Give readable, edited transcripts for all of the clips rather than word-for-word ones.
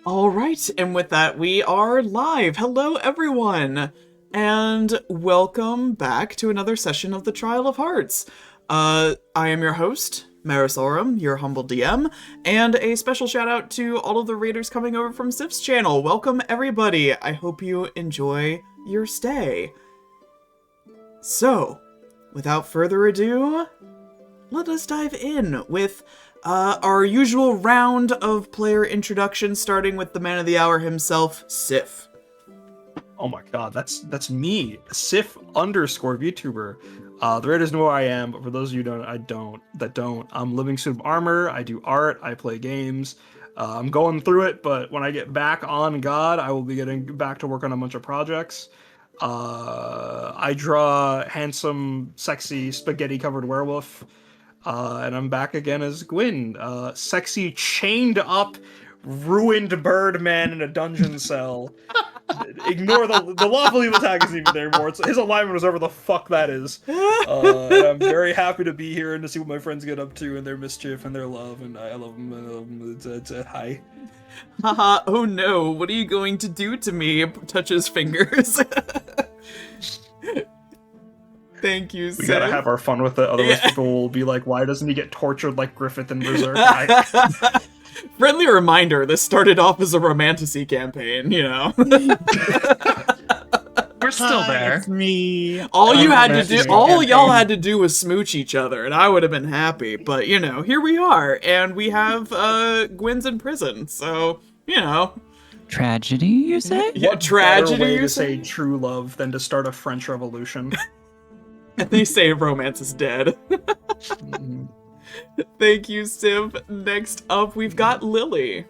All right, and with that, we are live. Hello, everyone, and welcome back to another session of the Trial of Hearts. I am your host, Maris Oram, your humble DM, and a special shout out to all of the raiders coming over from Sif's channel. Welcome, everybody. I hope you enjoy your stay. So, without further ado, let us dive in with our usual round of player introductions, starting with the man of the hour himself, Sif. Oh my god, that's me, Sif _ VTuber. The Raiders know who I am, but for those of you that don't, I'm living suit of armor. I do art. I play games. I'm going through it, but when I get back on God, I will be getting back to work on a bunch of projects. I draw handsome, sexy, spaghetti-covered werewolf. And I'm back again as Gwyn, sexy, chained up, ruined Birdman in a dungeon cell. Ignore the lawful evil tag isn't even there anymore. His alignment was whatever the fuck that is. And I'm very happy to be here and to see what my friends get up to and their mischief and their love, and I love them. I love them. It's hi. Haha, oh no, what are you going to do to me? Touches fingers. Thank you, Sif. We gotta have our fun with it, otherwise people will be like, why doesn't he get tortured like Griffith in Berserk? Friendly reminder, this started off as a romantasy campaign, you know? We're still there. It's me. All y'all had to do was smooch each other, and I would have been happy. But, you know, here we are, and we have Gwyn's in prison, so, you know. Tragedy, you say? Yeah, What tragedy, better way you to say? say true love than to start a French Revolution? And they say romance is dead. Thank you, Sif. Next up, we've got Lily.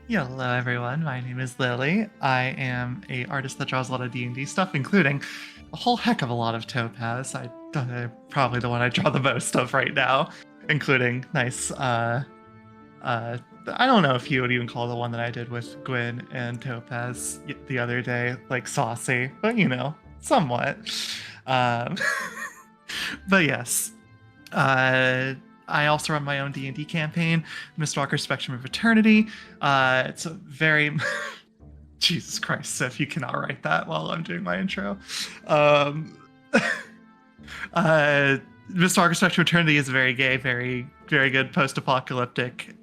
Hello, everyone. My name is Lily. I am a artist that draws a lot of D&D stuff, including a whole heck of a lot of Topaz. I'm probably the one I draw the most of right now, including nice. I don't know if you would even call the one that I did with Gwyn and Topaz the other day like saucy, but you know, somewhat. But yes, I also run my own D&D campaign, Mistwalker Spectrum of Eternity. It's a very Jesus Christ, Sif, you cannot write that while I'm doing my intro. Mistwalker Spectrum of Eternity is a very gay, very, very good post-apocalyptic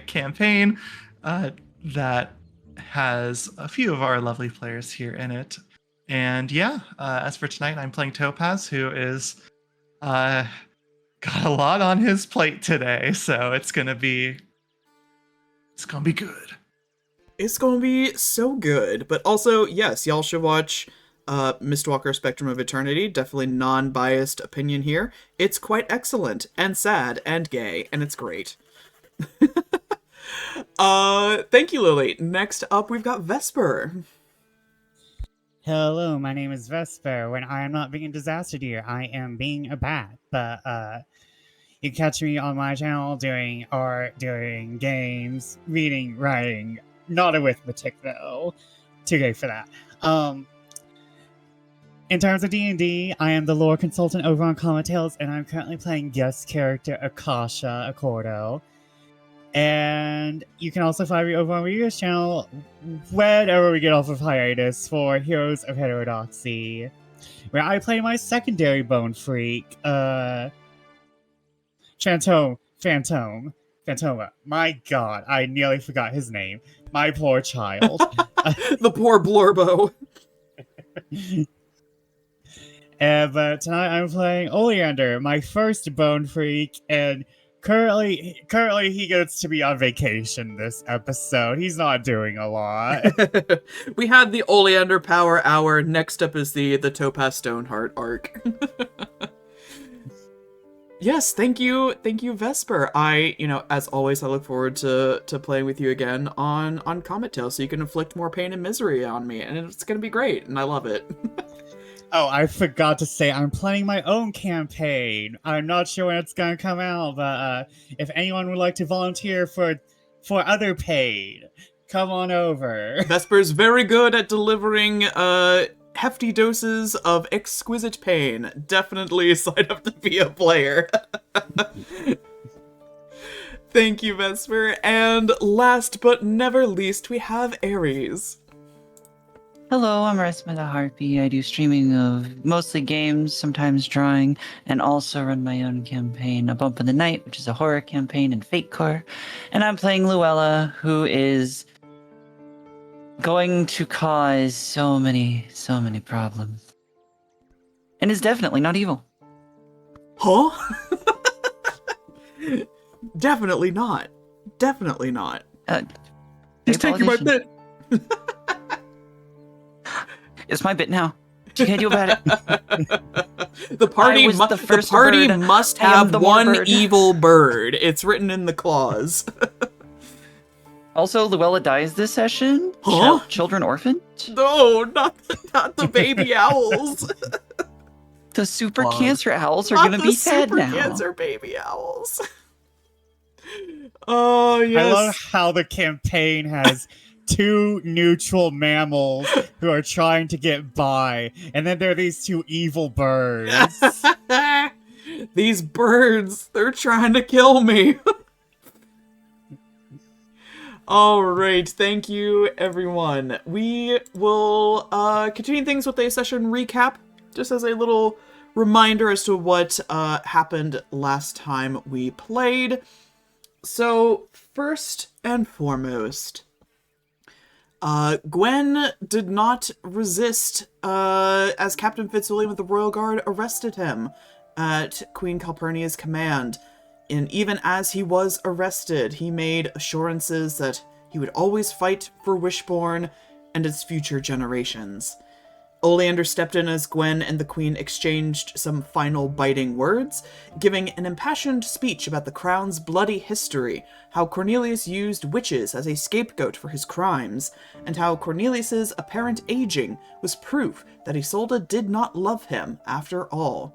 campaign that has a few of our lovely players here in it. And yeah, as for tonight, I'm playing Topaz, who is got a lot on his plate today, so it's gonna be good. It's gonna be so good. But also, yes, y'all should watch Mistwalker Spectrum of Eternity. Definitely non-biased opinion here. It's quite excellent, and sad, and gay, and it's great. Thank you, Lily. Next up, we've got Vesper. Hello, my name is Vesper. When I am not being a disaster deer, I am being a bat. But you can catch me on my channel doing art, doing games, reading, writing. Not arithmetic though. Too gay for that. In terms of D&D, I am the lore consultant over on Common Tales, and I'm currently playing guest character Akasha Accordo. And you can also find me over on Rio's channel whenever we get off of hiatus for Heroes of Heterodoxy, where I play my secondary bone freak, Phantoma. My god, I nearly forgot his name. My poor child. The poor Blorbo. But tonight I'm playing Oleander, my first bone freak, and currently he gets to be on vacation this episode. He's not doing a lot. We had the Oleander Power Hour. Next up is the Topaz Stoneheart arc. Yes, thank you, Vesper. As always, I look forward to playing with you again on Comet Tail, so you can inflict more pain and misery on me, and it's gonna be great, and I love it. Oh, I forgot to say, I'm planning my own campaign. I'm not sure when it's gonna come out, but if anyone would like to volunteer for other paid, come on over. Vesper's very good at delivering hefty doses of exquisite pain. Definitely sign up to be a player. Thank you, Vesper. And last but never least, we have Aries. Hello, I'm Resma the Harpy. I do streaming of mostly games, sometimes drawing, and also run my own campaign, A Bump in the Night, which is a horror campaign in Fate Core. And I'm playing Luella, who is going to cause so many problems. And is definitely not evil. Huh? Definitely not. Definitely not. He's Great taking my politician. bit. It's my bit now. What you can do about it? The party, I was the first bird. must I am have the more one bird. evil bird. It's written in the clause. Also, Luella dies this session. Huh? Children orphaned. No, not the baby owls. The super Wow. cancer owls are Not gonna the be sad super now. cancer baby owls. Oh, yes. I love how the campaign has two neutral mammals who are trying to get by, and then there are these two evil birds. These birds, they're trying to kill me. All right, thank you, everyone. We will continue things with a session recap, just as a little reminder as to what happened last time we played. So, first and foremost, Gwen did not resist as Captain Fitzwilliam of the Royal Guard arrested him at Queen Calpurnia's command. And even as he was arrested, he made assurances that he would always fight for Wishbourne and its future generations. Oleander stepped in as Gwen and the Queen exchanged some final biting words, giving an impassioned speech about the Crown's bloody history, how Cornelius used witches as a scapegoat for his crimes, and how Cornelius's apparent aging was proof that Isolde did not love him after all.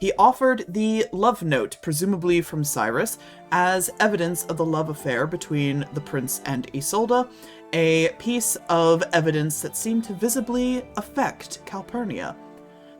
He offered the love note, presumably from Cyrus, as evidence of the love affair between the prince and Isolde, a piece of evidence that seemed to visibly affect Calpurnia.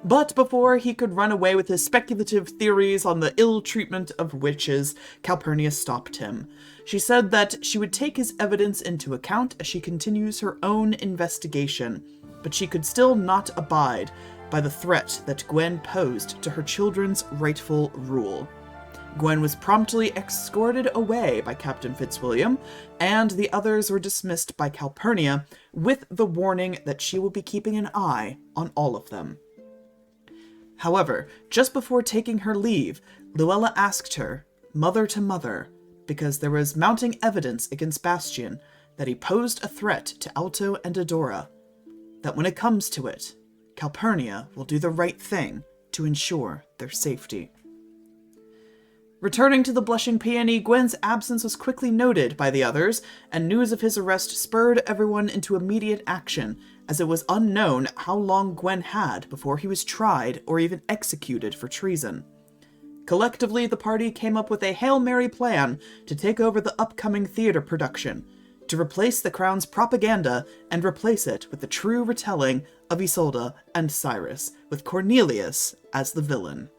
But before he could run away with his speculative theories on the ill treatment of witches, Calpurnia stopped him. She said that she would take his evidence into account as she continues her own investigation, but she could still not abide by the threat that Gwen posed to her children's rightful rule. Gwen was promptly escorted away by Captain Fitzwilliam, and the others were dismissed by Calpurnia with the warning that she will be keeping an eye on all of them. However, just before taking her leave, Luella asked her, mother to mother, because there was mounting evidence against Bastian that he posed a threat to Alto and Adora, that when it comes to it, Calpurnia will do the right thing to ensure their safety. Returning to the Blushing Peony, Gwen's absence was quickly noted by the others, and news of his arrest spurred everyone into immediate action, as it was unknown how long Gwen had before he was tried or even executed for treason. Collectively, the party came up with a Hail Mary plan to take over the upcoming theater production, to replace the Crown's propaganda and replace it with the true retelling of Isolde and Cyrus, with Cornelius as the villain.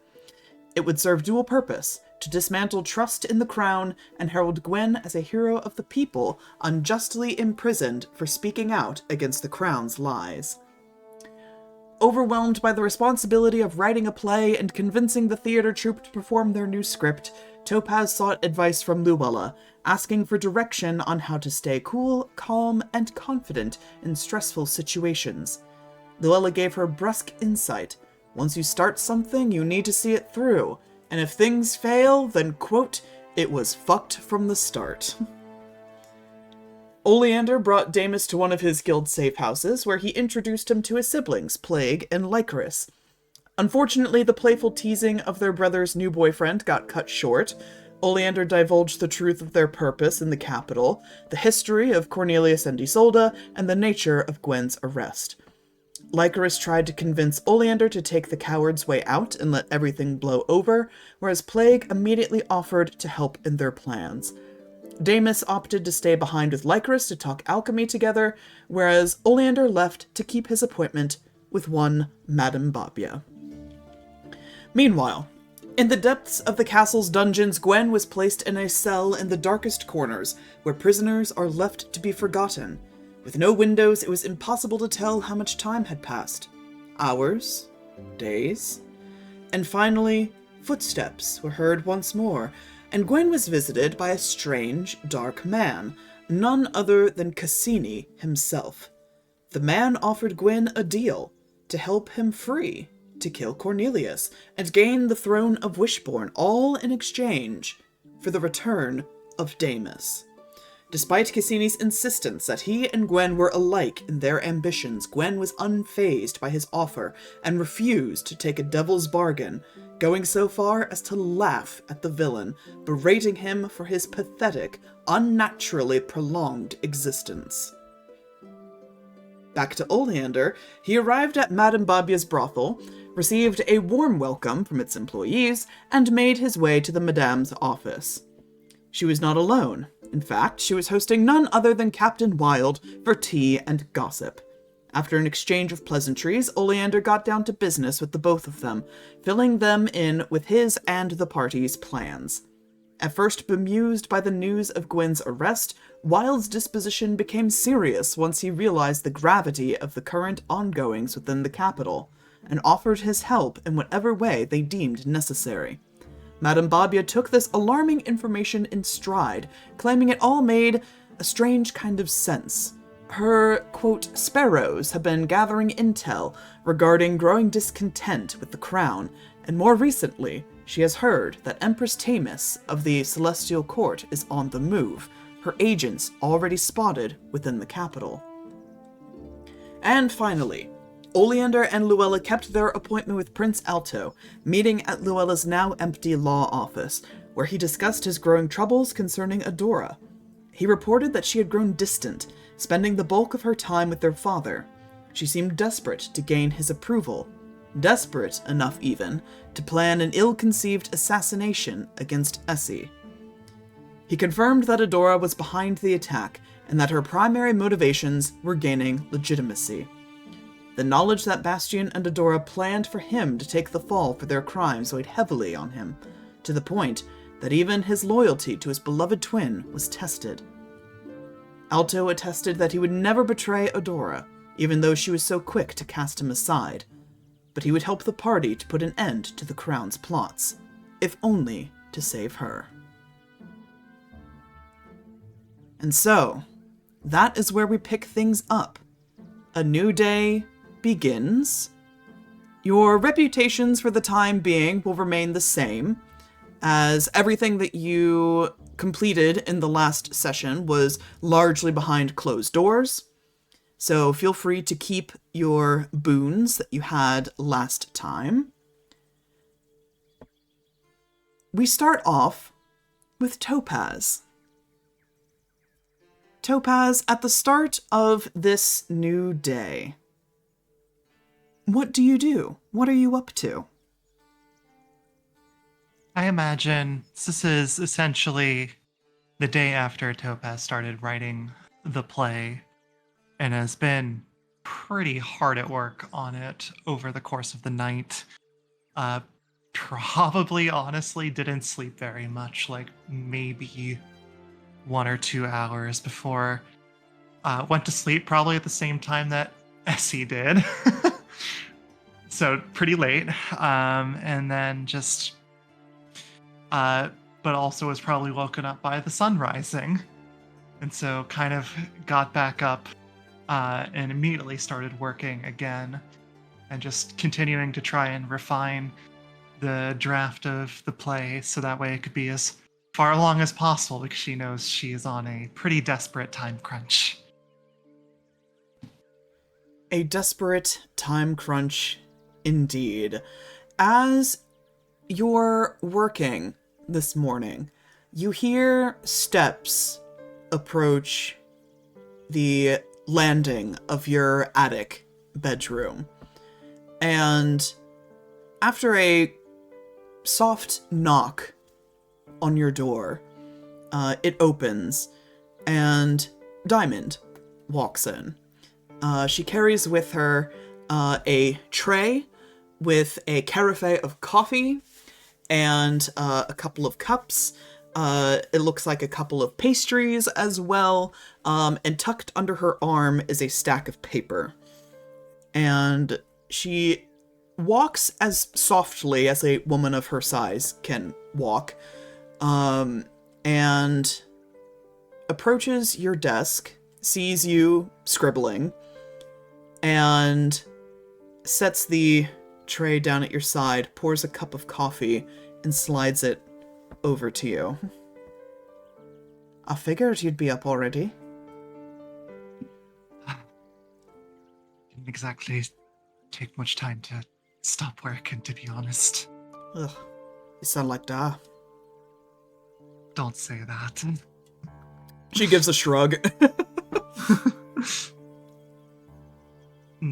It would serve dual purpose, to dismantle trust in the Crown and herald Gwen as a hero of the people unjustly imprisoned for speaking out against the Crown's lies. Overwhelmed by the responsibility of writing a play and convincing the theater troupe to perform their new script, Topaz sought advice from Luella, asking for direction on how to stay cool, calm, and confident in stressful situations. Luella gave her brusque insight. Once you start something, you need to see it through, and if things fail, then, quote, it was fucked from the start. Oleander brought Deimus to one of his guild safe houses, where he introduced him to his siblings, Plague and Lycoris. Unfortunately, the playful teasing of their brother's new boyfriend got cut short. Oleander divulged the truth of their purpose in the capital, the history of Cornelius and Isolde, and the nature of Gwen's arrest. Lycoris tried to convince Oleander to take the coward's way out and let everything blow over, whereas Plague immediately offered to help in their plans. Deimus opted to stay behind with Lycoris to talk alchemy together, whereas Oleander left to keep his appointment with one Madame Babia. Meanwhile, In the depths of the castle's dungeons, Gwen was placed in a cell in the darkest corners, where prisoners are left to be forgotten. With no windows, it was impossible to tell how much time had passed. Hours? Days? And finally, footsteps were heard once more, and Gwen was visited by a strange, dark man, none other than Cassini himself. The man offered Gwen a deal to help him free, to kill Cornelius, and gain the throne of Wishbourne, all in exchange for the return of Deimus. Despite Cassini's insistence that he and Gwen were alike in their ambitions, Gwen was unfazed by his offer and refused to take a devil's bargain, going so far as to laugh at the villain, berating him for his pathetic, unnaturally prolonged existence. Back to Oleander, he arrived at Madame Babia's brothel, received a warm welcome from its employees, and made his way to the Madame's office. She was not alone. In fact, she was hosting none other than Captain Wild for tea and gossip. After an exchange of pleasantries, Oleander got down to business with the both of them, filling them in with his and the party's plans. At first bemused by the news of Gwen's arrest, Wild's disposition became serious once he realized the gravity of the current ongoings within the capital, and offered his help in whatever way they deemed necessary. Madame Babia took this alarming information in stride, claiming it all made a strange kind of sense. Her, quote, sparrows have been gathering intel regarding growing discontent with the crown, and more recently, she has heard that Empress Themis of the Celestial Court is on the move, her agents already spotted within the capital. And finally, Oleander and Luella kept their appointment with Prince Alto, meeting at Luella's now empty law office, where he discussed his growing troubles concerning Adora. He reported that she had grown distant, spending the bulk of her time with their father. She seemed desperate to gain his approval, desperate enough even to plan an ill-conceived assassination against Essie. He confirmed that Adora was behind the attack, and that her primary motivations were gaining legitimacy. The knowledge that Bastion and Adora planned for him to take the fall for their crimes weighed heavily on him, to the point that even his loyalty to his beloved twin was tested. Alto attested that he would never betray Adora, even though she was so quick to cast him aside, but he would help the party to put an end to the crown's plots, if only to save her. And so, that is where we pick things up. A new day begins. Your reputations for the time being will remain the same, as everything that you completed in the last session was largely behind closed doors. So feel free to keep your boons that you had last time. We start off with Topaz. Topaz, at the start of this new day, what do you do? What are you up to? I imagine this is essentially the day after Topaz started writing the play and has been pretty hard at work on it over the course of the night. Probably, honestly, didn't sleep very much, like maybe 1 or 2 hours before went to sleep, probably at the same time that Essie did. So pretty late. And then just, but also was probably woken up by the sun rising. And so kind of got back up and immediately started working again and just continuing to try and refine the draft of the play so that way it could be as far along as possible, because she knows she is on a pretty desperate time crunch. A desperate time crunch indeed. As you're working this morning, you hear steps approach the landing of your attic bedroom. And after a soft knock on your door, it opens, and Diamond walks in. She carries with her a tray with a carafe of coffee and a couple of cups. It looks like a couple of pastries as well. And tucked under her arm is a stack of paper. And she walks as softly as a woman of her size can walk, and approaches your desk, sees you scribbling, and sets the tray down at your side, pours a cup of coffee, and slides it over to you. I figured you'd be up already. Didn't exactly take much time to stop working, to be honest. Ugh, you sound like Da. Don't say that. She gives a shrug.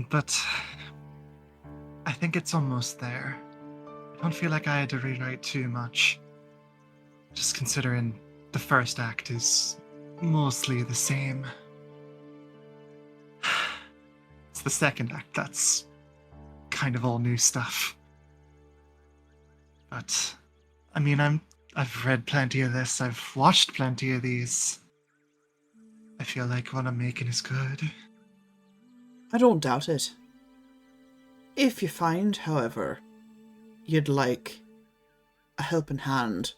But I think it's almost there. I don't feel like I had to rewrite too much. Just considering the first act is mostly the same. It's the second act that's kind of all new stuff. But I mean, I've read plenty of this, I've watched plenty of these. I feel like what I'm making is good. I don't doubt it. If you find, however, you'd like a helping hand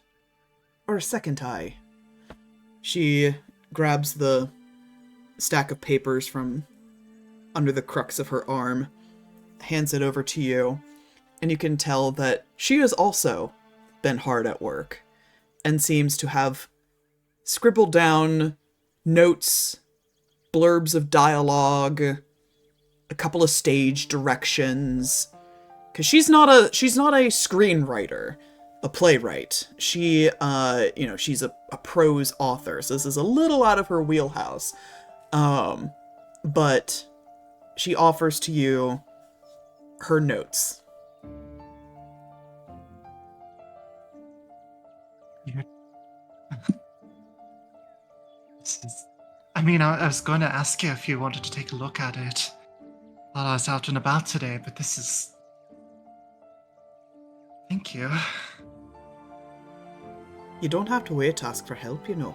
or a second eye, she grabs the stack of papers from under the crux of her arm, hands it over to you, and you can tell that she has also been hard at work and seems to have scribbled down notes, blurbs of dialogue, a couple of stage directions, because she's not a screenwriter, a playwright. She she's a prose author, so this is a little out of her wheelhouse. But she offers to you her notes. I mean, I was going to ask you if you wanted to take a look at it while I was out and about today, but this is... Thank you. You don't have to wait to ask for help, you know.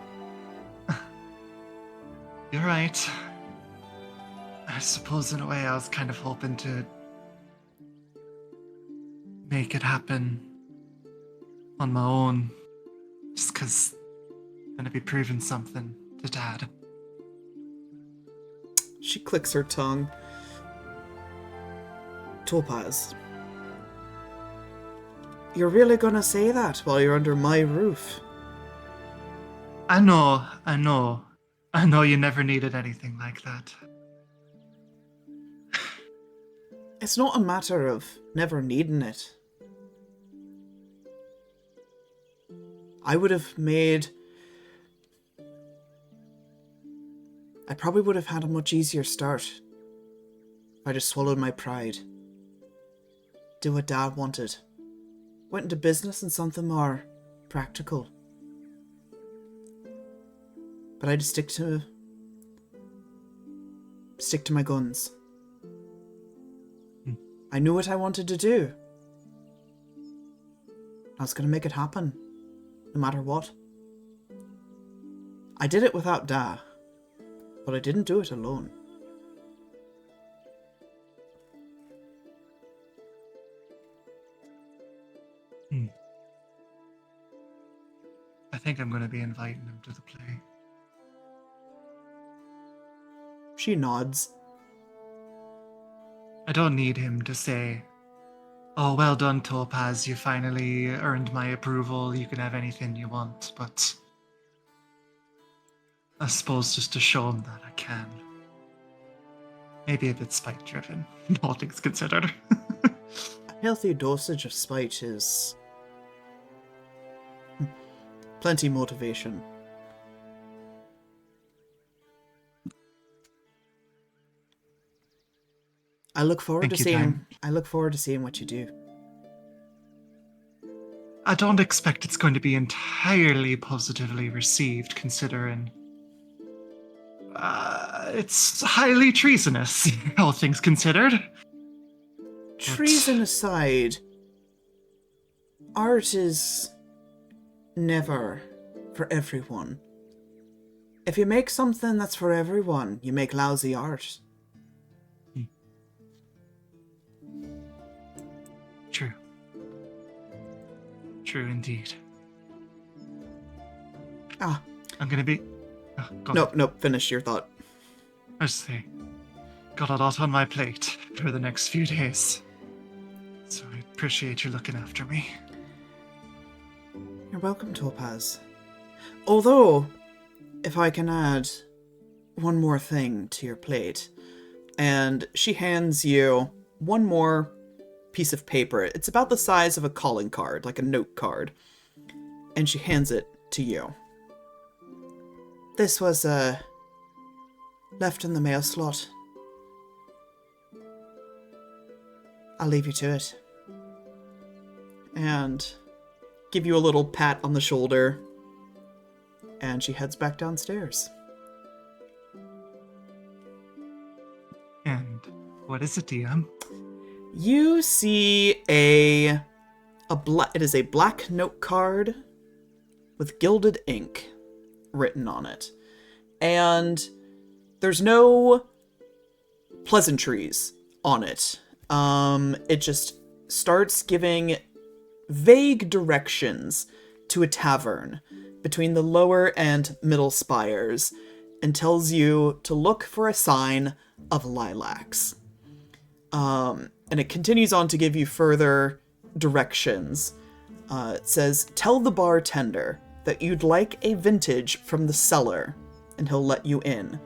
You're right. I suppose in a way I was kind of hoping to make it happen on my own, just because I'm going to be proving something to Dad. She clicks her tongue. Topaz. You're really gonna say that while you're under my roof? I know. I know you never needed anything like that. It's not a matter of never needing it. I probably would have had a much easier start if I just swallowed my pride. Do what Dad wanted. Went into business and something more practical. But I'd stick to my guns. I knew what I wanted to do. I was gonna make it happen, no matter what. I did it without Da, but I didn't do it alone. I think I'm going to be inviting him to the play. She nods. I don't need him to say, "Oh, well done, Topaz, you finally earned my approval, you can have anything you want," but I suppose just to show him that I can. Maybe a bit spite-driven, all things considered. A healthy dosage of spite is plenty motivation. I look forward to seeing what you do. I don't expect it's going to be entirely positively received, considering it's highly treasonous, all things considered. Treason aside, art is never for everyone. If you make something that's for everyone, you make lousy art. True. True indeed. Ah, I'm gonna be... Oh, go no, ahead. no, finish your thought. I say, got a lot on my plate for the next few days. So I appreciate you looking after me. You're welcome, Topaz. Although, if I can add one more thing to your plate, and she hands you one more piece of paper. It's about the size of a calling card, like a note card, and she hands it to you. This was, left in the mail slot. I'll leave you to it. And give you a little pat on the shoulder, and she heads back downstairs. And what is it, DM? You see it is a black note card with gilded ink written on it. And there's no pleasantries on it. It just starts giving vague directions to a tavern between the lower and middle spires and tells you to look for a sign of lilacs. And it continues on to give you further directions. It says, tell the bartender that you'd like a vintage from the cellar, and he'll let you in.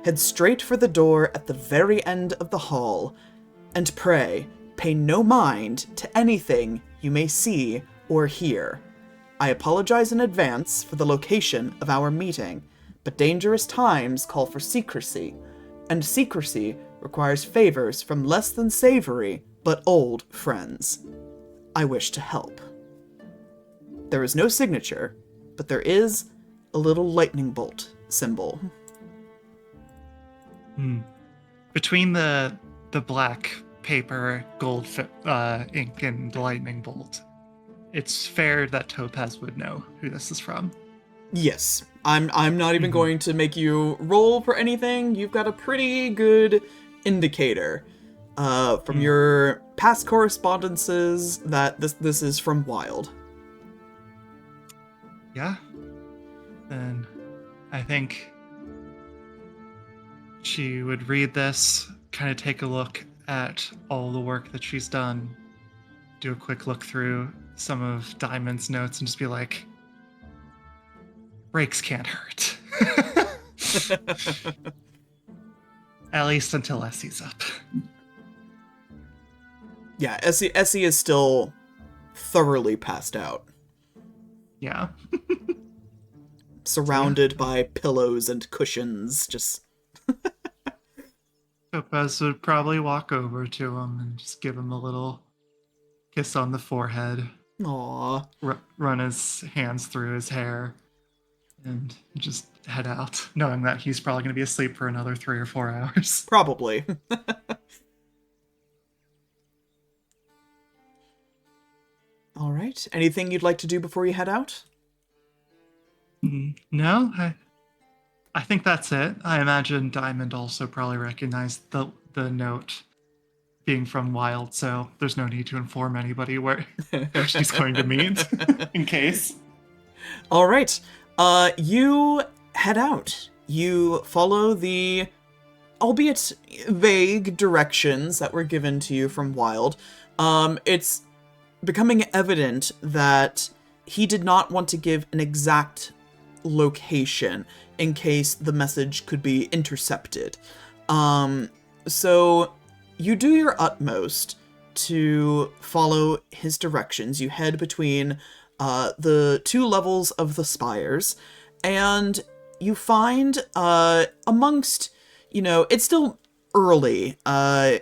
Head straight for the door at the very end of the hall, and pray, pay no mind to anything you may see or hear. I apologize in advance for the location of our meeting, but dangerous times call for secrecy, and secrecy requires favors from less than savory, but old friends. I wish to help. There is no signature, but there is a little lightning bolt symbol. Between the black paper, gold ink, and the lightning bolt, it's fair that Topaz would know who this is from. Yes, I'm not even going to make you roll for anything. You've got a pretty good indicator from your past correspondences that this is from Wild. Yeah. Then I think she would read this, kind of take a look at all the work that she's done, do a quick look through some of Diamond's notes, and just be like, breaks can't hurt. At least until Essie's up. Yeah, Essie is still thoroughly passed out, Yeah. surrounded by pillows and cushions, just... Topaz would probably walk over to him and just give him a little kiss on the forehead, Aww. run his hands through his hair, and just head out, knowing that he's probably going to be asleep for another 3 or 4 hours. Probably. All right. Anything you'd like to do before you head out? No, I think that's it. I imagine Diamond also probably recognized the note being from Wild, so there's no need to inform anybody where she's going to meet, in case. All right. You head out. You follow the, albeit vague, directions that were given to you from Wild. It's becoming evident that he did not want to give an exact location in case the message could be intercepted. So you do your utmost to follow his directions. You head between the 2 levels of the spires, and you find amongst, it's still early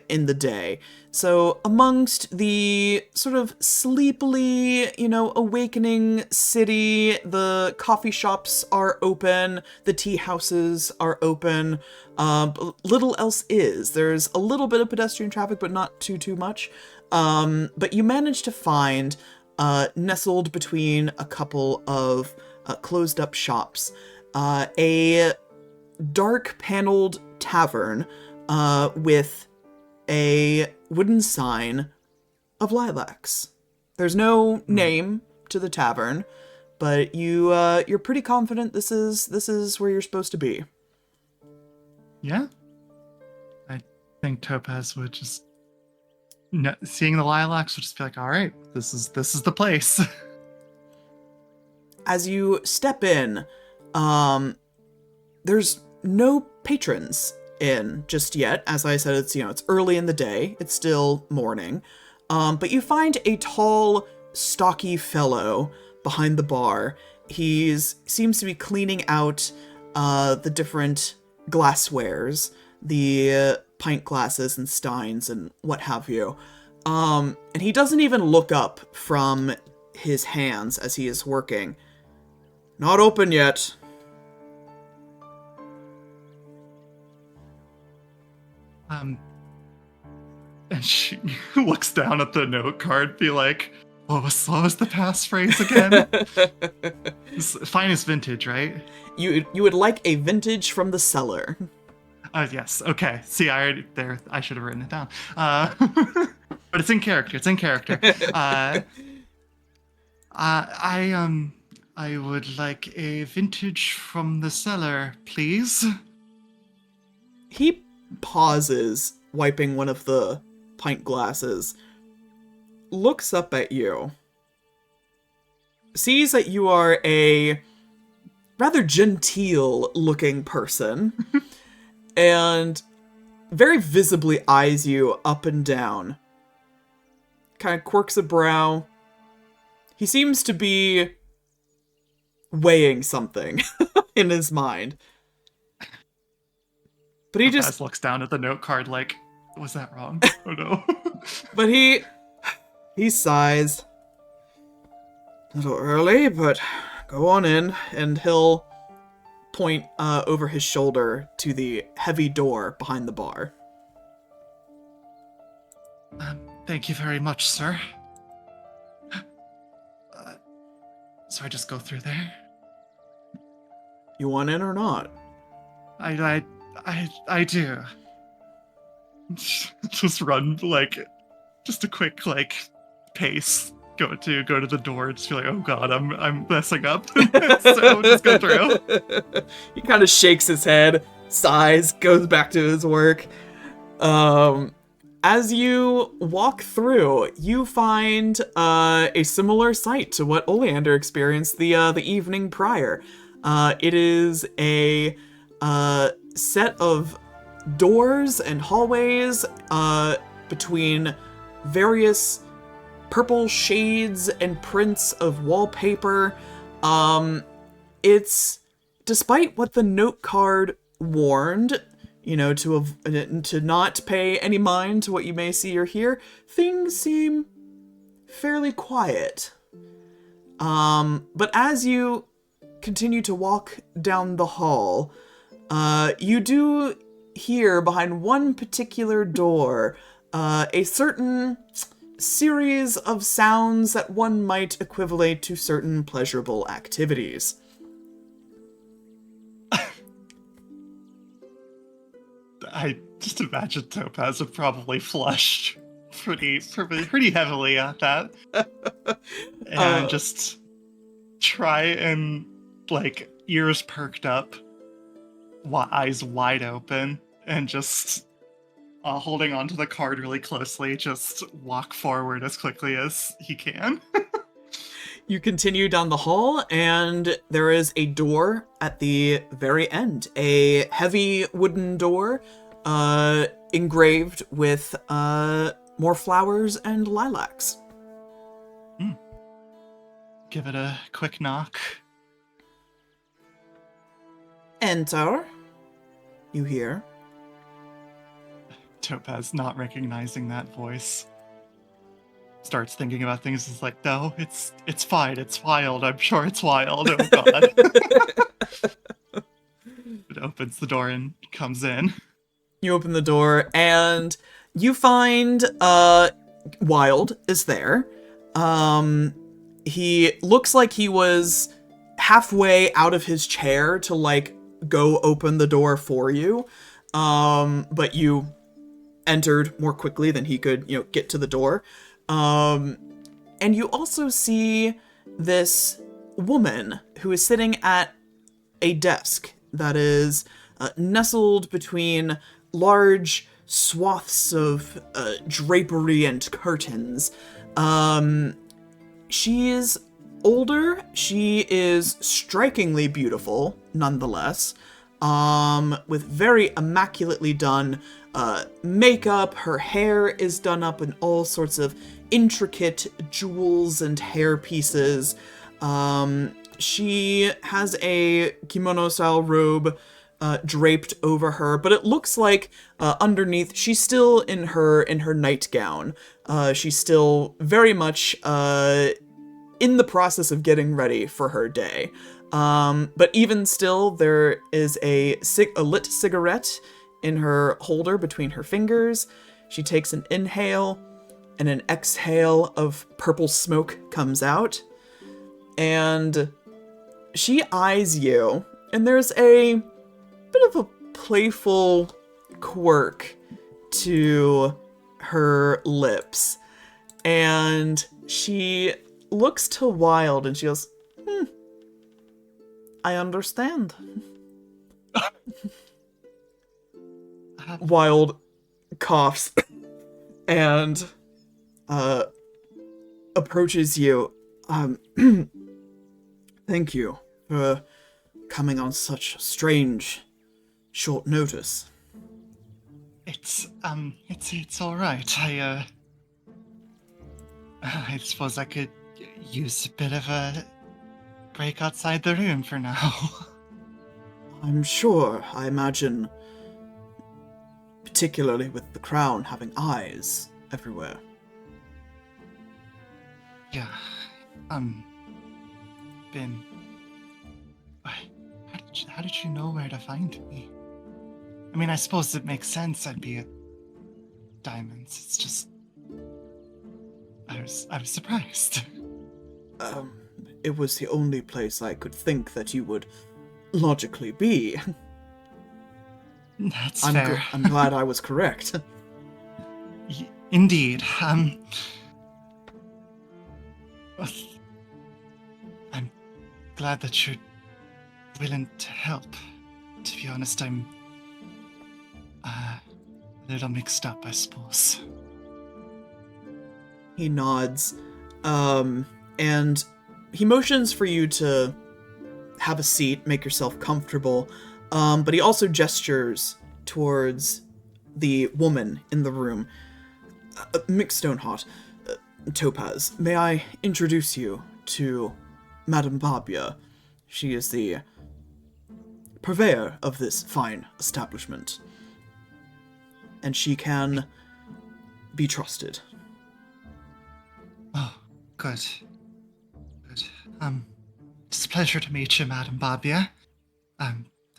in the day. So amongst the sort of sleepily, awakening city, the coffee shops are open, the tea houses are open, little else is. There's a little bit of pedestrian traffic, but not too much. But you manage to find nestled between a couple of closed-up shops. A dark paneled tavern with a wooden sign of lilacs. There's no name to the tavern, but you're pretty confident this is where you're supposed to be. Yeah. I think Topaz would just seeing the lilacs would just be like, all right, this is the place. As you step in, there's no patrons in just yet. As I said, it's early in the day. It's still morning. But you find a tall, stocky fellow behind the bar. He seems to be cleaning out the different glasswares, the pint glasses and steins and what have you. And he doesn't even look up from his hands as he is working. Not open yet. And she looks down at the note card, be like, what was the passphrase again? Finest vintage, right? You would like a vintage from the cellar. Yes. Okay. See, I should have written it down. But it's in character. I would like a vintage from the cellar, please. He pauses, wiping one of the pint glasses, looks up at you, sees that you are a rather genteel looking person, and very visibly eyes you up and down. Kind of quirks a brow. He seems to be weighing something in his mind. But he just looks down at the note card like, was that wrong? Oh no. But he sighs. A little early, but go on in, and he'll point over his shoulder to the heavy door behind the bar. Thank you very much, sir. So I just go through there? You want in or not? I do. Just run just a quick pace. Go to the door. Just feel like, oh god, I'm messing up. So just go through. He kind of shakes his head, sighs, goes back to his work. As you walk through, you find a similar sight to what Oleander experienced the evening prior. It is a set of doors and hallways between various purple shades and prints of wallpaper. It's, despite what the note card warned, to not pay any mind to what you may see or hear, things seem fairly quiet. But as you continue to walk down the hall, you do hear behind one particular door a certain series of sounds that one might equivalent to certain pleasurable activities. I just imagine Topaz would probably flush pretty heavily at that. And just try and, ears perked up, eyes wide open, and just holding onto the card really closely, just walk forward as quickly as he can. You continue down the hall, and there is a door at the very end. A heavy wooden door, engraved with more flowers and lilacs. Give it a quick knock. Enter, you hear. Topaz, not recognizing that voice, starts thinking about things. Is like, no, it's fine. It's wild. I'm sure it's wild. Oh god. It opens the door and comes in. You open the door and you find Wild is there. he looks like he was halfway out of his chair to, like, go open the door for you. But you entered more quickly than he could, get to the door. And you also see this woman who is sitting at a desk that is nestled between large swaths of drapery and curtains. She is older. She is strikingly beautiful, nonetheless, with very immaculately done makeup. Her hair is done up in all sorts of intricate jewels and hair pieces. She has a kimono-style robe draped over her, but it looks like underneath she's still in her nightgown. She's still very much in the process of getting ready for her day. But even still, there is a lit cigarette in her holder between her fingers. She takes an inhale, and an exhale of purple smoke comes out. And she eyes you, and there's a bit of a playful quirk to her lips. And she looks to Wild, and she goes, I understand. Wild coughs and approaches you. Thank you for coming on such strange short notice. It's all right. I suppose I could use a bit of a break outside the room for now. I'm sure. I imagine, particularly with the crown having eyes everywhere. Yeah. Ben, how did you know where to find me? I mean, I suppose it makes sense I'd be at Diamonds. It's just, I was surprised. It was the only place I could think that you would logically be. That's fair. I'm glad I was correct. Indeed. I'm glad that you're willing to help. To be honest, I'm a little mixed up, I suppose. He nods, and he motions for you to have a seat, make yourself comfortable, but he also gestures towards the woman in the room. Mick Stoneheart, Topaz, may I introduce you to Madame Babia? She is the purveyor of this fine establishment, and she can be trusted. Oh, good. Good. It's a pleasure to meet you, Madame Babia.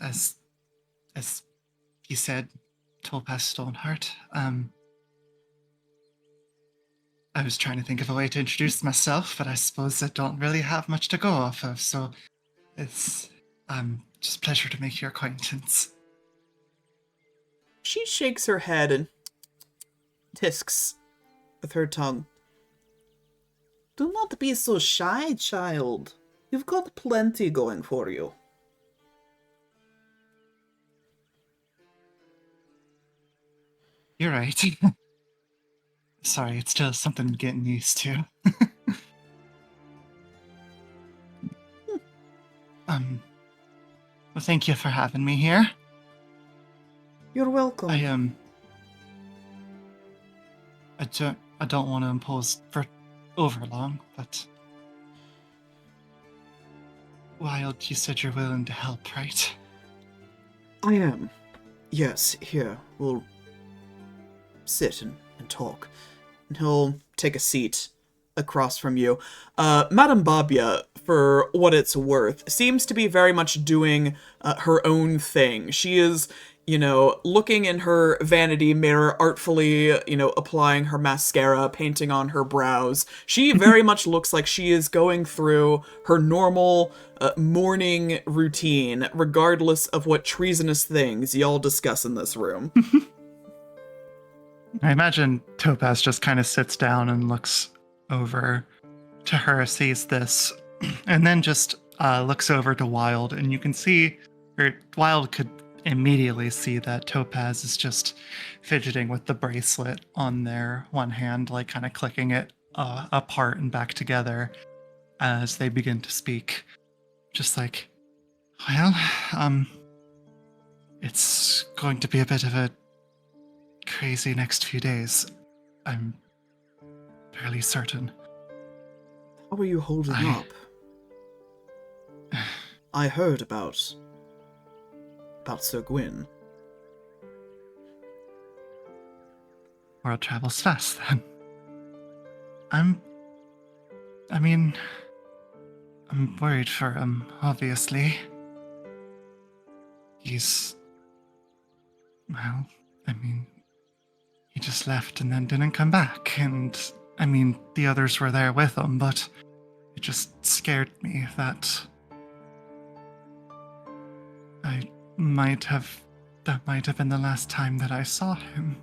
As you said, Topaz Stoneheart. I was trying to think of a way to introduce myself, but I suppose I don't really have much to go off of, so it's just a pleasure to make your acquaintance. She shakes her head and tisks with her tongue. Do not be so shy, child. You've got plenty going for you. You're right. Sorry, it's still something I'm getting used to. Well, thank you for having me here. You're welcome. I don't want to impose for over long, but Wild, you said you're willing to help, right? I am. Yes, here. We'll sit and talk. And he'll take a seat across from you. Madame Babia, for what it's worth, seems to be very much doing her own thing. She is looking in her vanity mirror, artfully, applying her mascara, painting on her brows. She very much looks like she is going through her normal morning routine, regardless of what treasonous things y'all discuss in this room. I imagine Topaz just kind of sits down and looks over to her, sees this, and then just looks over to Wild, and you can see, or Wild could immediately see that Topaz is just fidgeting with the bracelet on their one hand, like kind of clicking it apart and back together as they begin to speak. Just like, well, it's going to be a bit of a crazy next few days. I'm fairly certain. How are you holding up? I heard about Sir Gwyn. World travels fast, then. I'm worried for him, obviously. He's... Well, he just left and then didn't come back, and, the others were there with him, but it just scared me that that might have been the last time that I saw him.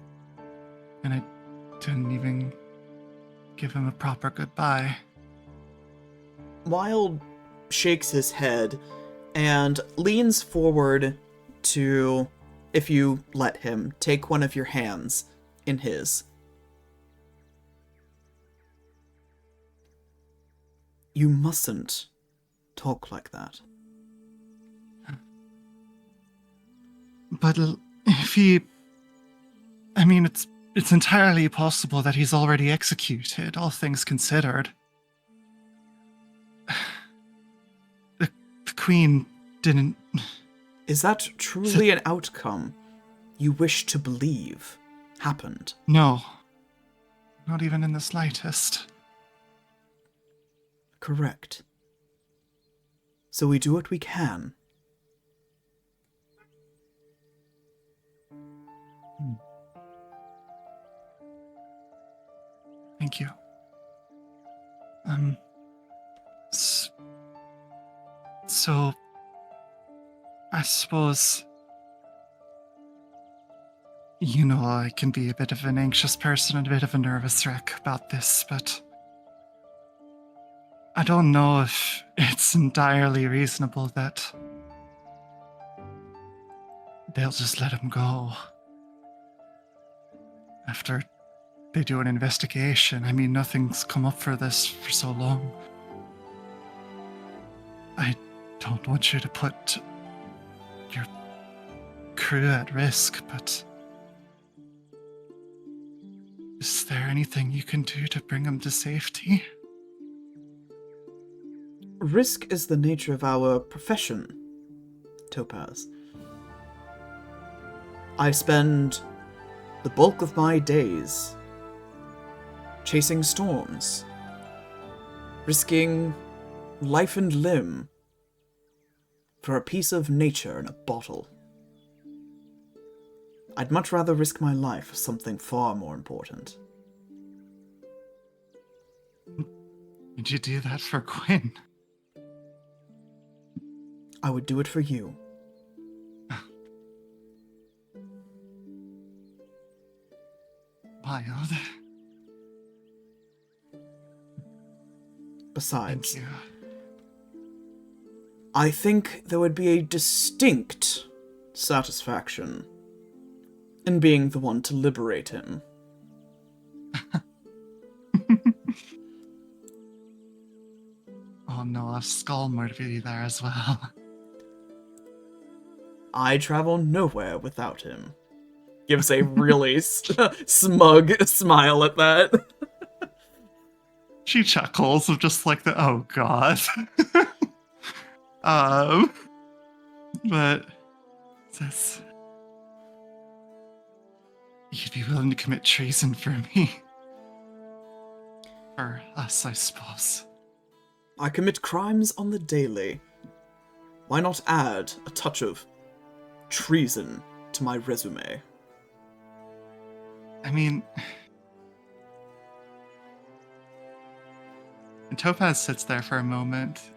And I didn't even give him a proper goodbye. Wild shakes his head and leans forward to, if you let him, take one of your hands in his. You mustn't talk like that. But if he... it's entirely possible that he's already executed, all things considered. The Queen didn't... Is that truly an outcome you wish to believe happened? No. Not even in the slightest. Correct. So we do what we can. Thank you. So, I suppose, I can be a bit of an anxious person and a bit of a nervous wreck about this, but I don't know if it's entirely reasonable that they'll just let him go after they do an investigation. Nothing's come up for this for so long. I don't want you to put your crew at risk, but is there anything you can do to bring him to safety? Risk is the nature of our profession, Topaz. I spend the bulk of my days chasing storms, risking life and limb for a piece of nature in a bottle. I'd much rather risk my life for something far more important. Would you do that for Gwyn? I would do it for you. Wild. Besides, Thank you. I think there would be a distinct satisfaction in being the one to liberate him. Oh no, a skull might be there as well. I travel nowhere without him. Gives a really smug smile at that. She chuckles of just like the, oh god. But says, you'd be willing to commit treason for me. For us, I suppose. I commit crimes on the daily. Why not add a touch of treason to my resume. I mean... And Topaz sits there for a moment.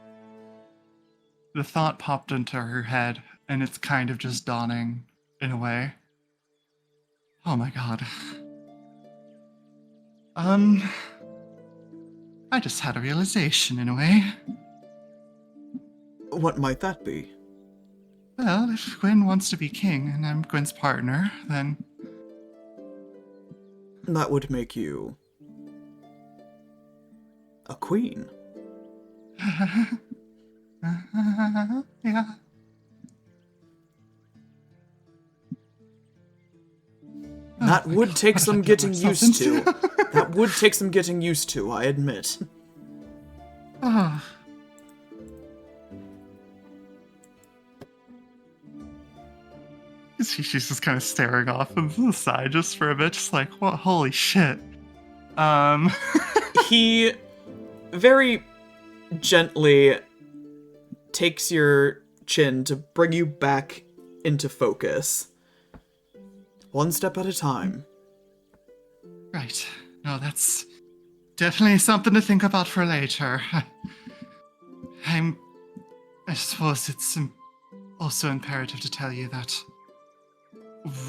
The thought popped into her head, and it's kind of just dawning in a way. Oh my god. I just had a realization in a way. What might that be? Well, if Gwen wants to be king and I'm Gwen's partner, then That would make you a queen. yeah. That my would God, take what some did I get getting myself used to. into? That would take some getting used to, I admit. Oh. She's just kind of staring off to the side just for a bit, just like, what? Holy shit. He very gently takes your chin to bring you back into focus. One step at a time. Right. No, that's definitely something to think about for later. I suppose it's also imperative to tell you that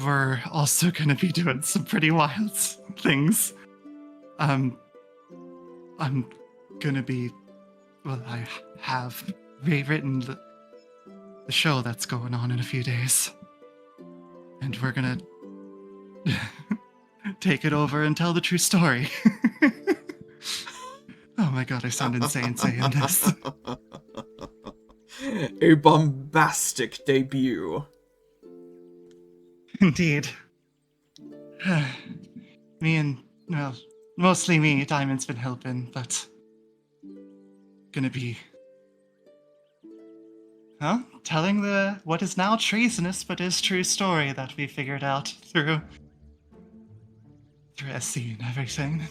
we're also going to be doing some pretty wild things. I'm going to be, well, I have rewritten the show that's going on in a few days. And we're going to take it over and tell the true story. Oh my god, I sound insane saying this. A bombastic debut. Indeed. Well, mostly me, Diamond's been helping, but... Gonna be... Telling what is now treasonous but is true story that we figured out through SC and everything.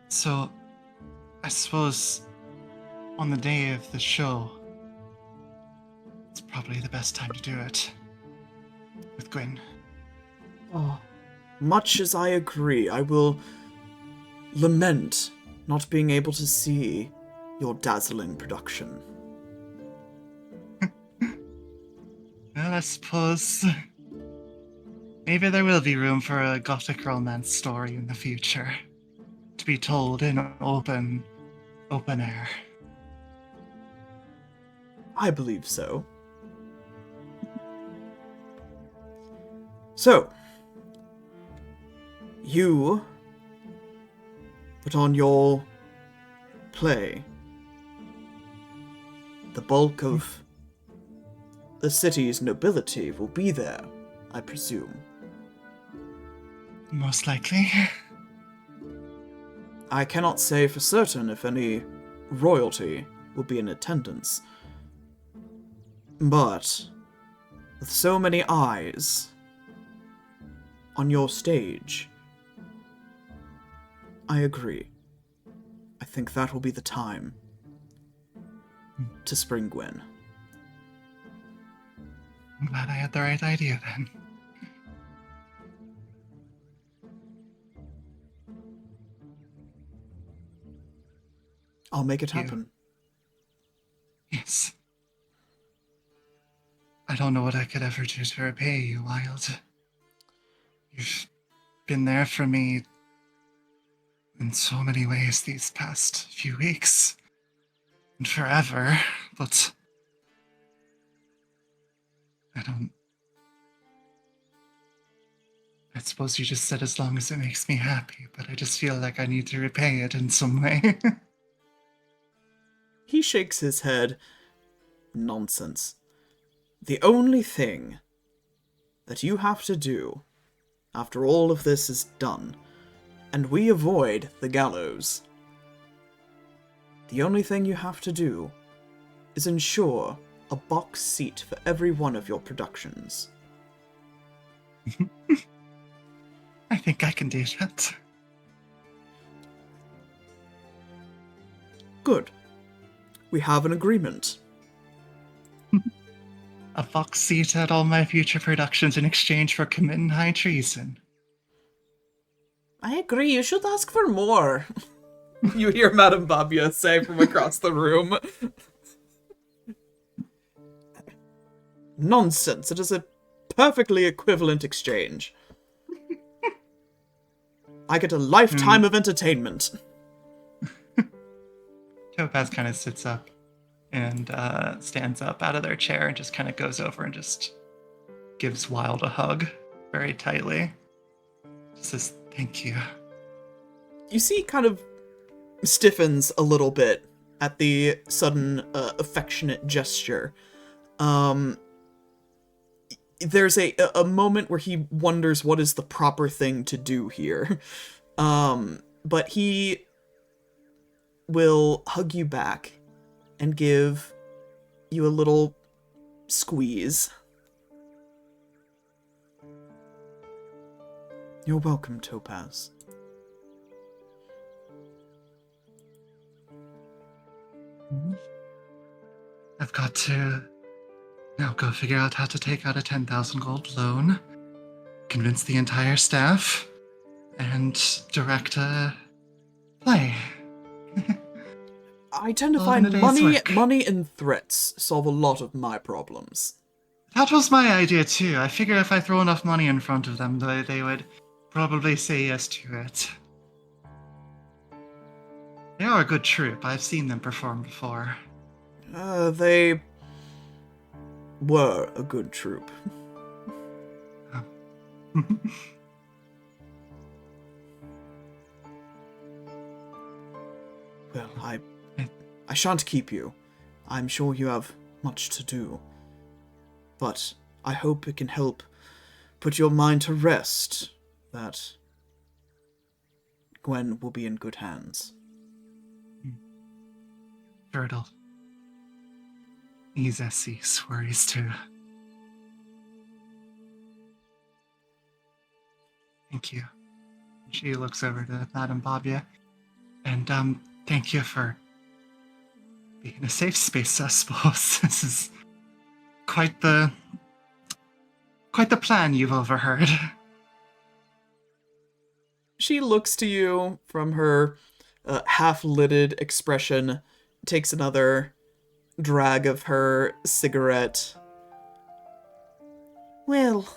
So, I suppose on the day of the show, it's probably the best time to do it with Gwen. Oh, much as I agree, I will lament not being able to see your dazzling production. Well, I suppose maybe there will be room for a gothic romance story in the future to be told in open air. I believe so. So, you put on your play. The bulk of the city's nobility will be there, I presume. Most likely. I cannot say for certain if any royalty will be in attendance. But, with so many eyes on your stage, I agree. I think that will be the time to spring Gwen. I'm glad I had the right idea then. I'll make it Thank you. happen. Yes. I don't know what I could ever do to repay you, Wild. You've been there for me in so many ways these past few weeks. And forever, but I suppose you just said as long as it makes me happy, but I just feel like I need to repay it in some way. He shakes his head. Nonsense. The only thing that you have to do after all of this is done, and we avoid the gallows, the only thing you have to do is ensure a box seat for every one of your productions. I think I can do that. Good. We have an agreement. a box seat at all my future productions in exchange for committing high treason. I agree, you should ask for more. You hear Madame Babia say from across the room. Nonsense, it is a perfectly equivalent exchange. I get a lifetime of entertainment. Topaz kind of sits up and stands up out of their chair and just kind of goes over and just gives Wild a hug very tightly. Just says, thank you. You see, kind of stiffens a little bit at the sudden affectionate gesture. There's a moment where he wonders what is the proper thing to do here. But he will hug you back and give you a little squeeze. You're welcome, Topaz. I've got to now go figure out how to take out a 10,000 gold loan, convince the entire staff, and direct a play. I tend to All in a find day's work. money and threats solve a lot of my problems. That was my idea too. I figure if I throw enough money in front of them, they would probably say yes to it. They are a good troupe. I've seen them perform before. They were a good troupe. Well, I shan't keep you. I'm sure you have much to do. But I hope it can help put your mind to rest that Gwen will be in good hands. Sure, it'll ease Essie's worries too. Thank you. She looks over to Madame Babia. And, thank you for being a safe space, I suppose. This is quite the plan you've overheard. She looks to you from her half-lidded expression, takes another drag of her cigarette. Well,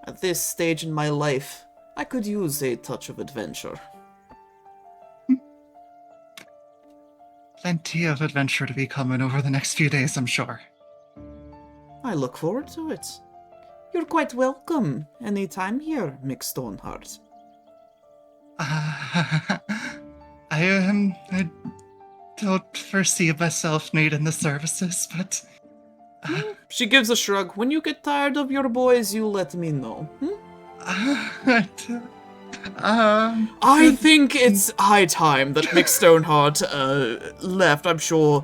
at this stage in my life, I could use a touch of adventure. Plenty of adventure to be coming over the next few days, I'm sure. I look forward to it. You're quite welcome anytime here, Mick Stoneheart. I don't foresee myself needing the services, but... She gives a shrug. When you get tired of your boys, you let me know. I think it's high time that Mick Stoneheart left. I'm sure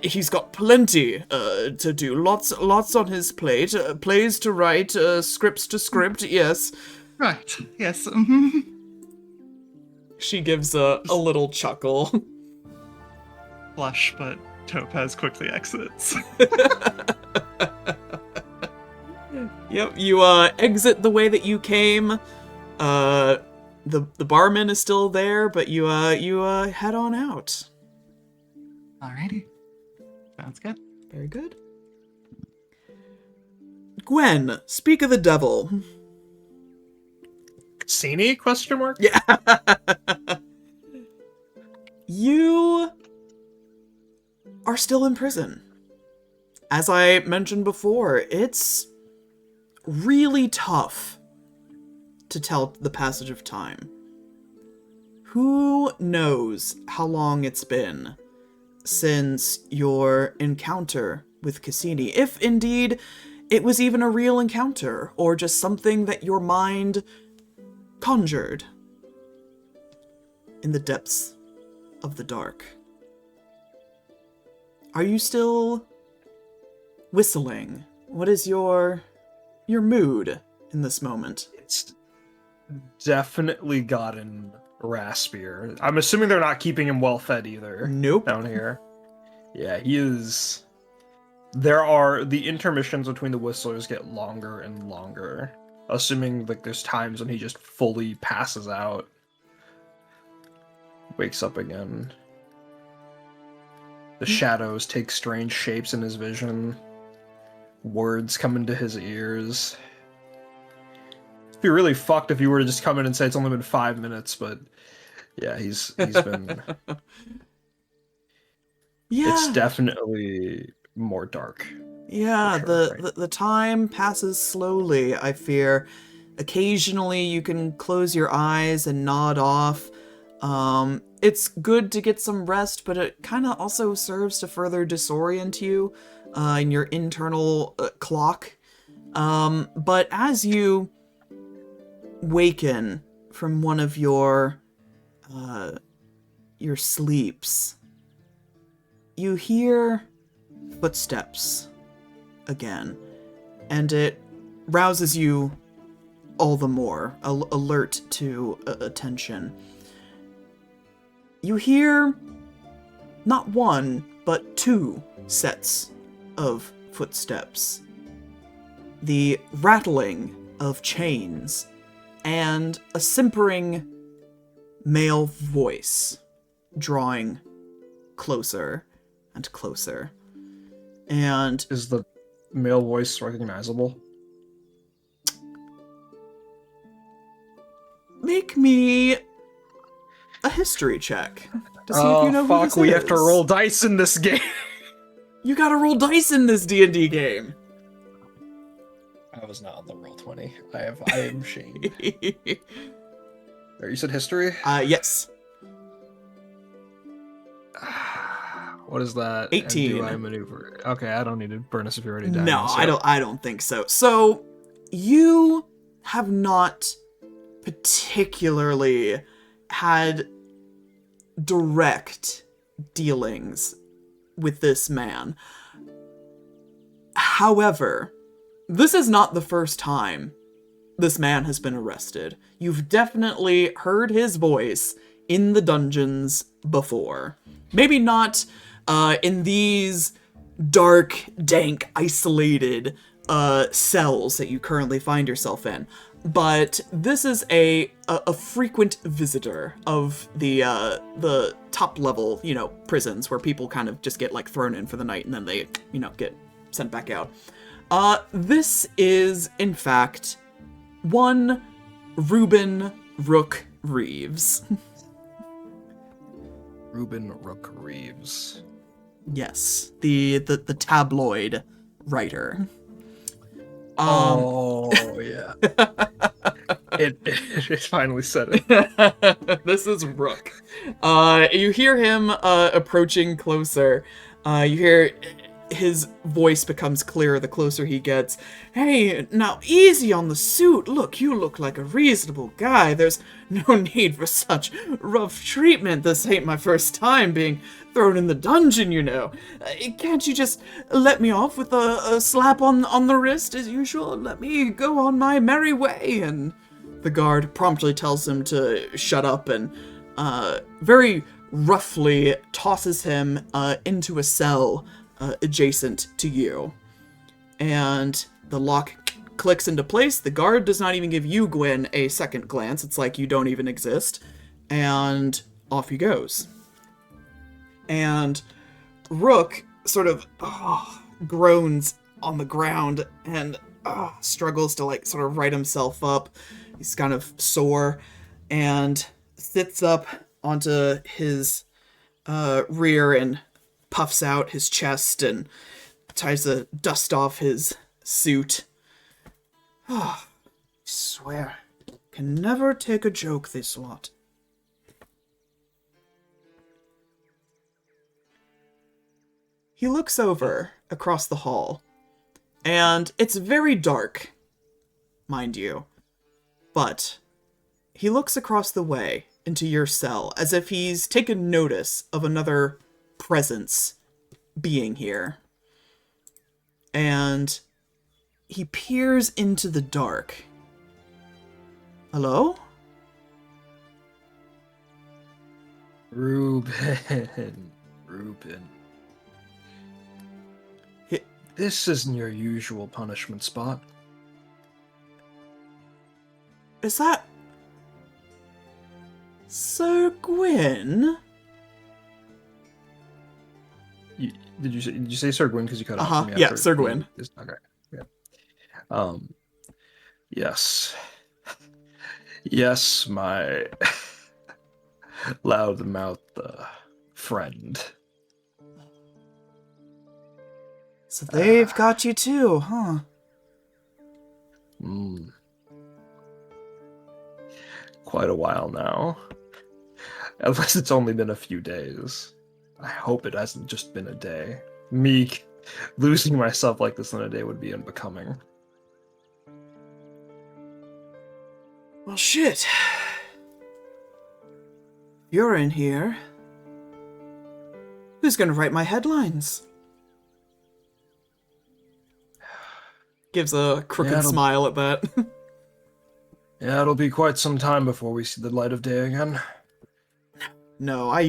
he's got plenty to do. Lots on his plate. Plays to write, scripts to script, yes. Right, yes. She gives a little chuckle. Blush, but Topaz quickly exits. Yep, you exit the way that you came. The barman is still there, but you head on out. Alrighty. Sounds good. Very good. Gwen, speak of the devil. Cassini? Question mark? Yeah. You are still in prison. As I mentioned before, it's really tough to tell the passage of time. Who knows how long it's been since your encounter with Cassini, if indeed it was even a real encounter, or just something that your mind conjured in the depths of the dark. Are you still whistling? What is your mood in this moment? It's definitely gotten raspier. I'm assuming they're not keeping him well fed either. Nope. Down here. Yeah, he is The intermissions between the whistlers get longer and longer, assuming like there's times when he just fully passes out, wakes up again. The shadows take strange shapes in his vision. Words come into his ears. It'd be really fucked if you were to just come in and say it's only been 5 minutes, but yeah, he's been. Yeah. It's definitely more dark. Yeah, for sure, the time passes slowly, I fear. Occasionally you can close your eyes and nod off. It's good to get some rest, but it kind of also serves to further disorient you in your internal clock. But as you waken from one of your sleeps, you hear footsteps again, and it rouses you all the more, alert to attention. You hear not one, but two sets of footsteps. The rattling of chains and a simpering male voice drawing closer and closer. And Is the male voice recognizable? make me a history check to see if you know who this we is. have to roll dice in this game. You gotta roll dice in this D&D game. I was not on the roll 20. I am shamed. You said history? Yes. What is that? 18. And do I maneuver? Okay, I don't need to burn a superiority die. No, so- I don't think so. So you have not particularly had direct dealings with this man. However, this is not the first time this man has been arrested. You've definitely heard his voice in the dungeons before. Maybe not in these dark, dank, isolated cells that you currently find yourself in. But this is a frequent visitor of the top level, prisons where people kind of just get like thrown in for the night and then they, get sent back out. This is in fact one Reuben Rook Reeves. Reuben Rook Reeves. Yes, the tabloid writer. Oh yeah. it finally said it. This is Rook. You hear him approaching closer. You hear his voice becomes clearer the closer he gets. Hey, now easy on the suit. Look, you look like a reasonable guy. There's no need for such rough treatment. This ain't my first time being thrown in the dungeon, Can't you just let me off with a slap on the wrist as usual? Let me go on my merry way. And the guard promptly tells him to shut up and very roughly tosses him into a cell adjacent to you. And the lock clicks into place. The guard does not even give you, Gwen, a second glance. It's like you don't even exist. And off he goes. And Rook sort of groans on the ground and struggles to sort of right himself up. He's kind of sore and sits up onto his rear and puffs out his chest and tries to dust off his suit. I swear, can never take a joke, this lot. He looks over across the hall, and it's very dark, mind you, but he looks across the way into your cell as if he's taken notice of another presence being here. And he peers into the dark. Hello? Reuben. This isn't your usual punishment spot. Is that Sir Gwyn? Did you say Sir Gwyn because you cut off Uh-huh, me yeah, after Sir Gwyn. Okay. Yeah. Yes. Yes, my loudmouth friend. So they've got you too, huh? Quite a while now. At least it's only been a few days. I hope it hasn't just been a day. Me losing myself like this in a day would be unbecoming. Well, shit. You're in here. Who's gonna write my headlines? Gives a crooked smile at that. Yeah, it'll be quite some time before we see the light of day again. No, I'm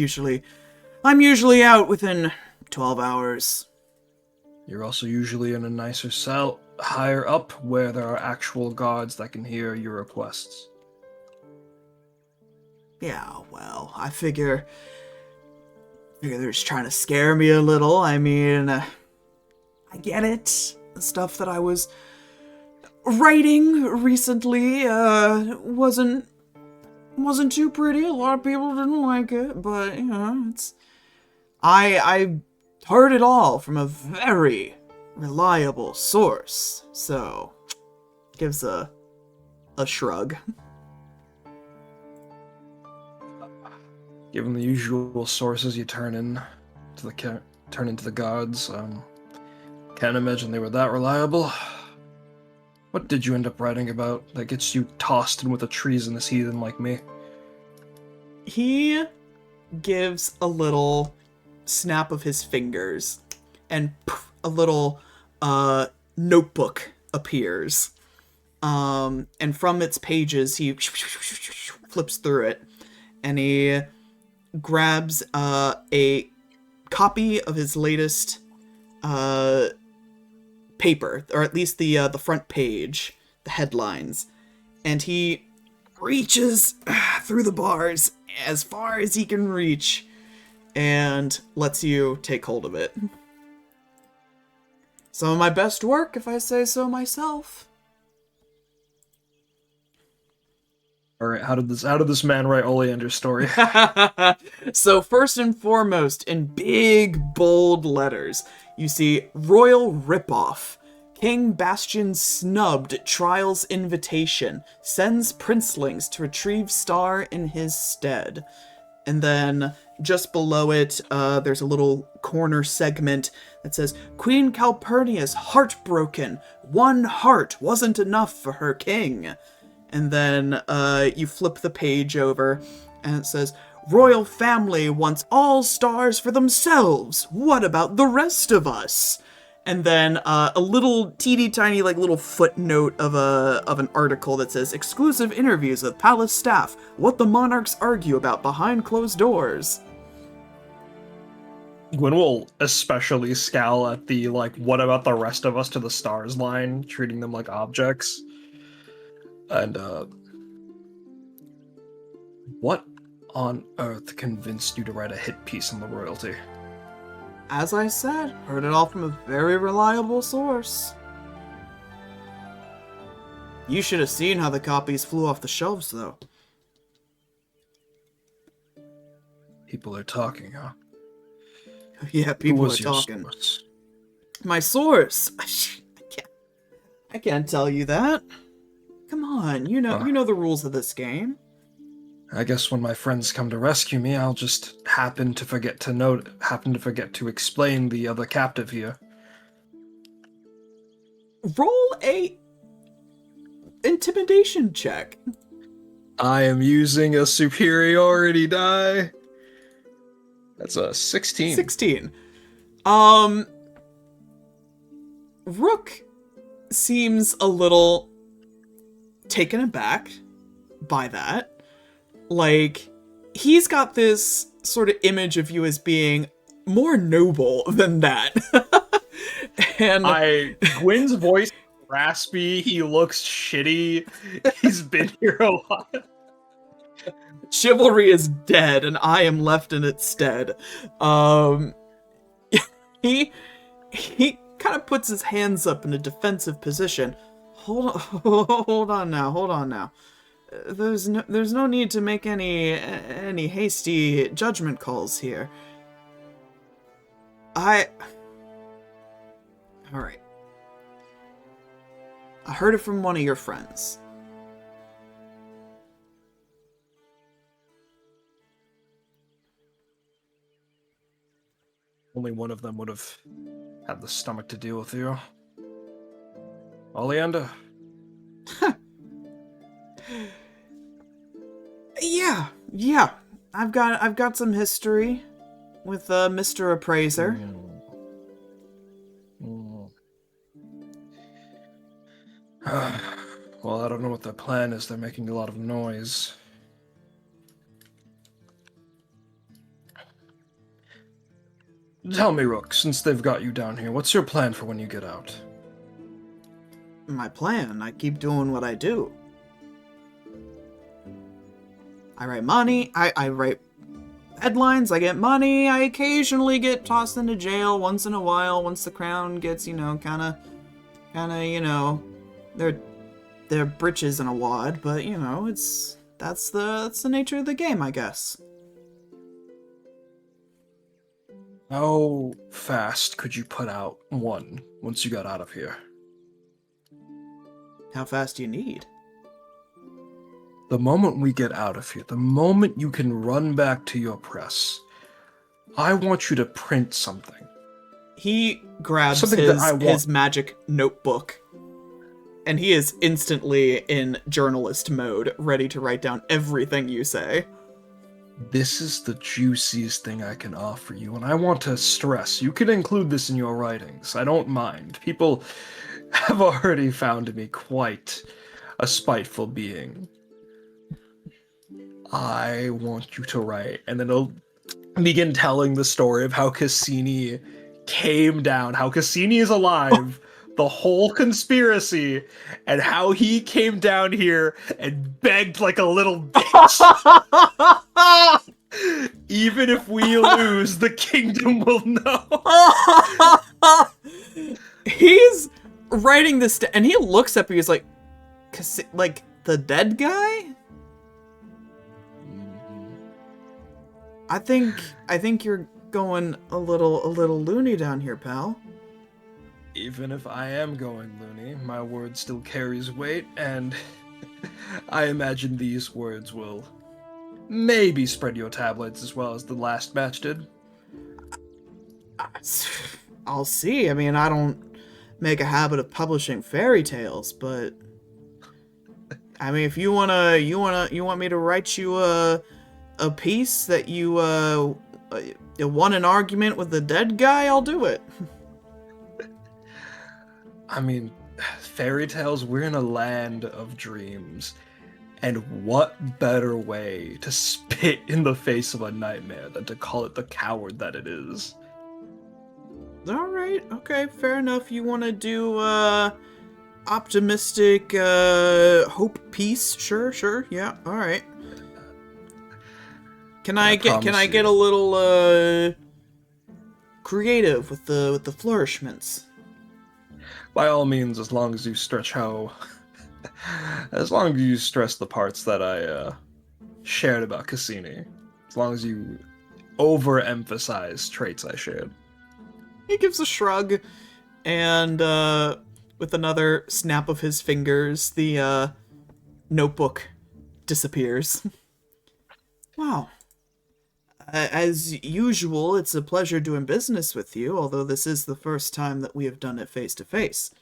usually out within 12 hours. You're also usually in a nicer cell higher up where there are actual guards that can hear your requests. Yeah, well, I figure they're just trying to scare me a little. I mean, I get it. The stuff that I was writing recently wasn't too pretty. A lot of people didn't like it, but you know, I heard it all from a very reliable source. So gives a shrug. Given the usual sources you turn into the guards, can't imagine they were that reliable. What did you end up writing about that gets you tossed in with a treasonous heathen like me? He gives a little snap of his fingers, and poof, a little notebook appears. And from its pages, he flips through it, and he grabs a copy of his latest paper, or at least the front page, the headlines, and he reaches through the bars as far as he can reach and lets you take hold of it. Some of my best work, if I say so myself. All right, how did this man write Oleander's story? So first and foremost, in big, bold letters, you see Royal Ripoff. King Bastion snubbed trial's invitation. Sends princelings to retrieve star in his stead. And then just below it, there's a little corner segment that says, Queen Calpurnia's heartbroken. One heart wasn't enough for her king. And then you flip the page over, and it says, Royal family wants all stars for themselves. What about the rest of us? And then a little teeny tiny little footnote of an article that says, exclusive interviews with palace staff. What the monarchs argue about behind closed doors. Gwyn will especially scowl at the, what about the rest of us to the stars line, treating them like objects. And, what on earth convinced you to write a hit piece on the royalty? As I said, heard it all from a very reliable source. You should have seen how the copies flew off the shelves, though. People are talking, huh? Yeah, people Who are was your talking. source? My source? I can't tell you that. Come on, you know the rules of this game. I guess when my friends come to rescue me, I'll just happen to forget to explain the other captive here. Roll a intimidation check. I am using a superiority die. That's a 16. 16. Rook seems a little taken aback by that. He's got this sort of image of you as being more noble than that. And Gwyn's voice is raspy. He looks shitty. He's been here a while. chivalry is dead, and I am left in its stead. He kind of puts his hands up in a defensive position. Hold on now. There's no need to make any hasty judgment calls here. All right. I heard it from one of your friends. Only one of them would have had the stomach to deal with you. Oleander? Yeah. I've got some history with Mr. Appraiser. Well, I don't know what their plan is. They're making a lot of noise. Tell me, Rook, since they've got you down here, what's your plan for when you get out? My plan? I keep doing what I do. I write money, I write headlines, I get money, I occasionally get tossed into jail once in a while, once the crown gets, kinda, their britches in a wad, but, that's the nature of the game, I guess. How fast could you put out one once you got out of here? How fast do you need? The moment we get out of here, the moment you can run back to your press, I want you to print something. He grabs Something that I want. his magic notebook, and he is instantly in journalist mode, ready to write down everything you say. This is the juiciest thing I can offer you, and I want to stress, you can include this in your writings. I don't mind. People have already found me quite a spiteful being. I want you to write, and then it'll begin telling the story of how Cassini came down, how Cassini is alive, the whole conspiracy, and how he came down here and begged like a little bitch. Even if we lose, the kingdom will know. He's writing this, and he looks up and he's like, like the dead guy? I think you're going a little loony down here, pal. Even if I am going loony, my word still carries weight, and I imagine these words will maybe spread your tabloids as well as the last match did. I'll see. I mean, I don't make a habit of publishing fairy tales, but I mean, if you want me to write you a piece that you won an argument with the dead guy, I'll do it. I mean, fairy tales, we're in a land of dreams. And what better way to spit in the face of a nightmare than to call it the coward that it is? Alright, okay, fair enough. You want to do, optimistic, hope piece? Sure, yeah, alright. Can I get a little, creative with the flourishments? By all means, as long as you stretch as long as you stress the parts that I shared about Cassini, as long as you overemphasize traits I shared. He gives a shrug, and with another snap of his fingers, the notebook disappears. Wow. As usual, it's a pleasure doing business with you, although this is the first time that we have done it face to face.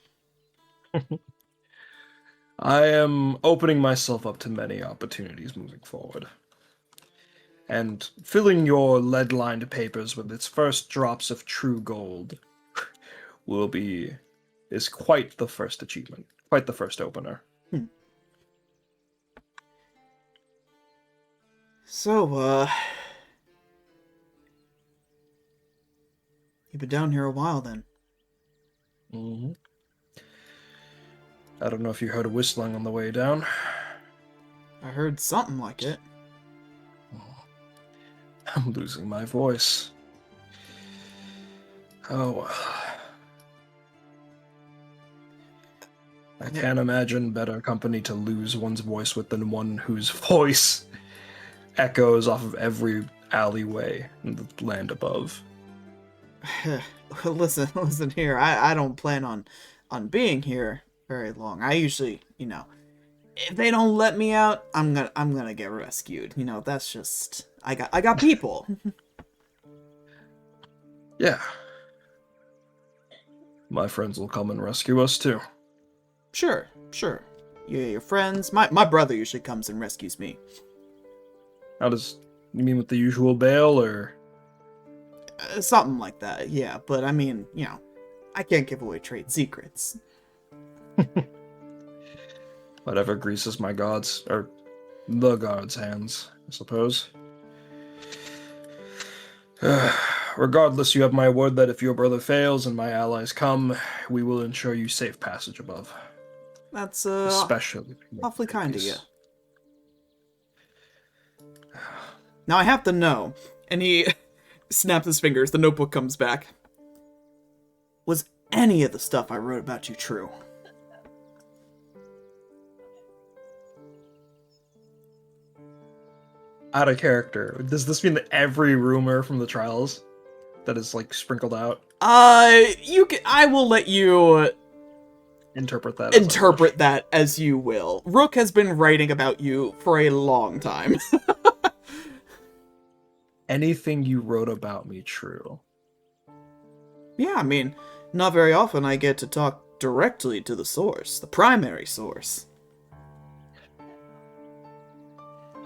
I am opening myself up to many opportunities moving forward. And filling your lead-lined papers with its first drops of true gold is quite the first achievement, quite the first opener. So, you've been down here a while then. Hmm. I don't know if you heard a whistling on the way down. I heard something like it. I'm losing my voice. Oh, I can't imagine better company to lose one's voice with than one whose voice echoes off of every alleyway in the land above. Listen here. I don't plan on being here very long. I usually, if they don't let me out, I'm gonna get rescued. That's just I got people. Yeah. My friends will come and rescue us too. Sure. Yeah, your friends. My brother usually comes and rescues me. How does you mean with the usual bail or? Something like that. Yeah, but I mean, I can't give away trade secrets. Whatever greases my gods, or the gods' hands, I suppose. Regardless, you have my word that if your brother fails and my allies come, we will ensure you safe passage above. That's Especially awfully kind of you. Now I have to know, and he snaps his fingers. The notebook comes back. Was any of the stuff I wrote about you true? Out of character. Does this mean that every rumor from the trials that is like sprinkled out? I will let you Interpret that. As interpret that as you will. Rook has been writing about you for a long time. Anything you wrote about me true? Yeah, I mean, not very often I get to talk directly to the source, the primary source.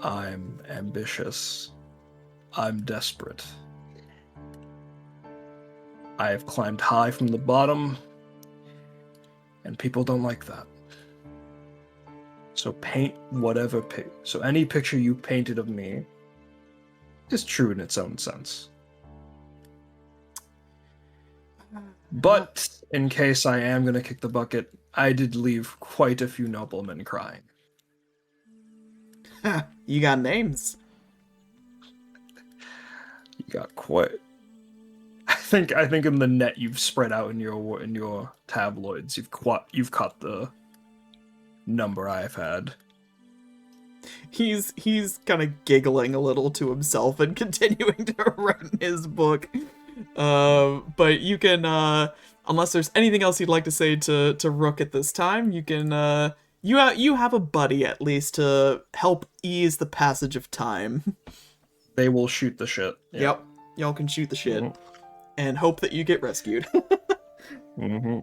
I'm ambitious. I'm desperate. I have climbed high from the bottom, and people don't like that. So paint whatever so any picture you painted of me is true in its own sense. But in case I am going to kick the bucket, I did leave quite a few noblemen crying. You got names. You got quite. I think in the net you've spread out in your tabloids. You've caught the number I've had. He's kind of giggling a little to himself and continuing to write in his book. But you can, unless there's anything else you'd like to say to Rook at this time, you can, you have a buddy at least to help ease the passage of time. They will shoot the shit. Yep. Y'all can shoot the shit and hope that you get rescued. Mm-hmm.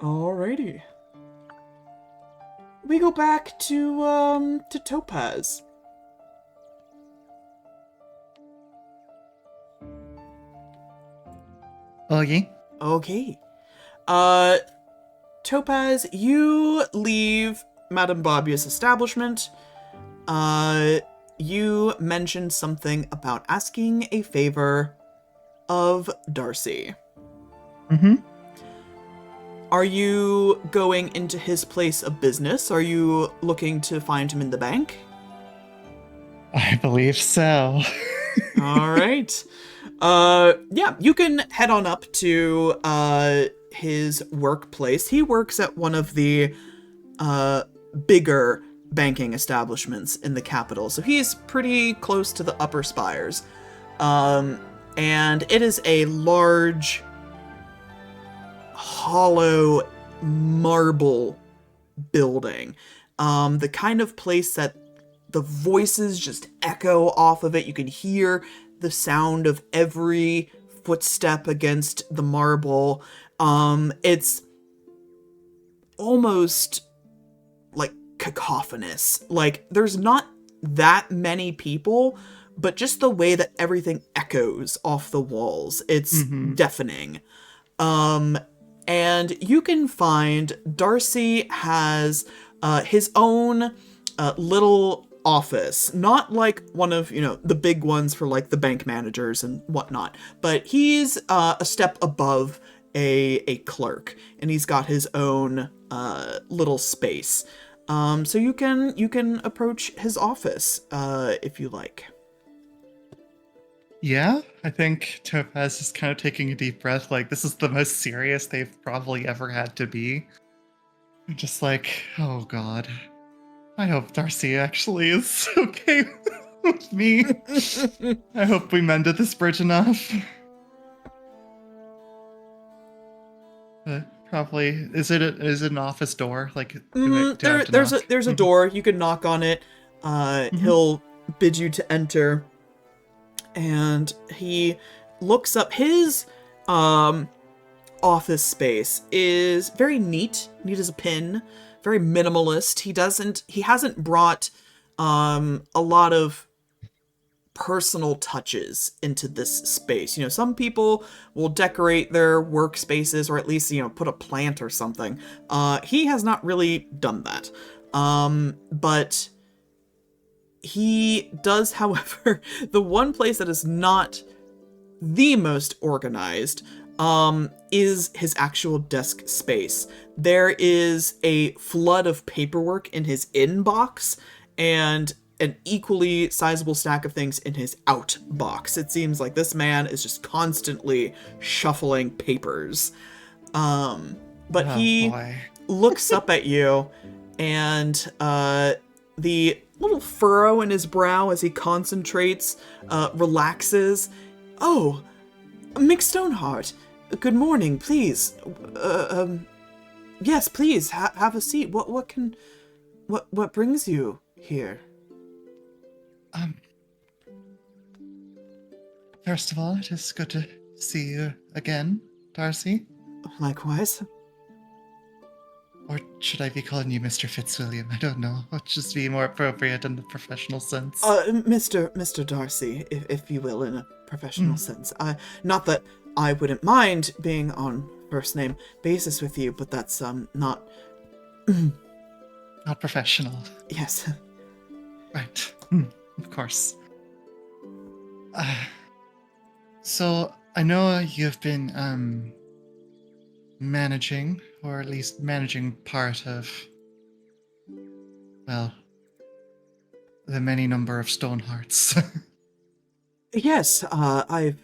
Alrighty. We go back to Topaz. Okay. Okay. Topaz, you leave Madame Babia's establishment. You mentioned something about asking a favor of Darcy. Mm-hmm. Are you going into his place of business? Are you looking to find him in the bank? I believe so. All right. Yeah, you can head on up to his workplace. He works at one of the bigger banking establishments in the capital, so he's pretty close to the upper spires. And it is a large, hollow marble building. The kind of place that the voices just echo off of it. You can hear the sound of every footstep against the marble. It's almost like cacophonous. Like, there's not that many people, but just the way that everything echoes off the walls, it's deafening. And you can find Darcy has his own little office, not like one of, the big ones for like the bank managers and whatnot, but he's a step above a clerk, and he's got his own little space. So you can approach his office if you like. Yeah, I think Topaz is kind of taking a deep breath. Like, this is the most serious they've probably ever had to be. I'm just like, oh god. I hope Darcy actually is okay with me. I hope we mended this bridge enough. Probably is it an office door? Like, do I have to knock? There's a door. You can knock on it. He'll bid you to enter, and he looks up. His office space is very neat as a pin, very minimalist. He hasn't brought a lot of personal touches into this space. Some people will decorate their workspaces, or at least, put a plant or something. He has not really done that. But he does, however, the one place that is not the most organized is his actual desk space. There is a flood of paperwork in his inbox and an equally sizable stack of things in his out box. It seems like this man is just constantly shuffling papers. But he looks up at you, and the little furrow in his brow as he concentrates relaxes. Oh, Mick Stoneheart, good morning, please. Yes, please, have a seat. What brings you here? First of all, it is good to see you again, Darcy. Likewise. Or should I be calling you Mr. Fitzwilliam? I don't know. What just be more appropriate in the professional sense? Mr. Darcy, if you will, in a professional sense. Not that I wouldn't mind being on first name basis with you, but that's not Not professional. Yes. Right. Of course. So I know you've been managing, or at least managing part of, well, the many number of Stonehearts. Yes, I've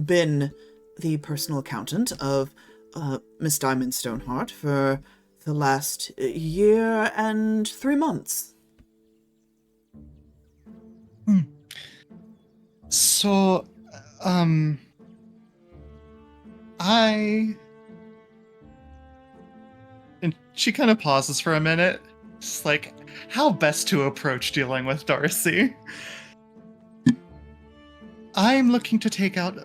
been the personal accountant of Miss Diamond Stoneheart for the last year and 3 months. So, and she kind of pauses for a minute, just like, how best to approach dealing with Darcy. I'm looking to take out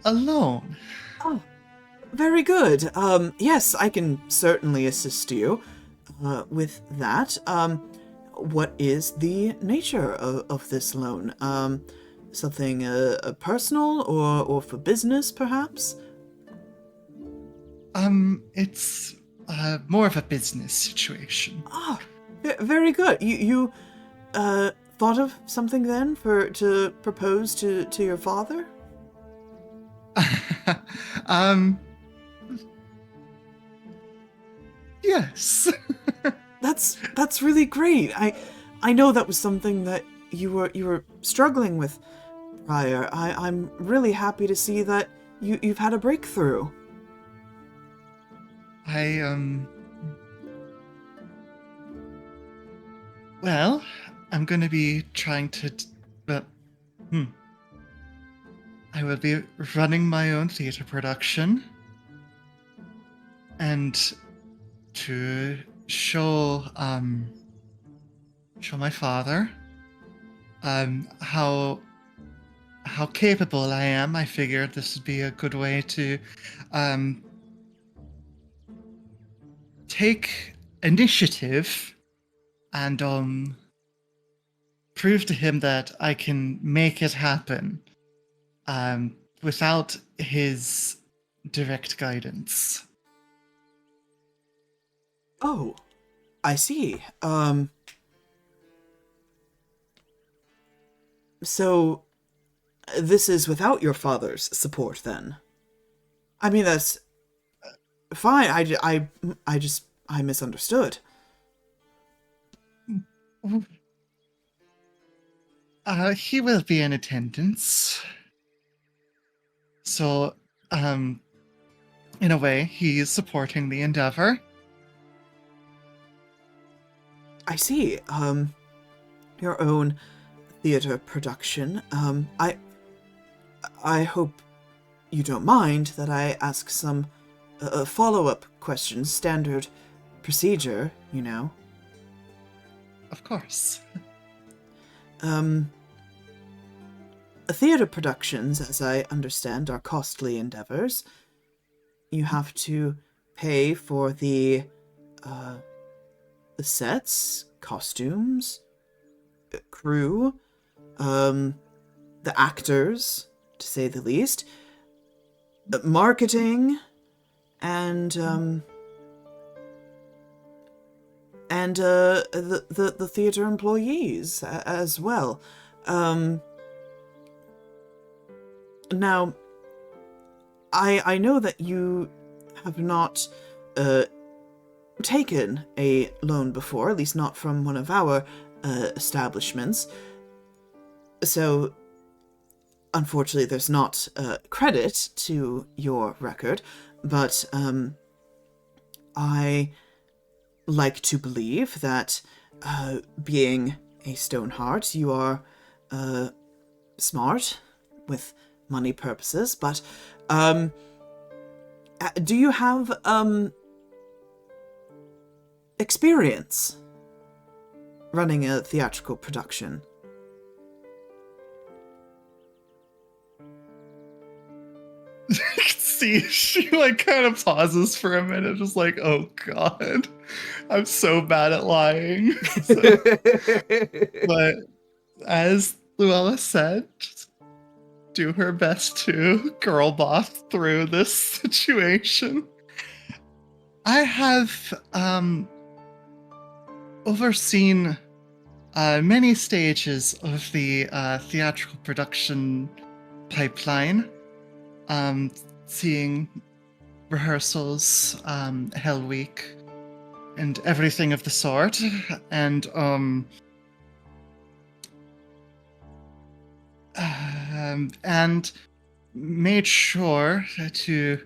a loan. Oh, very good. Yes, I can certainly assist you with that. What is the nature of this loan? Something personal or for business, perhaps? It's more of a business situation. Ah, very good. You thought of something then to propose to your father? Yes. That's really great. I know that was something that you were struggling with prior. I'm really happy to see that you've had a breakthrough. Well, I'm gonna be trying to, I will be running my own theater production, and to show my father how capable I am. I figured this would be a good way to take initiative and prove to him that I can make it happen without his direct guidance. Oh, I see. So, this is without your father's support, then? I mean, that's fine. I misunderstood. He will be in attendance. So, in a way, he's supporting the endeavor. I see. Your own theater production. I hope you don't mind that I ask some follow-up questions. Standard procedure, you know. Of course. Theater productions, as I understand, are costly endeavors. You have to pay for the sets, costumes, crew, the actors, to say the least, marketing, and the theater employees as well. Now, I know that you have not taken a loan before, at least not from one of our establishments. So, unfortunately, there's not credit to your record, but I like to believe that being a Stoneheart, you are smart with money purposes, but do you have experience running a theatrical production? See, she kind of pauses for a minute, just oh god, I'm so bad at lying. But as Luella said, just do her best to girl boss through this situation. I have overseen many stages of the theatrical production pipeline, seeing rehearsals, Hell Week, and everything of the sort, and made sure to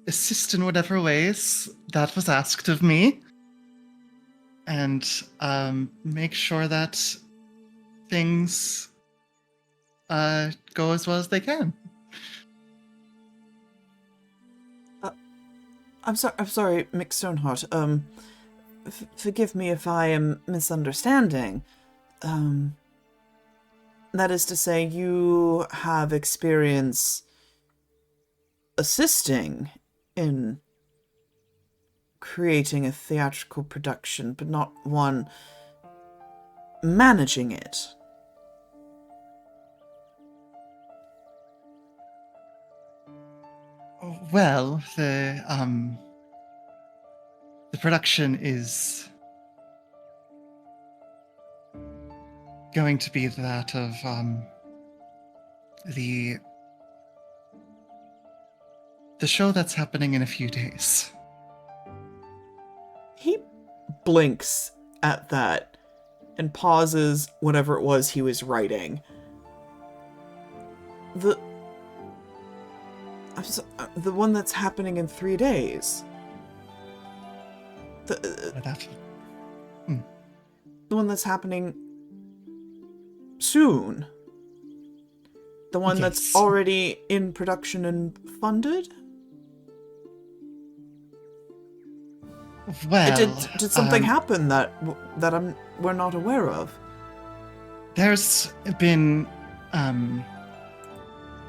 assist in whatever ways that was asked of me, and make sure that things go as well as they can. I'm sorry, Mick Stoneheart. Forgive me if I am misunderstanding. That is to say, you have experience assisting in creating a theatrical production, but not one managing it. Well, the production is going to be that of the show that's happening in a few days. He blinks at that and pauses whatever it was he was writing. The one that's happening in 3 days. The one that's happening soon. The one that's already in production and funded. Well, did something happen that we're not aware of? There's been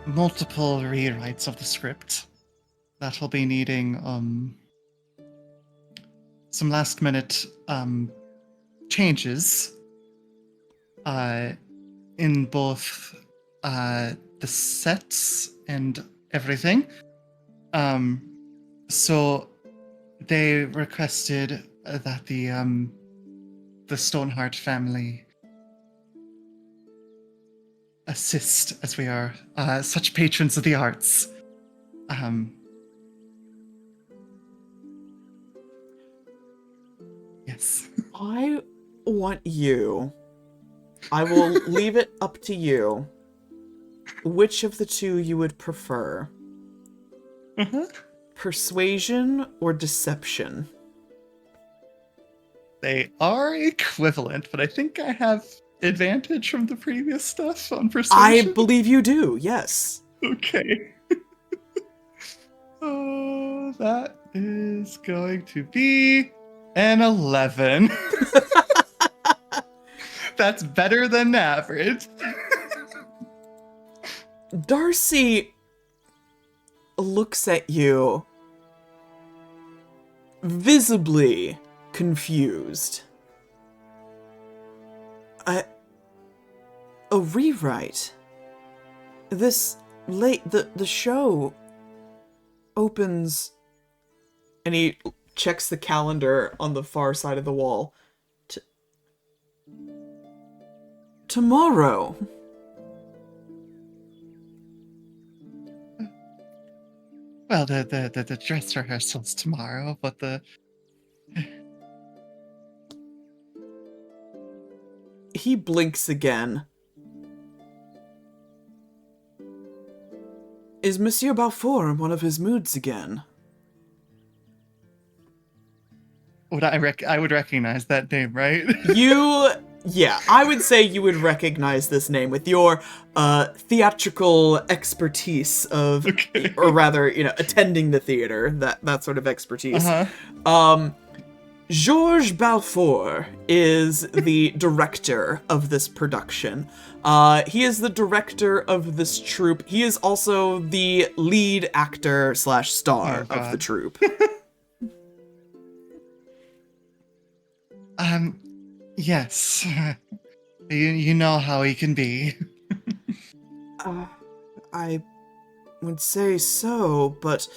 multiple rewrites of the script that will be needing some last minute changes in both the sets and everything. So they requested that the the Stoneheart family assist, as we are such patrons of the arts. Yes. I want you. I will leave it up to you. Which of the two you would prefer? Persuasion or deception? They are equivalent, but I think I have advantage from the previous stuff on persuasion. I believe you do, yes. Okay. Oh, that is going to be an 11. That's better than average. Darcy looks at you, visibly confused. A rewrite. This the show opens, and he checks the calendar on the far side of the wall. Tomorrow. Well, the dress rehearsal's tomorrow, but He blinks again. Is Monsieur Balfour in one of his moods again? I would recognize that name, right? Yeah, I would say you would recognize this name with your theatrical expertise of, Okay. or rather, attending the theater, that sort of expertise. Georges Balfour is the director of this production. He is the director of this troupe. He is also the lead actor / star of the troupe. Yes. You know how he can be. I would say so, but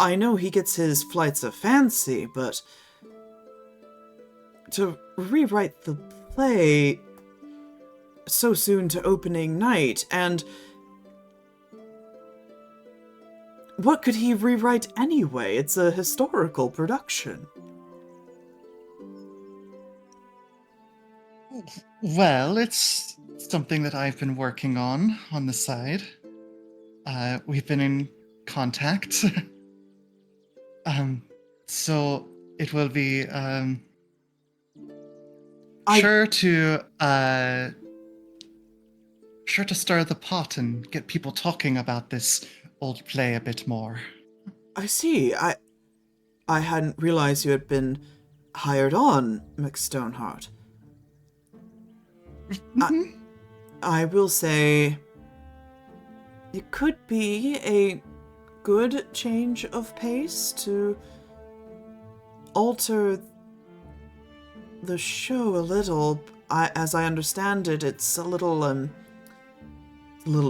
I know he gets his flights of fancy, but to rewrite the play so soon to opening night, and what could he rewrite anyway? It's a historical production. Well, it's something that I've been working on the side. We've been in contact. So it will be sure to stir the pot and get people talking about this old play a bit more. I see. I hadn't realized you had been hired on, McStoneheart. I will say it could be a good change of pace to alter the show a little. As I understand it, it's a little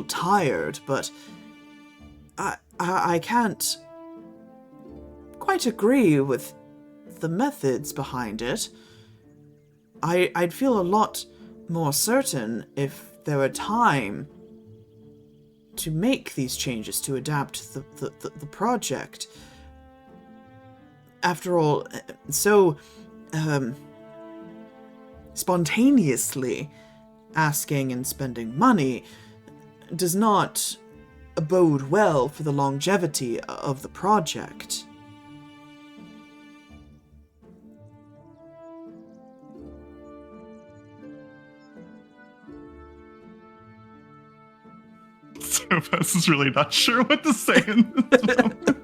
tired, but I can't quite agree with the methods behind it. I'd feel a lot more certain if there were time to make these changes to adapt the project. After all, so spontaneously asking and spending money does not bode well for the longevity of the project. Topaz is really not sure what to say in this moment.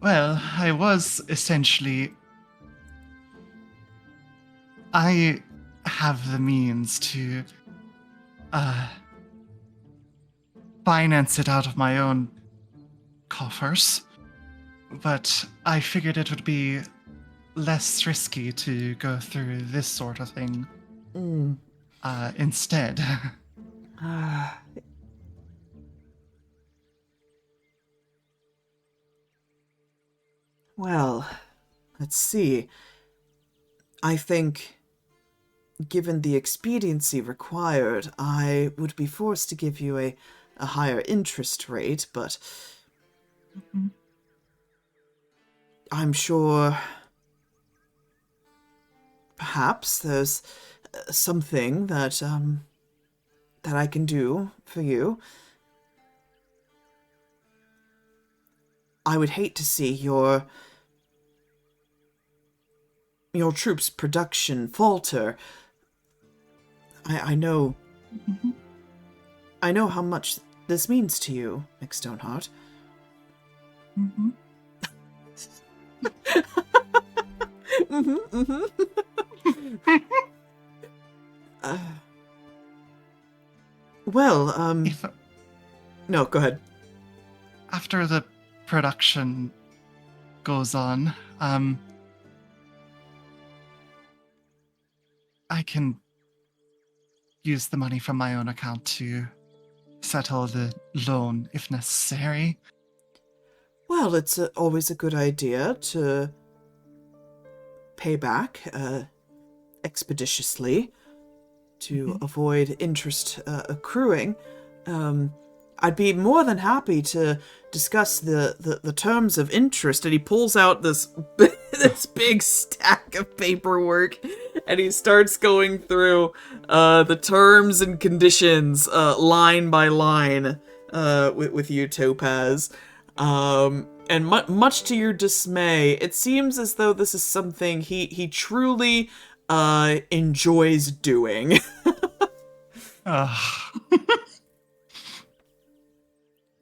Well, I was essentially... I have the means to finance it out of my own coffers, but I figured it would be less risky to go through this sort of thing instead. Well, let's see. I think, given the expediency required, I would be forced to give you a higher interest rate, but I'm sure perhaps there's something that I can do for you. I would hate to see your troops' production falter. I know I know how much this means to you, Nick Stoneheart. Well, If, no, go ahead. after the production goes on, I can use the money from my own account to settle the loan if necessary. Well, it's always a good idea to pay back expeditiously to avoid interest accruing. I'd be more than happy to discuss the terms of interest. And he pulls out this this big stack of paperwork, and he starts going through the terms and conditions line by line with you, Topaz. And much to your dismay, it seems as though this is something he truly enjoys doing.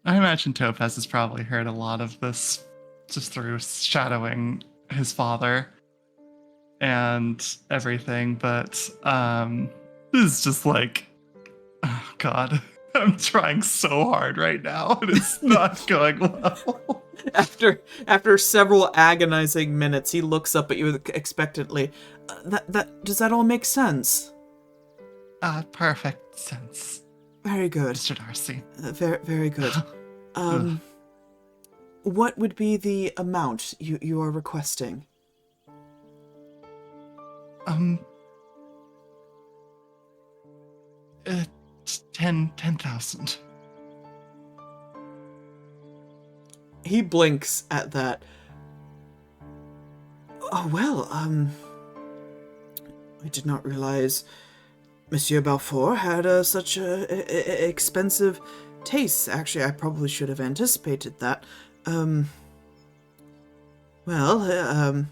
I imagine Topaz has probably heard a lot of this just through shadowing his father and everything, but this is just like, oh god, I'm trying so hard right now and it's not going well. After several agonizing minutes, he looks up at you expectantly. Does that all make sense? Perfect sense, Very good. Mr. Darcy. Very good. What would be the amount you are requesting? 10,000. He blinks at that. Oh, well, I did not realize Monsieur Balfour had such expensive tastes. Actually, I probably should have anticipated that. Well,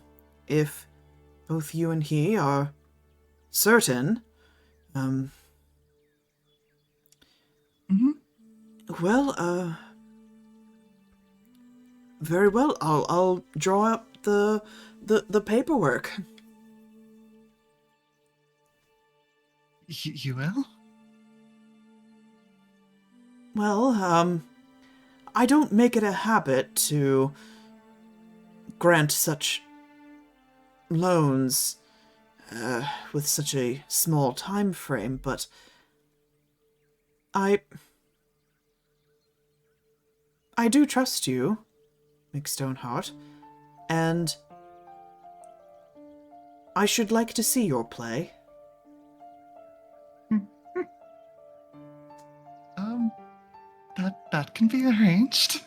if both you and he are certain, well, very well. I'll draw up the paperwork. You will? Well, I don't make it a habit to grant such loans with such a small time frame, but I do trust you, Mick Stoneheart, and I should like to see your play. That can be arranged.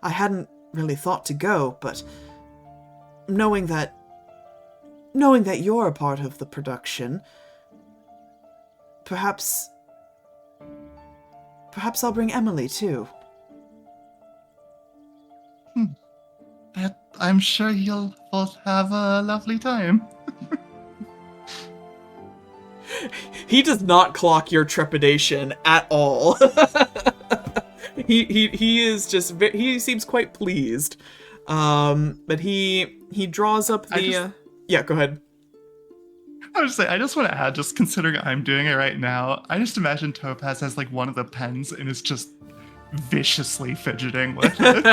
I hadn't really thought to go, but knowing that you're a part of the production, perhaps I'll bring Emily too. I'm sure you'll both have a lovely time. He does not clock your trepidation at all. He is just he seems quite pleased. But he draws up the yeah, go ahead. I was saying, I just want to add, just considering I'm doing it right now, I just imagine Topaz has like one of the pens and is just viciously fidgeting with it.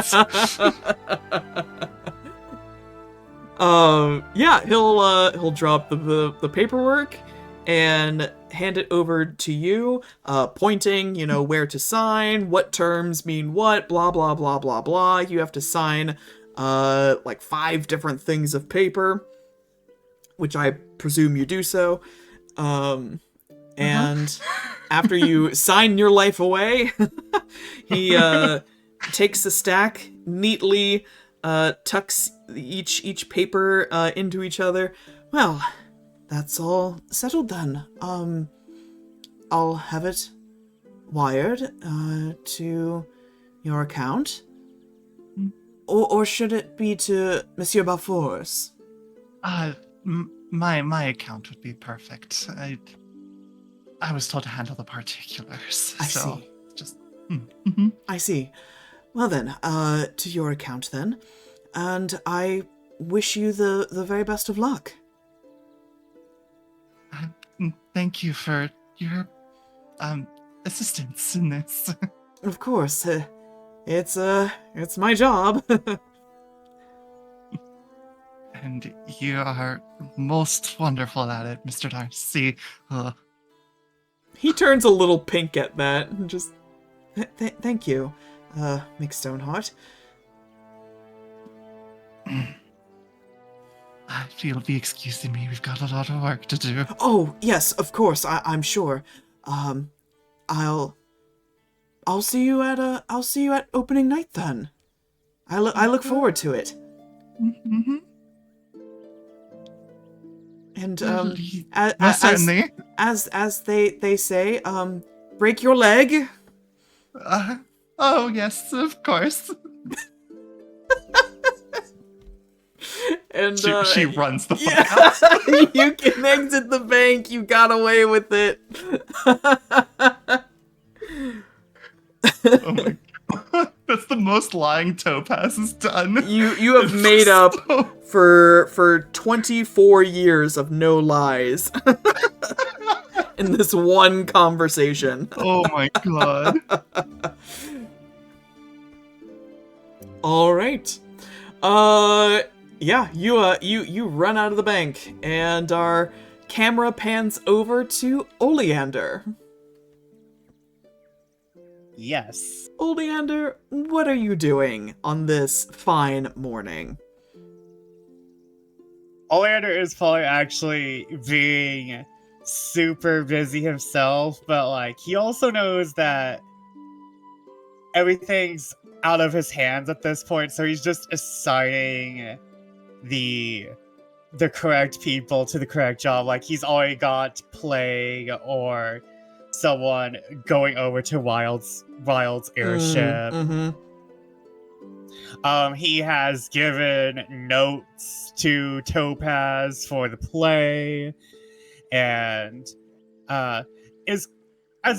Yeah, he'll drop the paperwork and hand it over to you, pointing, where to sign, what terms mean what, blah blah blah blah blah. You have to sign like 5 different things of paper, which I presume you do so. And after you sign your life away, he takes the stack, neatly tucks each paper into each other. Well, that's all settled then. I'll have it wired to your account. Or should it be to Monsieur Balfour's? My account would be perfect. I was told to handle the particulars. I so see. Just. I see. Well then, to your account then. And I wish you the very best of luck. Thank you for your assistance in this. Of course. It's my job. And you are most wonderful at it, Mr. Darcy. He turns a little pink at that and just thank you, Mick Stoneheart. If you'll be excusing me, we've got a lot of work to do. Oh, yes, of course, I'm sure. I'll see you at opening night then. I look forward to it. Mm-hmm. And Most certainly. as they say, break your leg. Oh Uh, yes, of course. And she runs the fuck yeah, out. you can exit the bank. You got away with it. Oh my god, that's the most lying Topaz has done. You have made up for 24 years of no lies in this one conversation. Oh my god. All right. Yeah, you run out of the bank, and our camera pans over to Oleander. Yes. Oleander, what are you doing on this fine morning? Oleander is probably actually being super busy himself, but like he also knows that everything's out of his hands at this point, so he's just assigning the correct people to the correct job. Like he's already got Plague or someone going over to Wild's airship. Mm-hmm. He has given notes to Topaz for the play, and is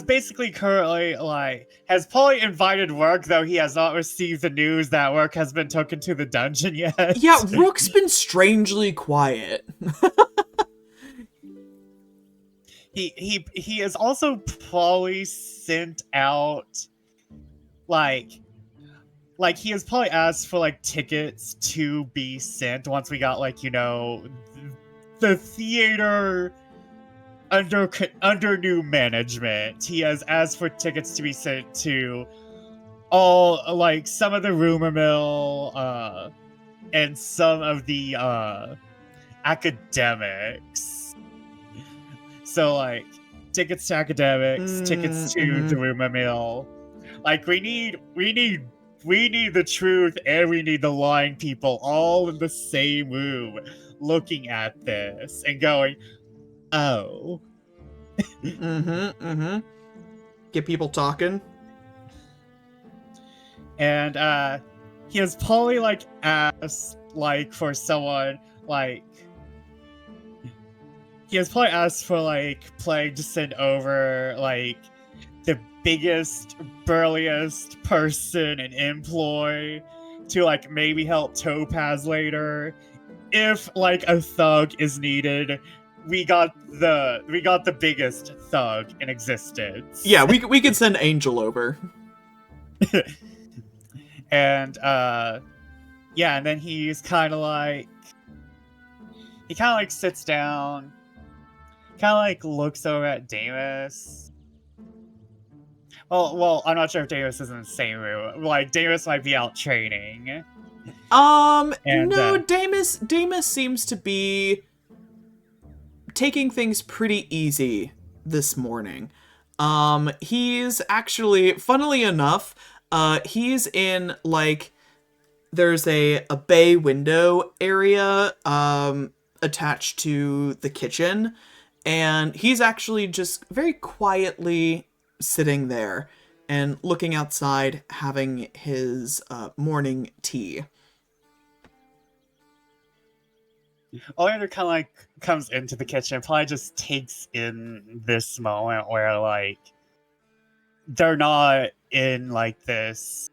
basically currently like has probably invited work, though he has not received the news that work has been taken to the dungeon yet. Yeah, Rook's been strangely quiet. He has also probably sent out like he has probably asked for like tickets to be sent once we got like, you know, the theater under new management. He has asked for tickets to be sent to all like some of the rumor mill and some of the academics. So like tickets to academics, tickets to the rumor mill. Like we need the truth and we need the lying people all in the same room looking at this and going, oh. Get people talking. And he has probably like asked like for someone like he has probably asked for like Plague to send over like the biggest, burliest person in employ to like maybe help Topaz later. If like a thug is needed, we got the biggest thug in existence. Yeah, we could send Angel over. And yeah, and then he's kind of like sits down, kind of like looks over at Deimus. Well, I'm not sure if Deimus is in the same room. Like Deimus might be out training. And No, Damus seems to be taking things pretty easy this morning. He's actually, funnily enough, he's in, like, there's a bay window area, attached to the kitchen, and he's actually just very quietly sitting there and looking outside, having his, morning tea. Oleander kind of like comes into the kitchen, probably just takes in this moment where like they're not in like this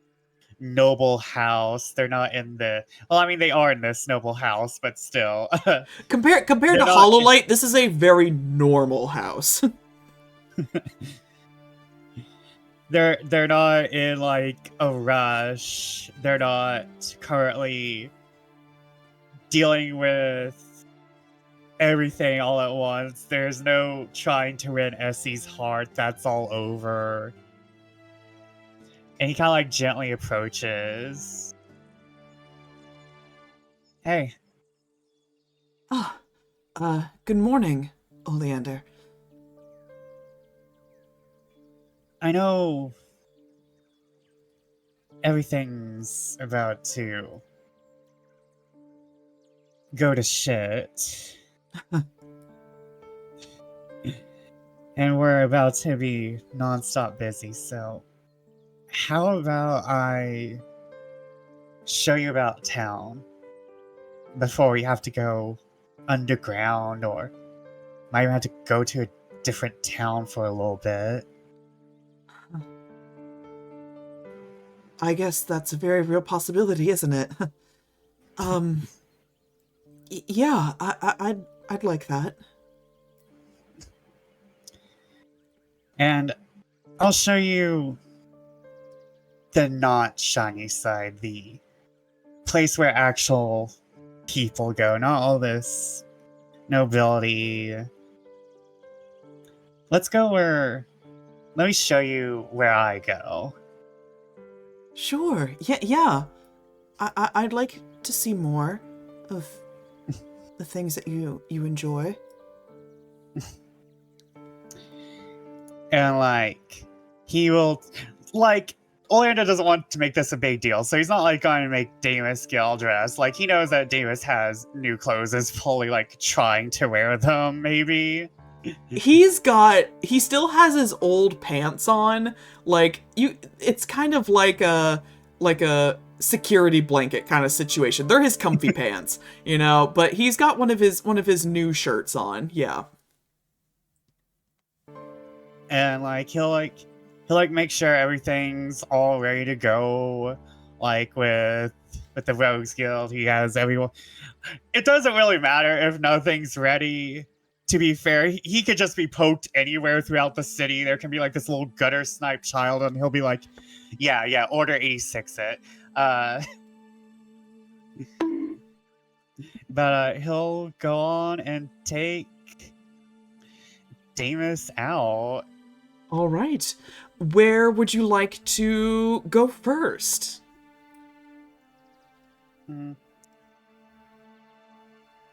noble house. They're not in the well, I mean they are in this noble house, but still. Compared to not- Hololight, this is a very normal house. they're not in like a rush. They're not currently dealing with everything all at once. There's no trying to win Essie's heart. That's all over. And he kind of like gently approaches. Hey, Good morning, Oleander. I know everything's about to go to shit. And we're about to be nonstop busy, so how about I show you about town before we have to go underground or might even have to go to a different town for a little bit? I guess that's a very real possibility, isn't it? Yeah, I'd like that. And I'll show you the not shiny side, the place where actual people go, not all this nobility. Let me show you where I go. Sure. Yeah. I'd like to see more of the things that you enjoy. And like he will like Oleander doesn't want to make this a big deal, so he's not like going to make Deimus get all dressed. Like he knows that Deimus has new clothes, is fully like trying to wear them, maybe. He still has his old pants on. Like it's kind of like a security blanket kind of situation. They're his comfy pants, but he's got one of his new shirts on. Yeah. And like he'll make sure everything's all ready to go. Like with the Rogues Guild, he has everyone. It doesn't really matter if nothing's ready. To be fair, he could just be poked anywhere throughout the city. There can be like this little gutter snipe child, and he'll be like, "Yeah, order 86 it." But he'll go on and take Deimus out. All right. Where would you like to go first?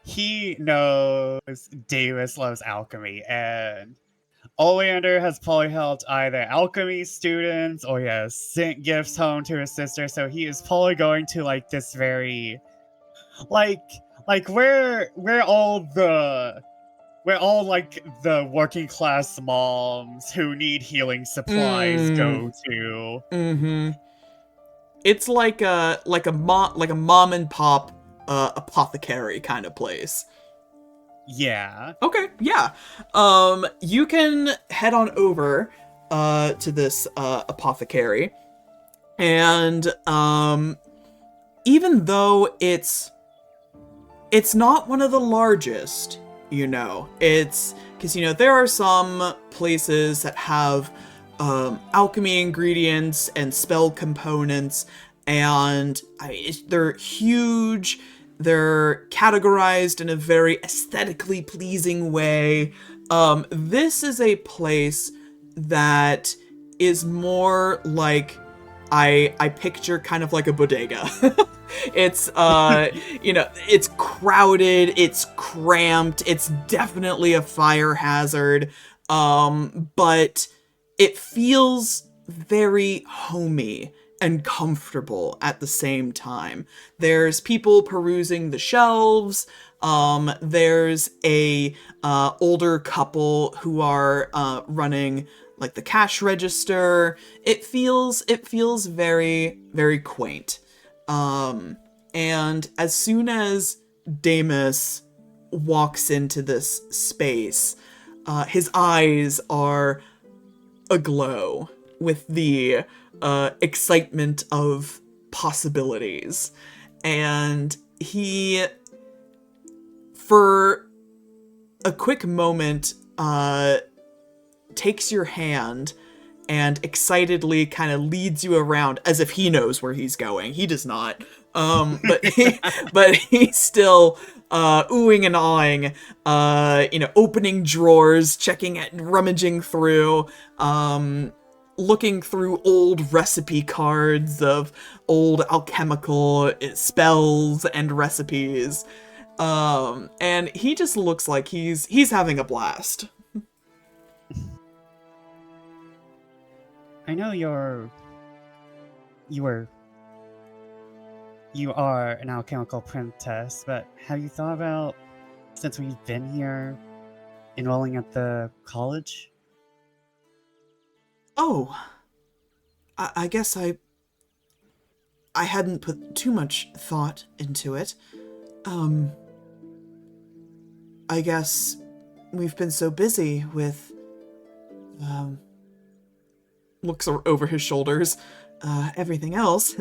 He knows Deimus loves alchemy, and Oleander has probably helped either alchemy students or he has sent gifts home to his sister, so he is probably going to like this very like where all like the working class moms who need healing supplies go to. Mm-hmm. It's like a mom and pop apothecary kind of place. Yeah. Okay, yeah. You can head on over to this apothecary, and even though it's not one of the largest, it's because there are some places that have alchemy ingredients and spell components, and they're huge. They're categorized in a very aesthetically pleasing way. This is a place that is more like I picture kind of like a bodega. It's it's crowded, it's cramped, it's definitely a fire hazard, but it feels very homey and comfortable at the same time. There's people perusing the shelves. There's a older couple who are running like the cash register. It feels very, very quaint. And as soon as Deimus walks into this space, his eyes are aglow with the excitement of possibilities. And he, for a quick moment, takes your hand and excitedly kind of leads you around as if he knows where he's going. He does not. But he's still oohing and awing, opening drawers, rummaging through, looking through old recipe cards of old alchemical spells and recipes. And he just looks like he's having a blast. I know you are an alchemical apprentice, but have you thought about, since we've been here, enrolling at the college? Oh, I guess I hadn't put too much thought into it. I guess we've been so busy with, looks over his shoulders, everything else.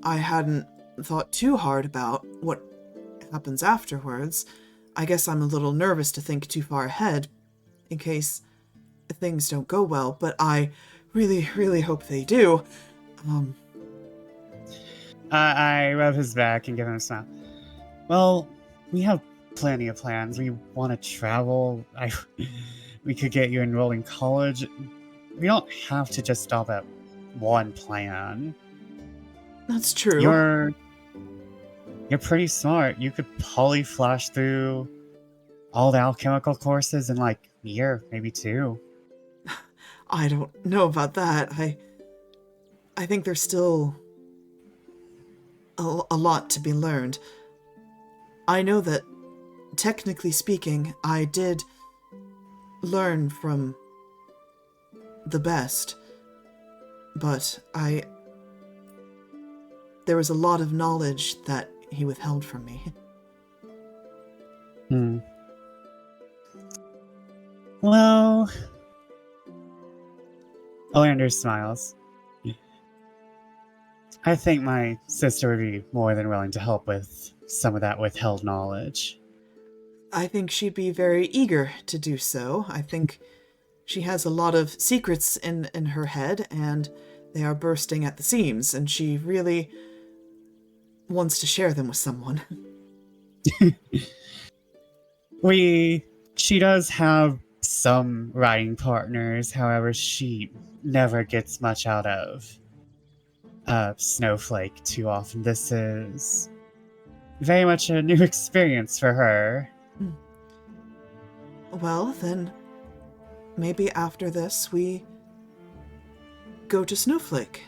I hadn't thought too hard about what happens afterwards. I guess I'm a little nervous to think too far ahead, in case things don't go well, but I really, really hope they do. I rub his back and give him a smile. Well, we have plenty of plans. We want to travel. We could get you enrolled in college. We don't have to just stop at one plan. That's true. You're pretty smart. You could probably flash through all the alchemical courses in like a year, maybe 2. I don't know about that. I think there's still a lot to be learned. I know that, technically speaking, I did learn from the best, but there was a lot of knowledge that he withheld from me. Well, Oleander smiles. I think my sister would be more than willing to help with some of that withheld knowledge. I think she'd be very eager to do so. I think she has a lot of secrets in her head, and they are bursting at the seams, and she really wants to share them with someone. She does have some writing partners, however, she never gets much out of Snowflake too often. This is very much a new experience for her. Well, then, maybe after this we go to Snowflake.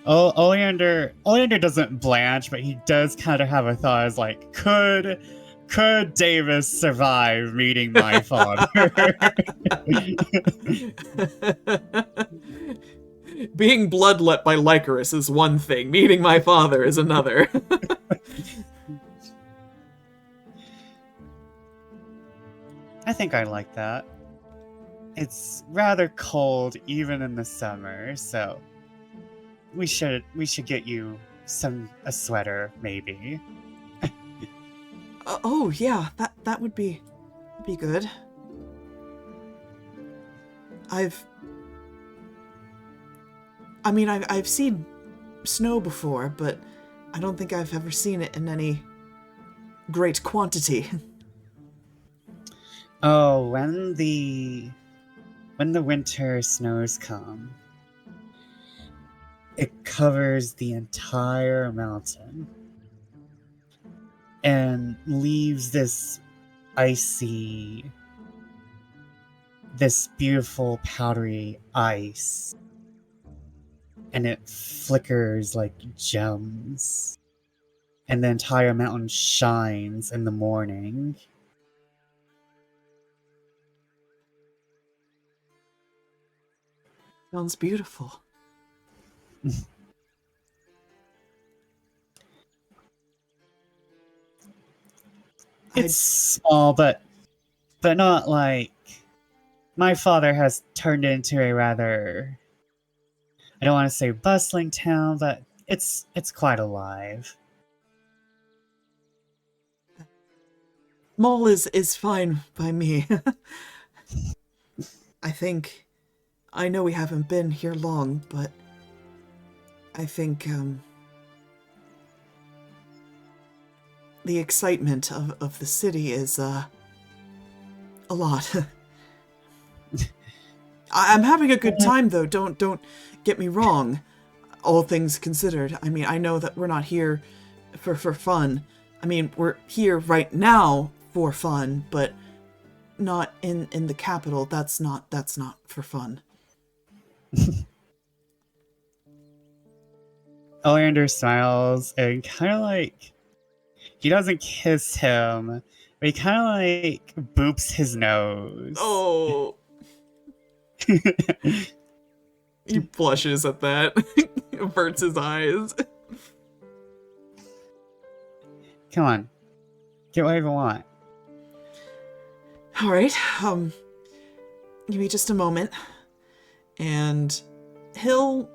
Oh, Oleander doesn't blanch, but he does kind of have a thought as like, could Davis survive meeting my father? Being bloodlet by Lycoris is one thing, meeting my father is another. I think I like that. It's rather cold even in the summer, so we should get you a sweater, maybe. Oh yeah, that would be good. I've seen snow before, but I don't think I've ever seen it in any great quantity. Oh, when the winter snows come, it covers the entire mountain and leaves this icy, this beautiful powdery ice, and it flickers like gems, and the entire mountain shines in the morning. Sounds beautiful. It's small, but not like my father has turned it into a rather, I don't want to say bustling town, but it's quite alive. Mall is fine by me. I know we haven't been here long, but I think the excitement of the city is a lot. I'm having a good time though. Don't get me wrong. All things considered, I mean, I know that we're not here for fun. I mean, we're here right now for fun, but not in the capital. That's not for fun. Oleander smiles and kind of like, he doesn't kiss him, but he kind of like boops his nose. Oh, he blushes at that. Averts his eyes. Come on, get whatever you want. All right. Give me just a moment, and he'll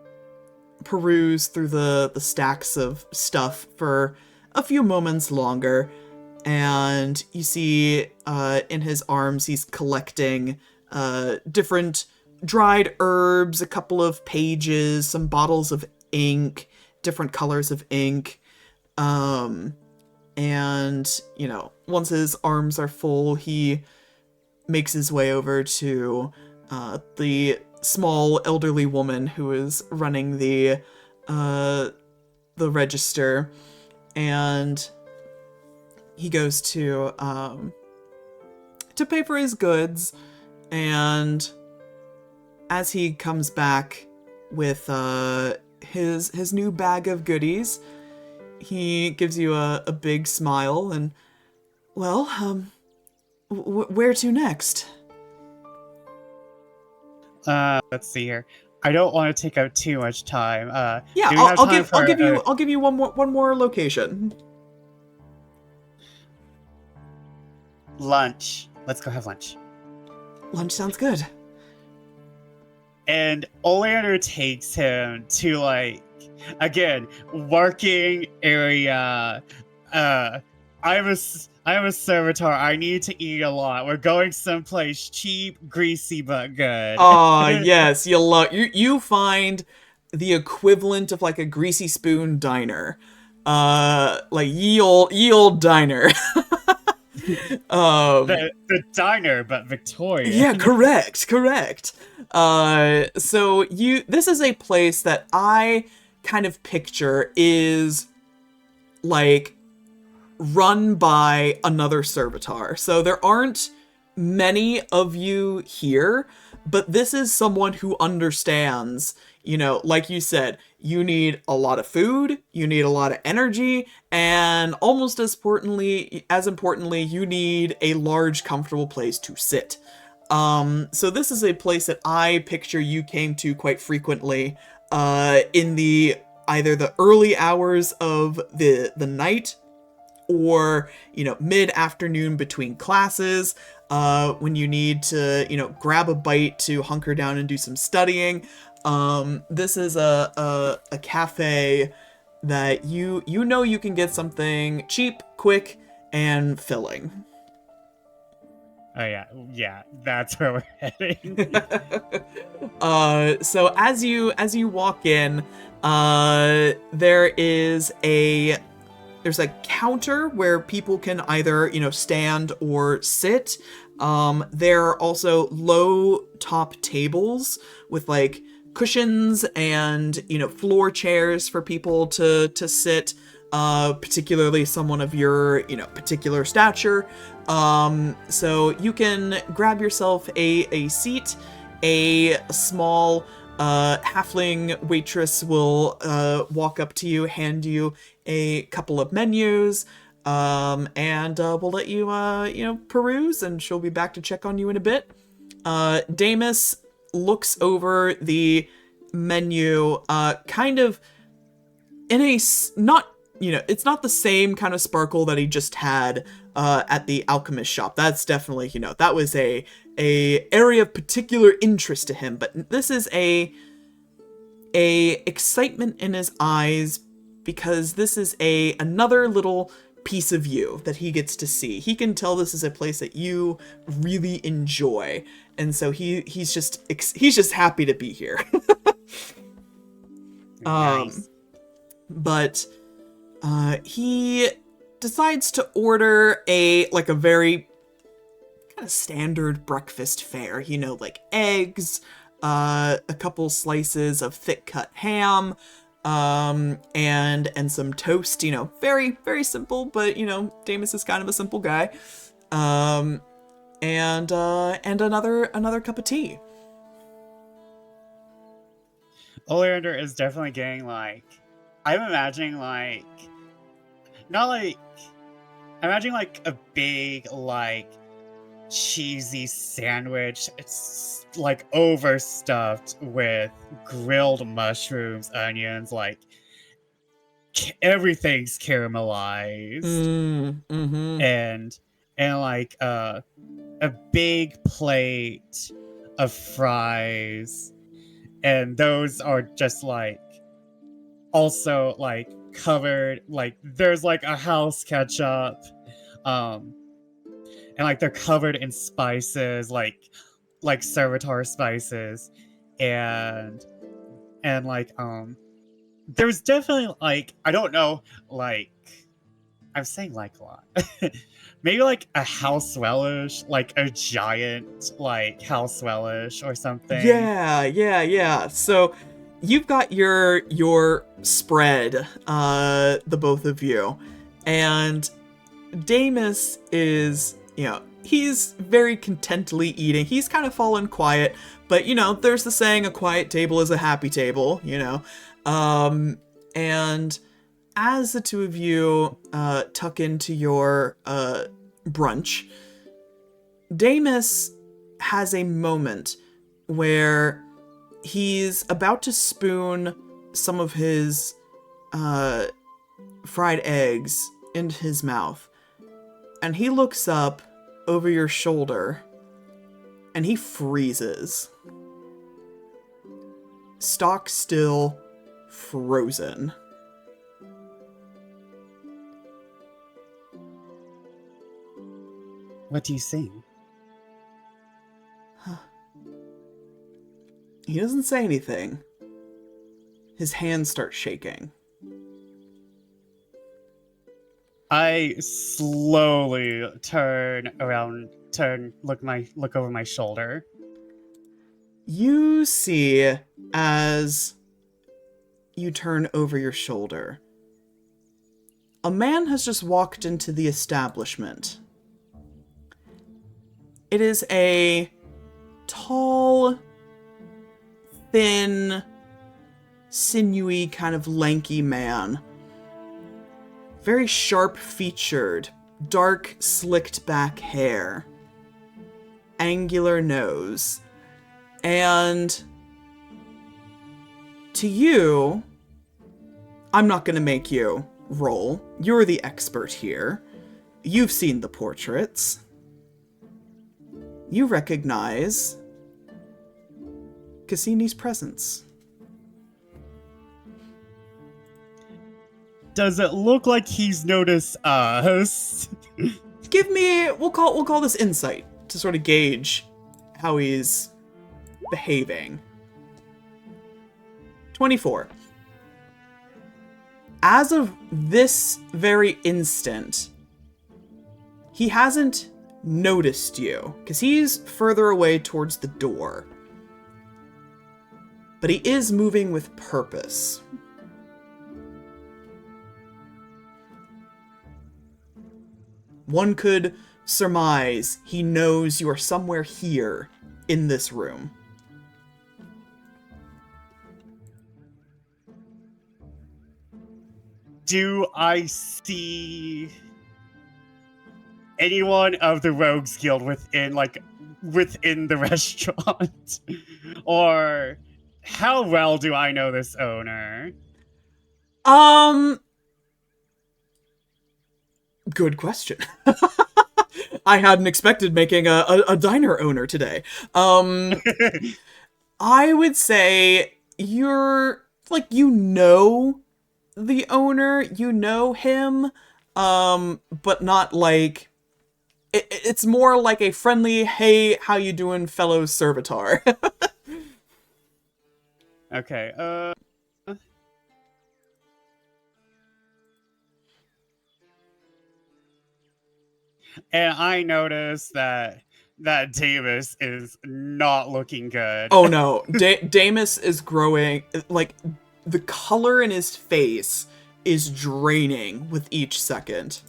peruse through the stacks of stuff for a few moments longer, and you see in his arms he's collecting different dried herbs, a couple of pages, some bottles of ink, different colors of ink. And, you know, once his arms are full, he makes his way over to the small elderly woman who is running the register, and he goes to pay for his goods, and as he comes back with his new bag of goodies, he gives you a big smile and, well, where to next? Let's see here. I don't want to take up too much time. Yeah, do we have time for, I'll give you one more location. lunch. Let's go have lunch. Lunch sounds good. And Oleander takes him to, like, again, working area. I'm a servitor. I need to eat a lot. We're going someplace cheap, greasy, but good. Ah, yes, you find the equivalent of like a Greasy Spoon diner. Like ye old diner. The diner, but Victorian. Yeah, correct. So this is a place that I kind of picture is like run by another servitor. So there aren't many of you here, but this is someone who understands, you know, like you said, you need a lot of food, you need a lot of energy, and almost as importantly, you need a large, comfortable place to sit. So this is a place that I picture you came to quite frequently, in either the early hours of the night, or, you know, mid-afternoon between classes, when you need to, you know, grab a bite to hunker down and do some studying. This is a cafe that you know you can get something cheap, quick, and filling. Oh yeah, that's where we're heading. So as you walk in, there is a there's a counter where people can either, stand or sit. There are also low top tables with like cushions and, floor chairs for people to sit, particularly someone of your, particular stature. So you can grab yourself a seat. A small halfling waitress will walk up to you, hand you a couple of menus, and we'll let you, peruse, and she'll be back to check on you in a bit. Deimus looks over the menu, kind of in a not, it's not the same kind of sparkle that he just had at the alchemist shop. That's definitely, that was a area of particular interest to him, but this is a excitement in his eyes because this is another little piece of you that he gets to see. He can tell this is a place that you really enjoy, and so he's just happy to be here. Nice. But he decides to order a very kind of standard breakfast fare, like eggs, a couple slices of thick cut ham, and some toast, very, very simple, but, Deimus is kind of a simple guy. And another cup of tea. Oleander is definitely getting I'm imagining I'm imagining a big cheesy sandwich. It's overstuffed with grilled mushrooms, onions, everything's caramelized. Mm-hmm. And a big plate of fries, and those are just also covered, there's a house ketchup, and they're covered in spices, servitor spices, and there's definitely I don't know, I'm saying a lot. Maybe a house relish, a giant house relish or something. Yeah. So you've got your spread, the both of you, and Deimus is, he's very contently eating. He's kind of fallen quiet, but there's the saying, a quiet table is a happy table, and as the two of you tuck into your brunch, Deimus has a moment where he's about to spoon some of his fried eggs into his mouth, and he looks up over your shoulder and he freezes. Stock still, frozen. What do you see? He doesn't say anything. His hands start shaking. I slowly turn around, look over my shoulder. You see, as you turn over your shoulder, a man has just walked into the establishment. It is a tall, thin, sinewy, kind of lanky man. Very sharp-featured, dark, slicked-back hair. Angular nose. And to you, I'm not going to make you roll. You're the expert here. You've seen the portraits. You recognize Cassini's presence. Does it look like he's noticed us? Give me, we'll call this insight to sort of gauge how he's behaving. 24. as of this very instant, he hasn't noticed you, because he's further away towards the door. But he is moving with purpose. One could surmise he knows you are somewhere here in this room. Do I see anyone of the Rogues Guild within the restaurant? Or how well do I know this owner? Good question. I hadn't expected making a diner owner today. I would say you're, like, you know the owner, you know him, but not like... It's more like a friendly, hey, how you doing, fellow servitor? Okay, and I noticed that Davis is not looking good. Oh no, Deimus is growing, like, the color in his face is draining with each second.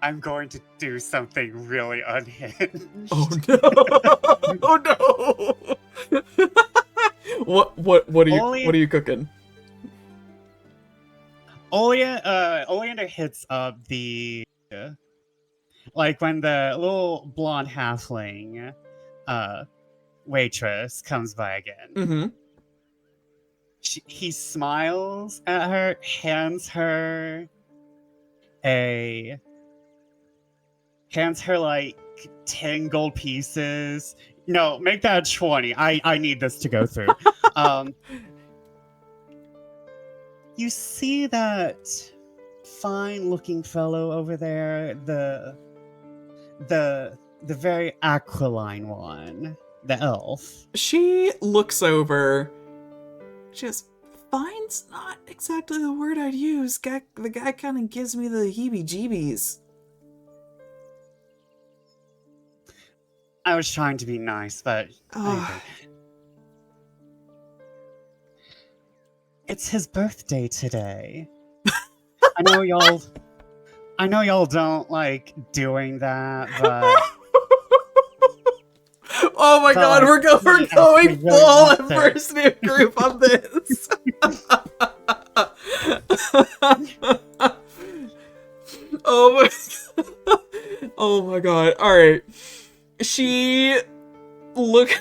I'm going to do something really unhinged. Oh no! Oh no! What are you cooking? Oleander hits up the like when the little blonde halfling waitress comes by again. Mm-hmm. He smiles at her, hands her like 10 gold pieces. No, make that 20. I need this to go through. You see that fine-looking fellow over there, the very aquiline one, the elf. She looks over. She goes, "Fine's not exactly the word I'd use. The guy kind of gives me the heebie-jeebies." I was trying to be nice, but it's his birthday today. I know y'all don't like doing that, but oh my god, we're going full adversity group on this. Oh my god. All right. She look.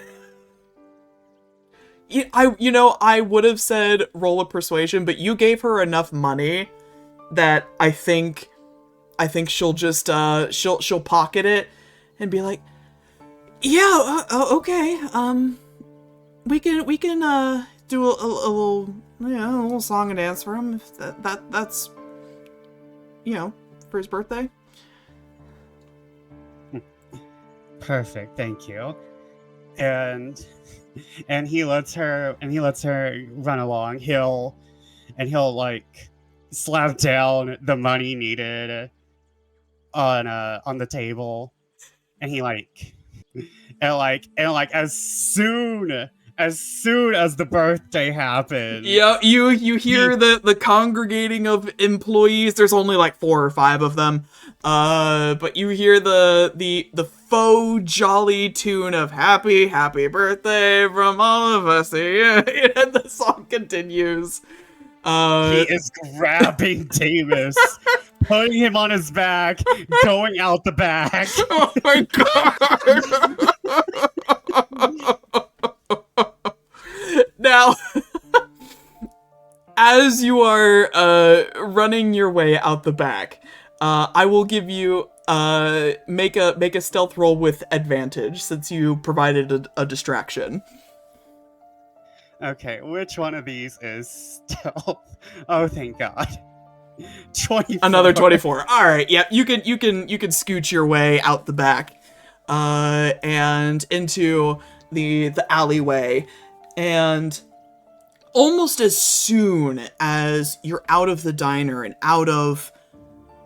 I would have said roll a persuasion, but you gave her enough money that I think she'll just she'll pocket it and be like, yeah, okay, we can do a little, a little song and dance for him if that's for his birthday. Perfect, thank you. And he lets her run along. He'll like slap down the money needed on the table, and as soon as the birthday happens. Yeah, you hear the congregating of employees. There's only like 4 or 5 of them. But you hear the faux jolly tune of happy birthday from all of us. Yeah, and the song continues. He is grabbing Davis, putting him on his back, going out the back. Oh my god! Now, as you are running your way out the back, I will give you make a stealth roll with advantage since you provided a distraction. Okay, which one of these is stealth? Oh, thank God. 24. Another 24. All right, yeah, you can scooch your way out the back, and into the alleyway, and almost as soon as you're out of the diner and out of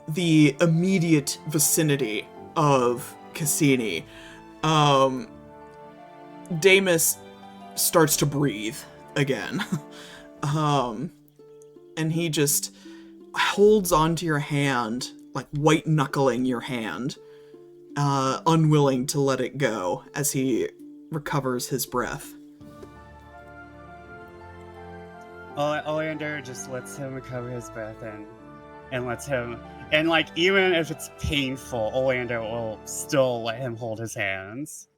the immediate vicinity of Cassini, Deimus starts to breathe again. And he just holds onto your hand, like white knuckling your hand, unwilling to let it go as he recovers his breath. Oleander just lets him recover his breath and lets him, and like even if it's painful, Oleander will still let him hold his hands.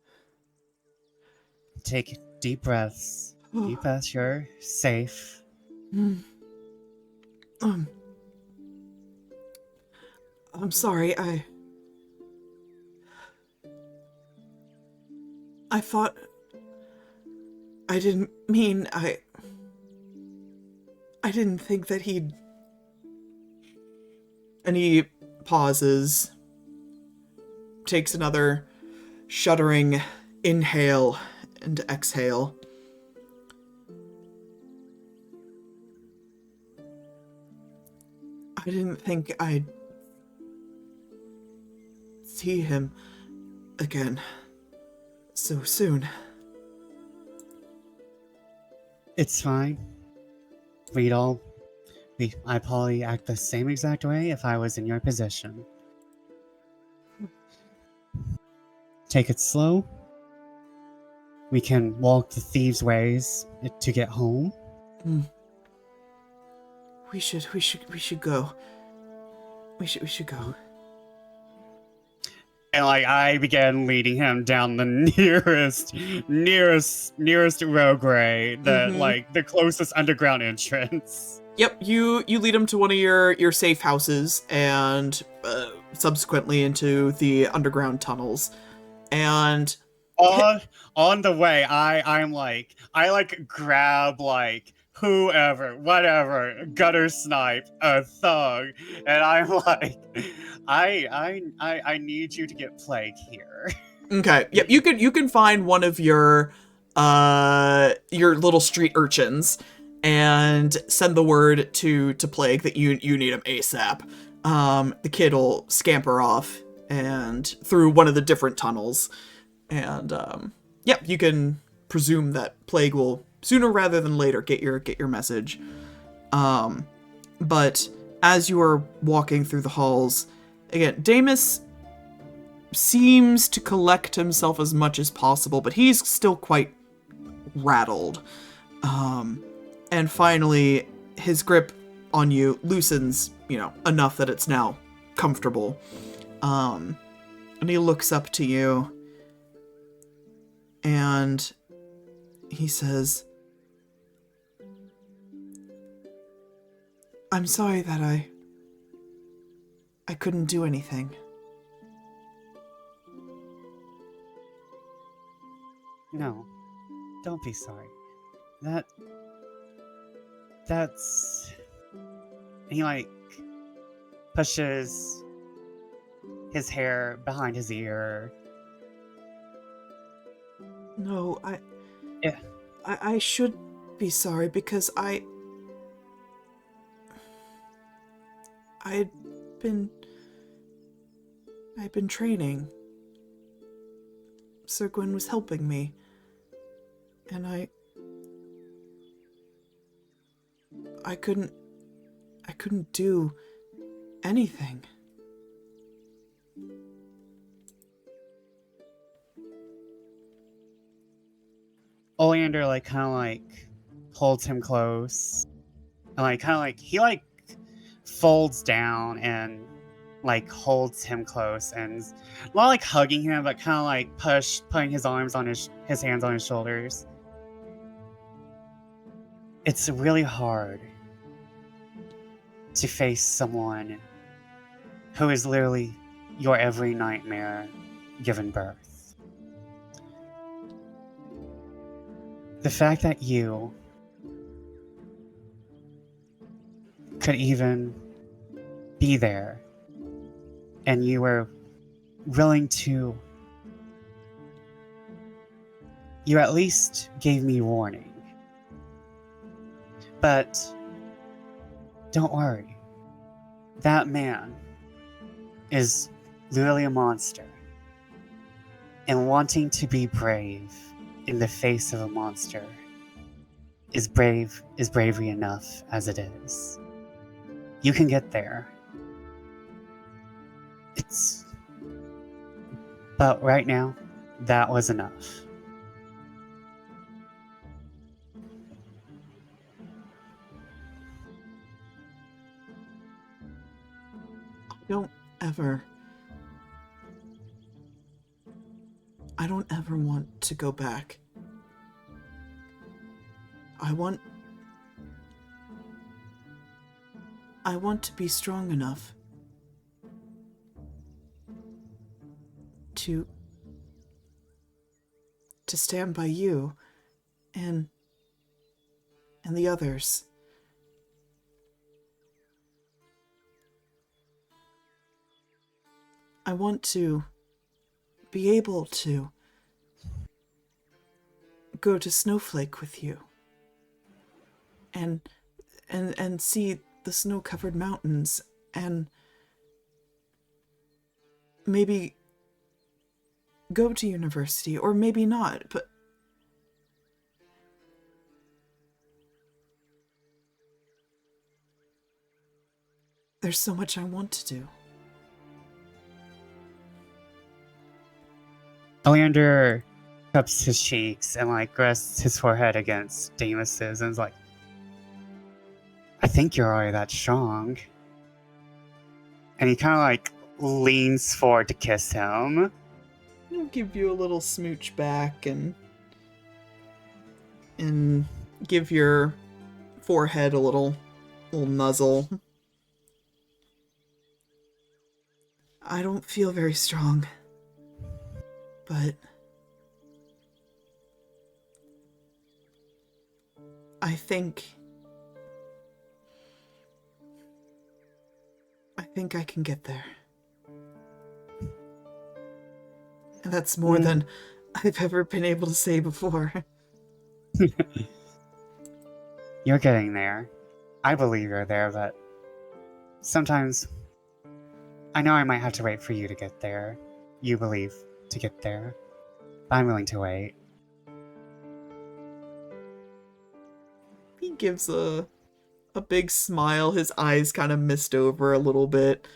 Take deep breaths. Deep breaths. You're safe. I'm sorry, I thought... I didn't mean... I didn't think that he'd... And he pauses, takes another shuddering inhale and exhale. I didn't think I'd see him again so soon. It's fine. I'd probably act the same exact way if I was in your position. Take it slow. We can walk the thieves' ways to get home. We should go. We should go. And like I began leading him down the nearest roadway, like the closest underground entrance. Yep, you lead him to one of your safe houses and subsequently into the underground tunnels. And on the way, I grab like whoever, whatever, gutter snipe, a thug, and I'm like, I need you to get plague here. Okay, yep, you can find one of your little street urchins and send the word to Plague that you need him ASAP. The kid will scamper off and through one of the different tunnels, and yep, you can presume that Plague will sooner rather than later get your message. But as you are walking through the halls, again, Deimus seems to collect himself as much as possible, but he's still quite rattled. And finally, his grip on you loosens, enough that it's now comfortable. And he looks up to you, and he says, I'm sorry that I couldn't do anything. No, don't be sorry. That's... He, pushes his hair behind his ear. No, Yeah. I should be sorry because I'd been training. Sir Gwyn was helping me. And I couldn't do anything. Oleander holds him close, and he folds down and holds him close, and not hugging him, but putting his arms on his hands on his shoulders. It's really hard to face someone who is literally your every nightmare given birth. The fact that you could even be there and you were willing to you at least gave me warning. But don't worry. That man is literally a monster. And wanting to be brave in the face of a monster is bravery enough as it is. You can get there. But right now, that was enough. I don't ever want to go back. I want to be strong enough to stand by you and the others. I want to be able to go to Snowflake with you and see the snow-covered mountains and maybe go to university, or maybe not, but there's so much I want to do. Oleander cups his cheeks and rests his forehead against Deimus's and is like, I think you're already that strong. And he kind of leans forward to kiss him. I'll give you a little smooch back and give your forehead a little nuzzle. I don't feel very strong, but I think I can get there. And that's more than I've ever been able to say before. You're getting there. I believe you're there, but sometimes I know I might have to wait for you to get there. You believe to get there. I'm willing to wait. He gives a big smile. His eyes kind of mist over a little bit.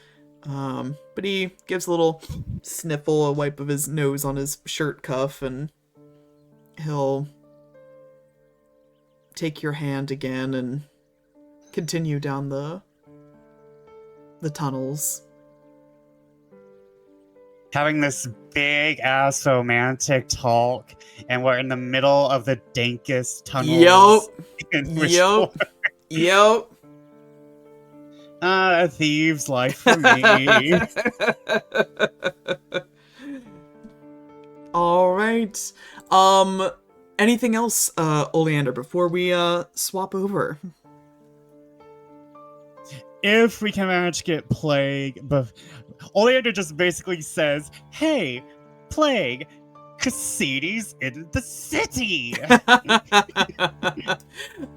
But he gives a little sniffle, a wipe of his nose on his shirt cuff, and he'll take your hand again and continue down the tunnels. Having this big ass romantic talk, and we're in the middle of the dankest tunnels. Yup. A thief's life for me. All right. Anything else, Oleander, before we swap over? If we can manage to get Plague, but Oleander just basically says, "Hey, Plague, Cassidy's in the city."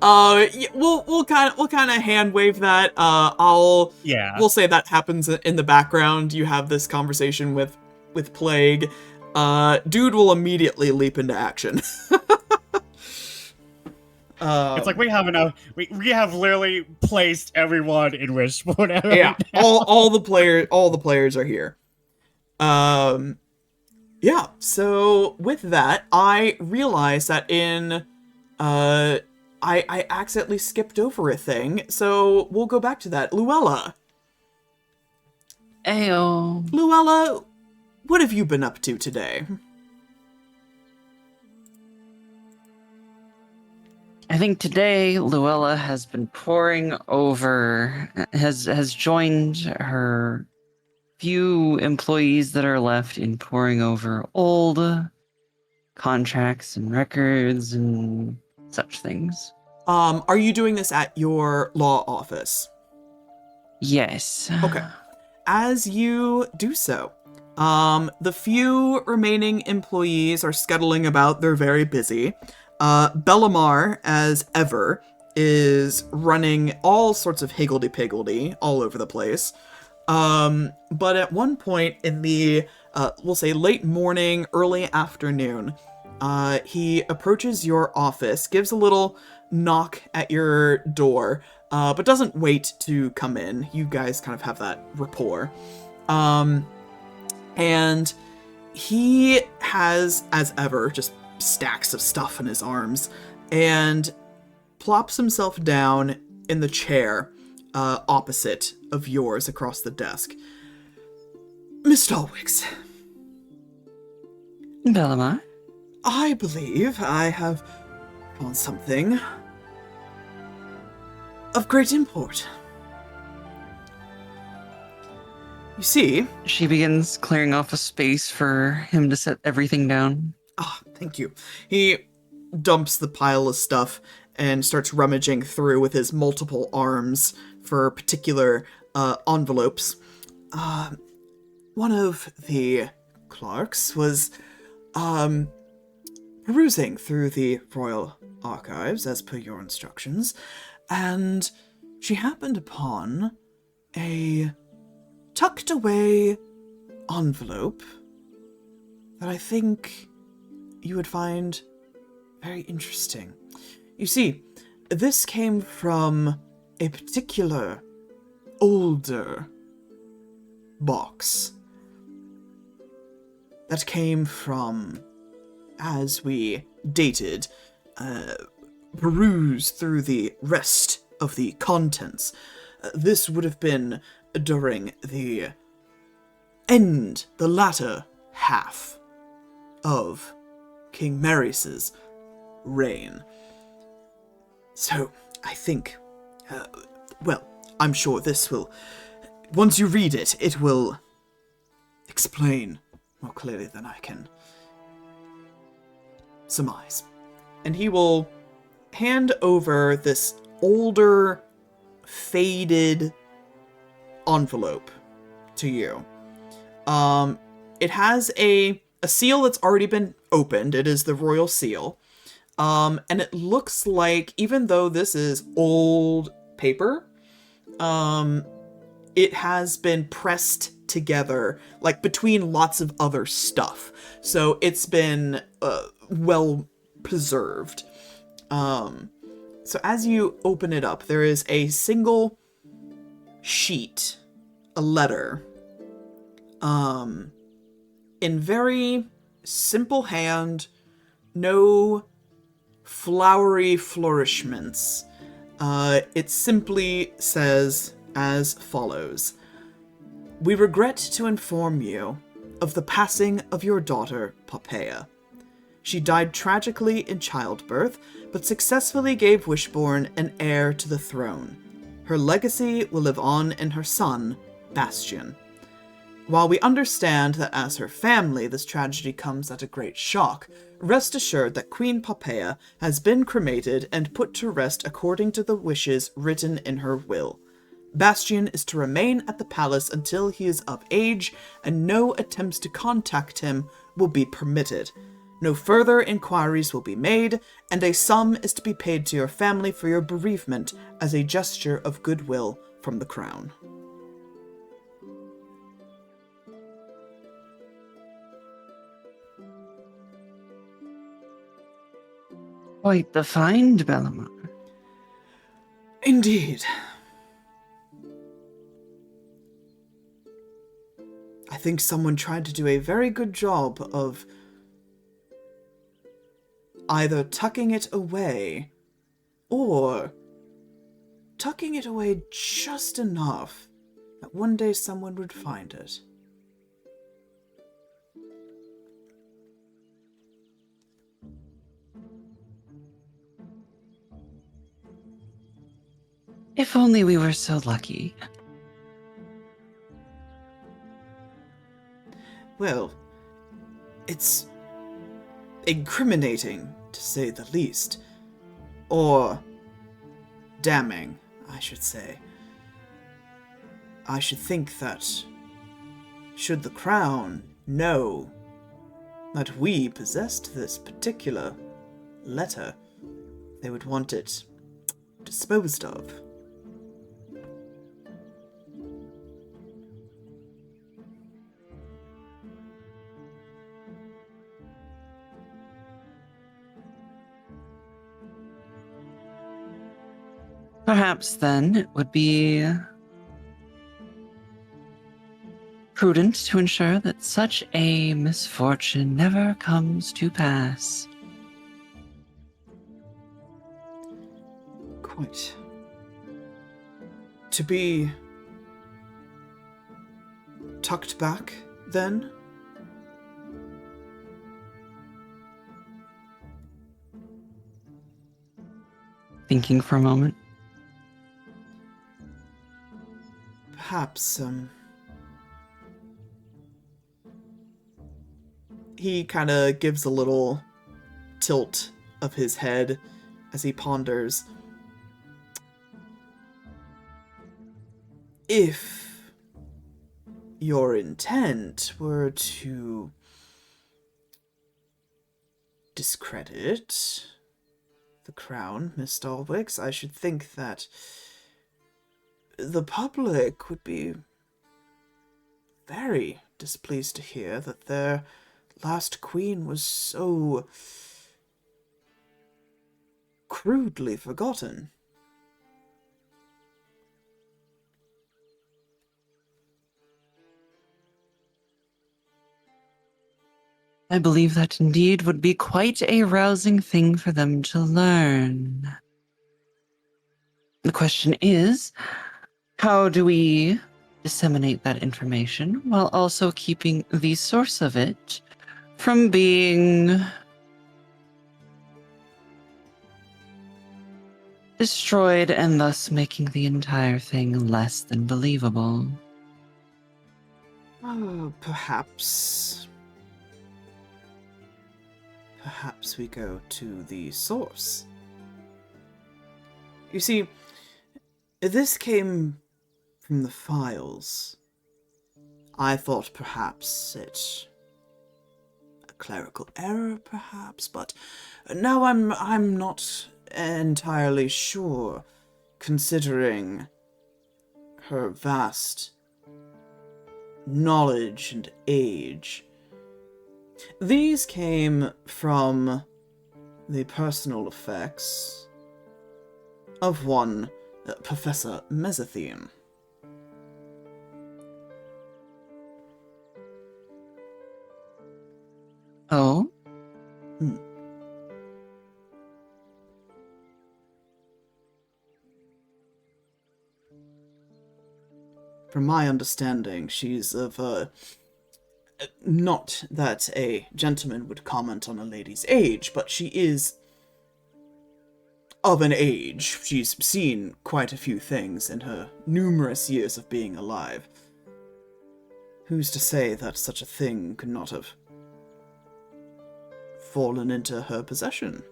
We'll kind of hand wave that. We'll say that happens in the background. You have this conversation with Plague. Dude will immediately leap into action. It's like we have enough. We have literally placed everyone in Wishbone. Yeah, all the players are here. Yeah. So with that, I realized that I accidentally skipped over a thing. So we'll go back to that. Luella. Ayo. Luella, what have you been up to today? I think today Luella has been has joined her few employees that are left in poring over old contracts and records and such things. Are you doing this at your law office? Yes. Okay. As you do so, The few remaining employees are scuttling about. They're very busy. Bellamar, as ever, is running all sorts of higgledy-piggledy all over the place. But at one point in the, we'll say late morning, early afternoon, he approaches your office, gives a little knock at your door, but doesn't wait to come in. You guys kind of have that rapport. And he has, as ever, just stacks of stuff in his arms, and plops himself down in the chair opposite of yours across the desk. Miss Dalwicks. Bellamar? I believe I have found something of great import. You see... She begins clearing off a space for him to set everything down. Ah, thank you. He dumps the pile of stuff and starts rummaging through with his multiple arms for particular envelopes. One of the clerks was perusing through the royal archives as per your instructions, and she happened upon a tucked away envelope that I think you would find very interesting. You see, this came from a particular older box that came from, as we dated, perused through the rest of the contents. This would have been during the latter half of King Maurice's reign. So, I think, well, I'm sure this will, once you read it, it will explain more clearly than I can surmise. And he will hand over this older, faded envelope to you. It has a seal that's already been opened. It is the royal seal. And it looks like, even though this is old paper, it has been pressed together, like, between lots of other stuff. So it's been well preserved. So as you open it up, there is a single sheet, a letter, in very simple hand, no flowery flourishments. It simply says as follows: "We regret to inform you of the passing of your daughter, Poppaea. She died tragically in childbirth, but successfully gave Wishborn an heir to the throne. Her legacy will live on in her son, Bastian. While we understand that as her family this tragedy comes at a great shock, rest assured that Queen Poppaea has been cremated and put to rest according to the wishes written in her will. Bastian is to remain at the palace until he is of age, and no attempts to contact him will be permitted. No further inquiries will be made, and a sum is to be paid to your family for your bereavement as a gesture of goodwill from the crown." Quite the find, Bellamar. Indeed. I think someone tried to do a very good job of either tucking it away or tucking it away just enough that one day someone would find it. If only we were so lucky. Well, it's incriminating, to say the least. Or damning, I should say. I should think that should the crown know that we possessed this particular letter, they would want it disposed of. Perhaps then it would be prudent to ensure that such a misfortune never comes to pass. Quite. To be tucked back, then? Thinking for a moment. Perhaps, he kind of gives a little tilt of his head as he ponders. If your intent were to discredit the crown, Miss Dalwicks, I should think that the public would be very displeased to hear that their last queen was so crudely forgotten. I believe that indeed would be quite a rousing thing for them to learn. The question is, how do we disseminate that information while also keeping the source of it from being destroyed and thus making the entire thing less than believable? Perhaps we go to the source. You see, this came from the files. I thought perhaps it a clerical error, perhaps, but now I'm not entirely sure, considering her vast knowledge and age. These came from the personal effects of one Professor Mesotheme. Oh? From my understanding, she's of not that a gentleman would comment on a lady's age, but she is of an age. She's seen quite a few things in her numerous years of being alive. Who's to say that such a thing could not have fallen into her possession?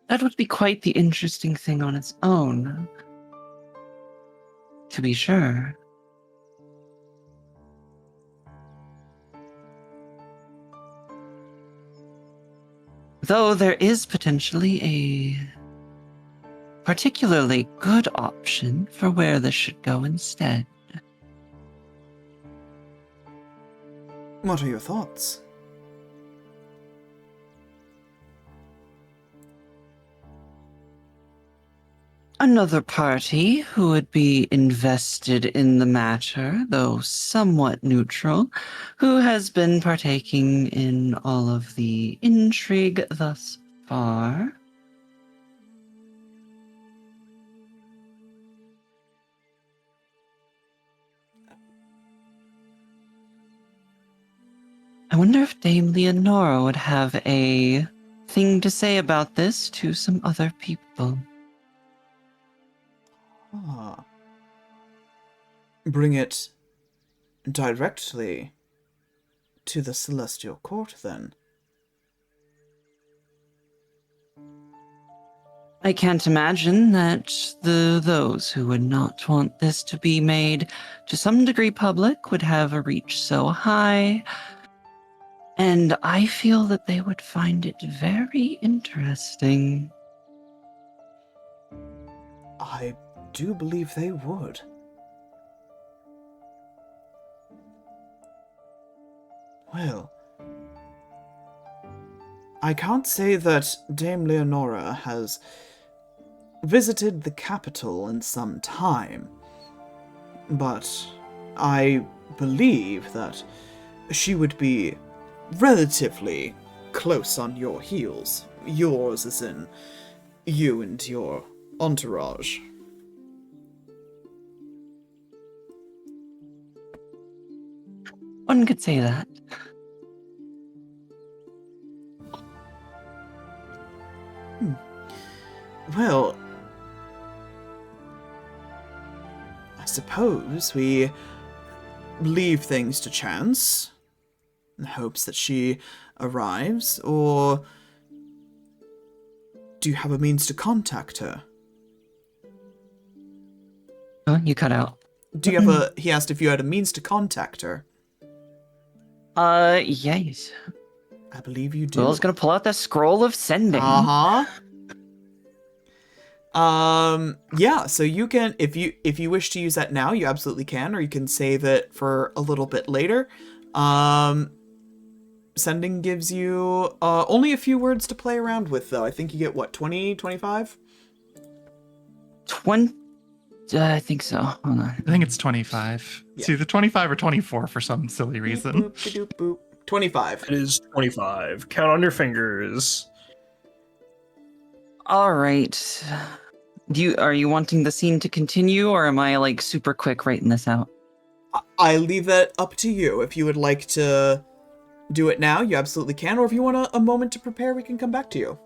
That would be quite the interesting thing on its own, to be sure. Though there is potentially a particularly good option for where this should go instead. What are your thoughts? Another party who would be invested in the matter, though somewhat neutral, who has been partaking in all of the intrigue thus far. I wonder if Dame Leonora would have a thing to say about this to some other people. Bring it directly to the Celestial Court, then? I can't imagine that those who would not want this to be made to some degree public would have a reach so high. And I feel that they would find it very interesting. I do believe they would. Well, I can't say that Dame Leonora has visited the capital in some time, but I believe that she would be relatively close on your heels. Yours as in you and your entourage. One could say that. Well, I suppose we leave things to chance in hopes that she arrives, or do you have a means to contact her? Oh, you cut out. Do you have a... He asked if you had a means to contact her. Yes. I believe you do. Will's gonna pull out the scroll of sending. Uh-huh. Yeah, so you can, if you wish to use that now, you absolutely can, or you can save it for a little bit later. Sending gives you, only a few words to play around with, though. I think you get, what, 20, 25? 20. I think so. Hold on. I think it's 25. Yeah. It's either 25 or 24 for some silly reason. Boop, boop, boop. 25. It is 25. Count on your fingers. All right. Are you wanting the scene to continue, or am I like super quick writing this out? I leave that up to you. If you would like to do it now, you absolutely can, or if you want a moment to prepare, we can come back to you.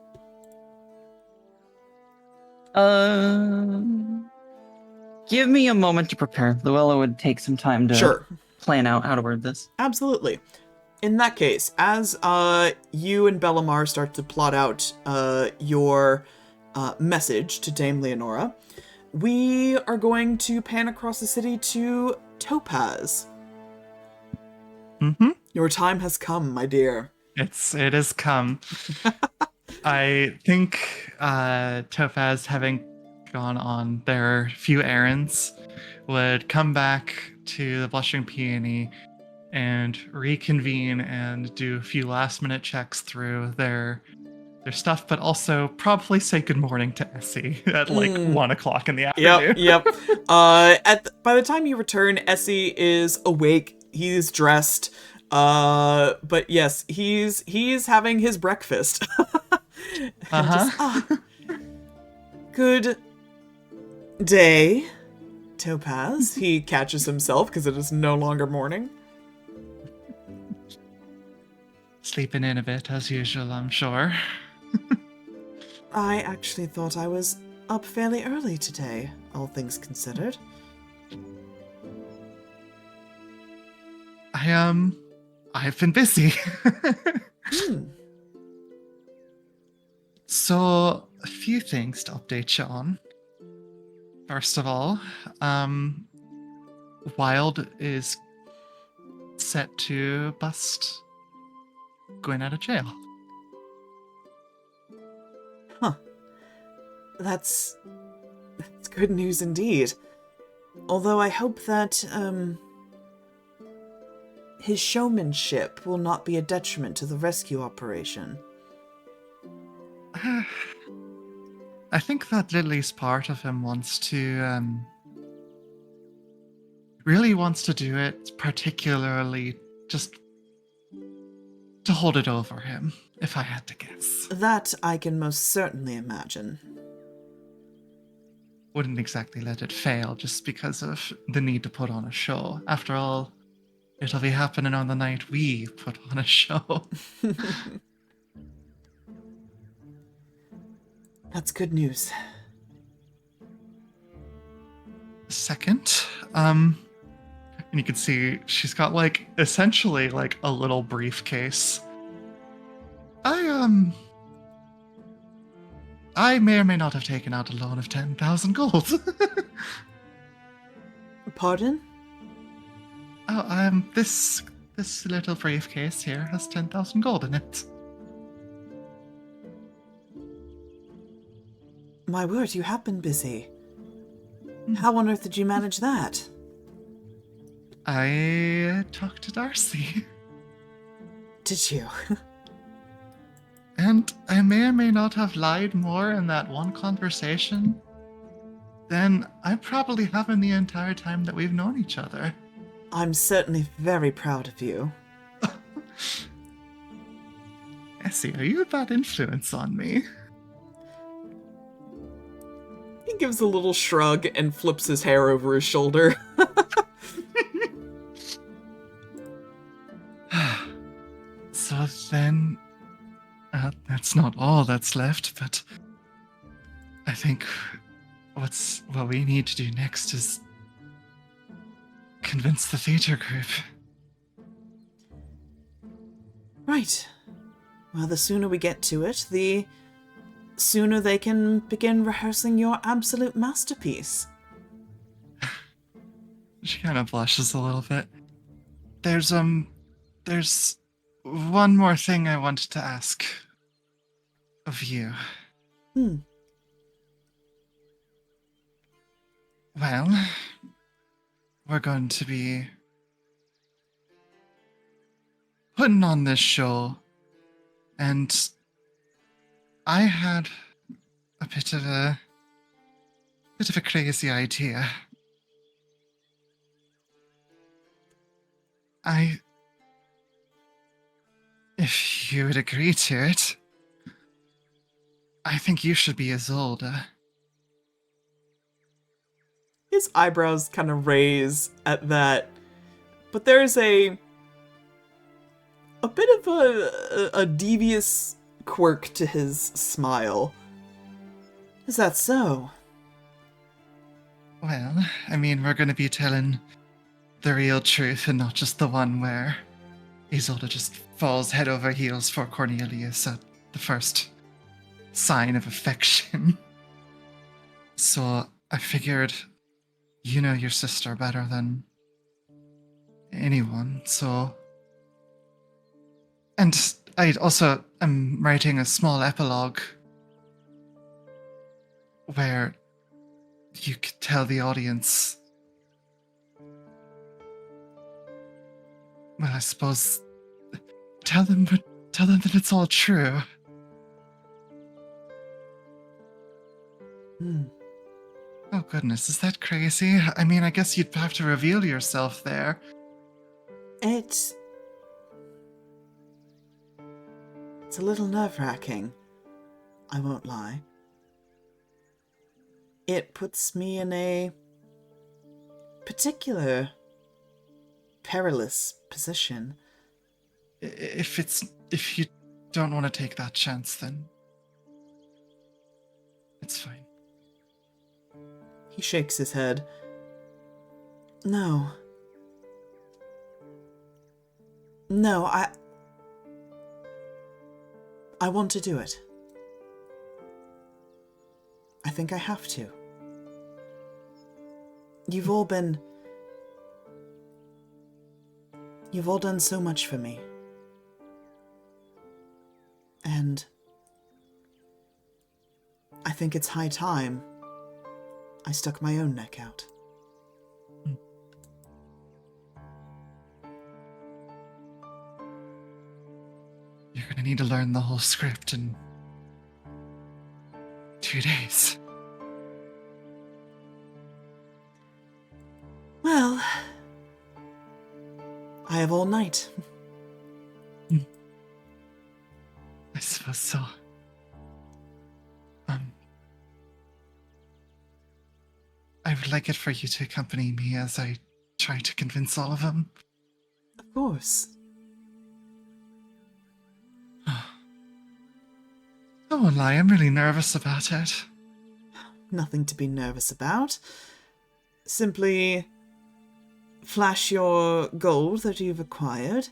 Give me a moment to prepare. Luella would take some time to Sure. plan out how to word this. Absolutely. In that case, as you and Bellamar start to plot out your message to Dame Leonora, we are going to pan across the city to Topaz. Mm-hmm. Your time has come, my dear. It has come. I think Topaz, having gone on their few errands, would come back to the Blushing Peony and reconvene and do a few last-minute checks through their stuff, but also probably say good morning to Essie at like 1 o'clock in the afternoon. Yep. By the time you return, Essie is awake. He's dressed. But yes, he's having his breakfast. Good day, Topaz. He catches himself because it is no longer morning. Sleeping in a bit as usual, I'm sure. I actually thought I was up fairly early today, all things considered. I've been busy. So, a few things to update you on. First of all, Wild is set to bust going out of jail. Huh. That's good news indeed. Although I hope that, his showmanship will not be a detriment to the rescue operation. I think that Lily's part of him wants to, really wants to do it particularly just to hold it over him, if I had to guess. That I can most certainly imagine. Wouldn't exactly let it fail just because of the need to put on a show. After all, it'll be happening on the night we put on a show. That's good news. Second, And you can see she's got like essentially like a little briefcase. I may or may not have taken out a loan of 10,000 gold. Pardon? Oh, this little briefcase here has 10,000 gold in it. My word, you have been busy. How on earth did you manage that? I talked to Darcy. Did you? And I may or may not have lied more in that one conversation than I probably have in the entire time that we've known each other. I'm certainly very proud of you. Essie, are you a bad influence on me? He gives a little shrug and flips his hair over his shoulder. So then, that's not all that's left, but I think what we need to do next is convince the theater group. Right. Well, the sooner we get to it, the sooner they can begin rehearsing your absolute masterpiece. She kind of blushes a little bit. There's one more thing I wanted to ask of you. Well, we're going to be putting on this show, and I had a bit of a crazy idea. If you would agree to it, I think you should be Isolde. His eyebrows kind of raise at that, but there's a bit of a devious quirk to his smile. Is that so? Well, I mean, we're going to be telling the real truth and not just the one where Isolde just falls head over heels for Cornelius at the first sign of affection. So I figured you know your sister better than anyone, so... And I also am writing a small epilogue where you could tell the audience... Well, I suppose... Tell them that it's all true. Oh goodness, is that crazy? I mean, I guess you'd have to reveal yourself there. It's a little nerve-wracking, I won't lie. It puts me in a particular perilous position. If you don't want to take that chance, then it's fine. He shakes his head. No, I want to do it. I think I have to. You've all done so much for me. And I think it's high time I stuck my own neck out. You're gonna need to learn the whole script in 2 days. Well, I have all night. I suppose so. I would like it for you to accompany me as I try to convince all of them. Of course. I won't lie, I'm really nervous about it. Nothing to be nervous about. Simply, flash your gold that you've acquired,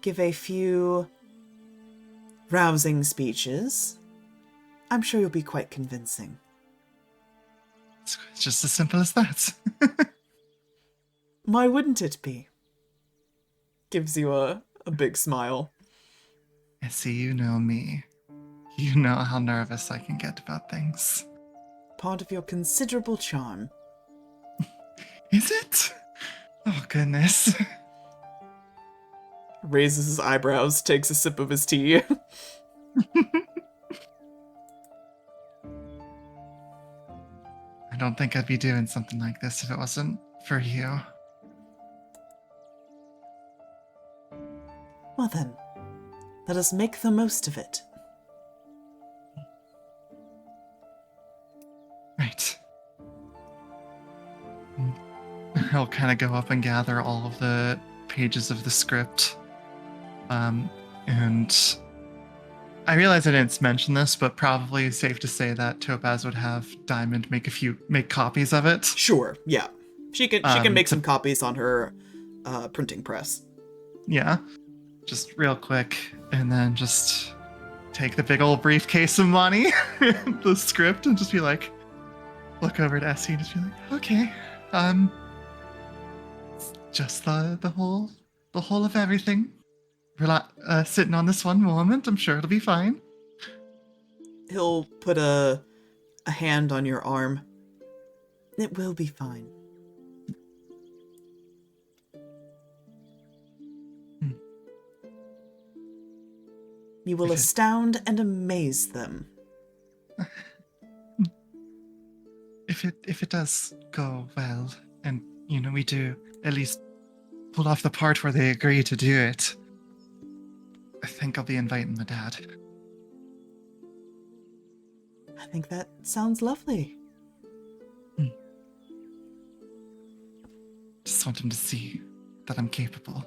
give a few rousing speeches. I'm sure you'll be quite convincing. It's just as simple as that. Why wouldn't it be? Gives you a big smile. I see you know me. You know how nervous I can get about things. Part of your considerable charm. Is it? Oh, goodness. Raises his eyebrows, takes a sip of his tea. I don't think I'd be doing something like this if it wasn't for you. Well then, let us make the most of it. Right. I'll kind of go up and gather all of the pages of the script. And I realize I didn't mention this, but probably safe to say that Topaz would have Diamond make copies of it. Sure, yeah. She can make to- some copies on her printing press. Yeah. Just real quick, and then just take the big old briefcase of money, the script, and just be like, look over at Essie and just be like, okay, just the whole of everything. Sitting on this one moment, I'm sure it'll be fine. He'll put a hand on your arm. It will be fine. You will astound and amaze them. If it does go well, and we do at least pull off the part where they agree to do it, I think I'll be inviting my dad. I think that sounds lovely. Just want him to see that I'm capable.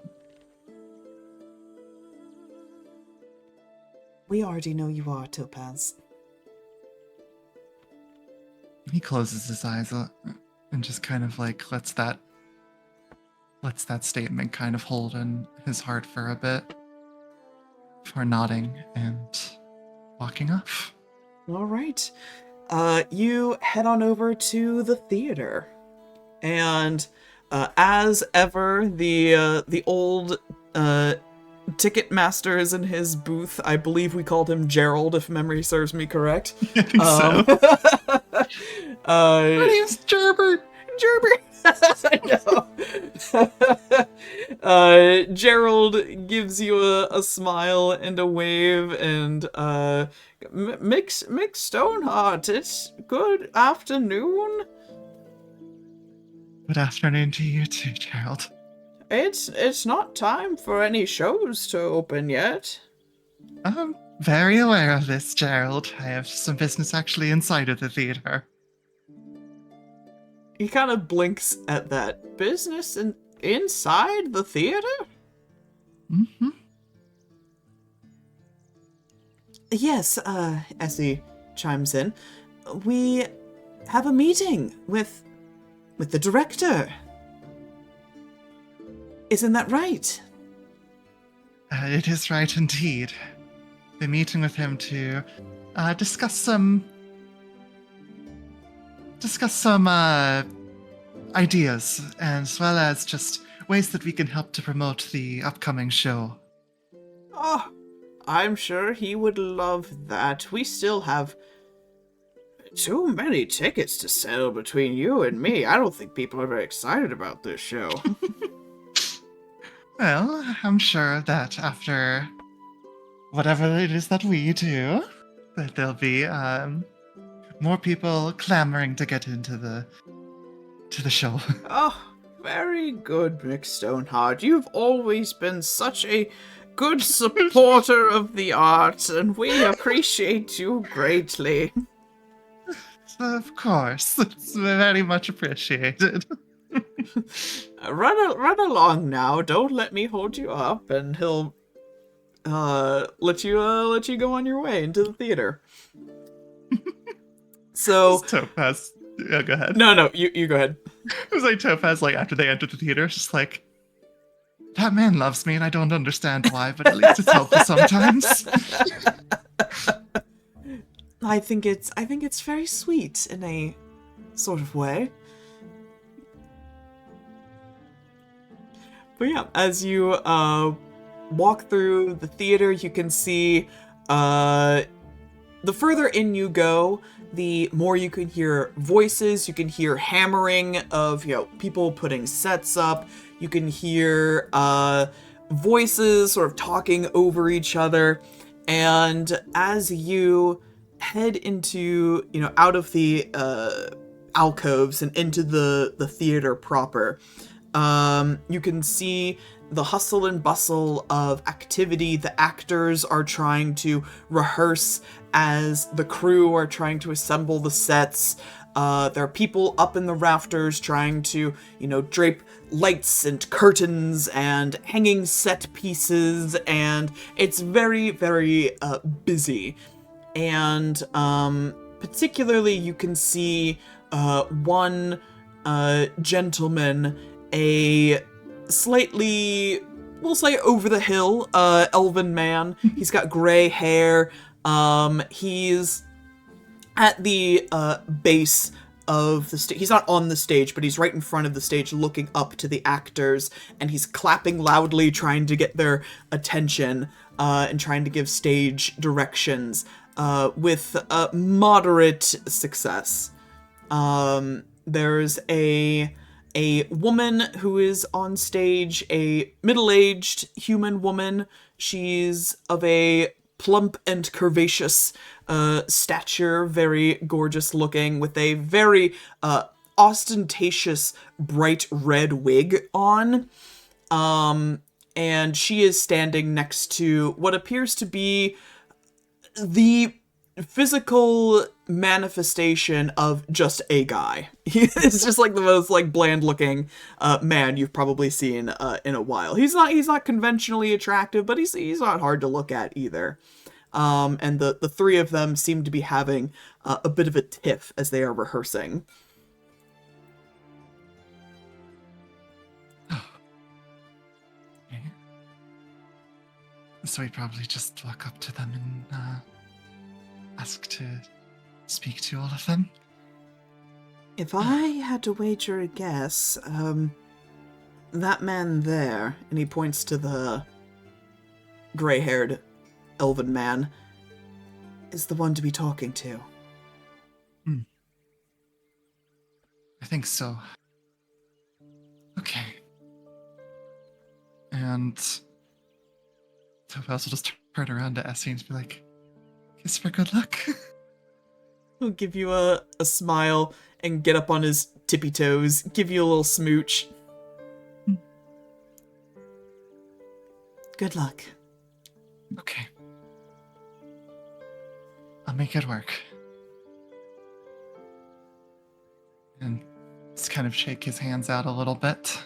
We already know you are, Topaz. He closes his eyes and just kind of like lets that statement kind of hold in his heart for a bit before nodding and walking off. All right. You head on over to the theater. And as ever, the old ticket master is in his booth. I believe we called him Gerald, if memory serves me correct. I think so. My name's Gerbert. Gerbert. Gerald gives you a smile and a wave, and Mick Stoneheart, it's good afternoon. Good afternoon to you too, Gerald. It's not time for any shows to open yet. I'm very aware of this, Gerald. I have some business actually inside of the theater. He kind of blinks at that. Business inside the theater? Mm-hmm. Yes, Essie chimes in. We have a meeting with the director. Isn't that right? It is right indeed. We're meeting with him to discuss some ideas, as well as just ways that we can help to promote the upcoming show. Oh, I'm sure he would love that. We still have too many tickets to sell between you and me. I don't think people are very excited about this show. Well, I'm sure that after whatever it is that we do, that there'll be more people clamoring to get into the show. Oh, very good, Mick Stoneheart. You've always been such a good supporter of the arts, and we appreciate you greatly. Of course, it's very much appreciated. Run along now. Don't let me hold you up, and he'll let you go on your way into the theater. So Topaz Yeah, go ahead. No, you go ahead. It was like Topaz, like after they entered the theater, it's just like, that man loves me and I don't understand why, but at least it's helpful sometimes. I think it's very sweet in a sort of way. But yeah, as you walk through the theater, you can see the further in you go, the more you can hear voices. You can hear hammering of, people putting sets up. You can hear voices sort of talking over each other. And as you head into, out of the alcoves and into the theater proper, you can see the hustle and bustle of activity. The actors are trying to rehearse as the crew are trying to assemble the sets. There are people up in the rafters trying to, drape lights and curtains and hanging set pieces, and it's very, very busy. And particularly you can see one gentleman, a slightly, we'll say, over the hill elven man. He's got gray hair. He's at the base of the stage. He's not on the stage, but he's right in front of the stage looking up to the actors, and he's clapping loudly, trying to get their attention and trying to give stage directions with moderate success. There's a woman who is on stage, a middle-aged human woman. She's of a plump and curvaceous stature, very gorgeous looking, with a very ostentatious bright red wig on. And she is standing next to what appears to be the physical manifestation of just a guy. He's just like the most like bland looking man you've probably seen in a while. He's not conventionally attractive, but he's not hard to look at either. And the three of them seem to be having a bit of a tiff as they are rehearsing. Okay. So we probably just walk up to them and ask to speak to all of them. If I had to wager a guess, that man there, and he points to the gray-haired elven man, is the one to be talking to. I think so. Okay. And Topaz will just turn around to Essie and be like, kiss for good luck. He'll give you a smile and get up on his tippy toes, give you a little smooch. Good luck. Okay. I'll make it work. And just kind of shake his hands out a little bit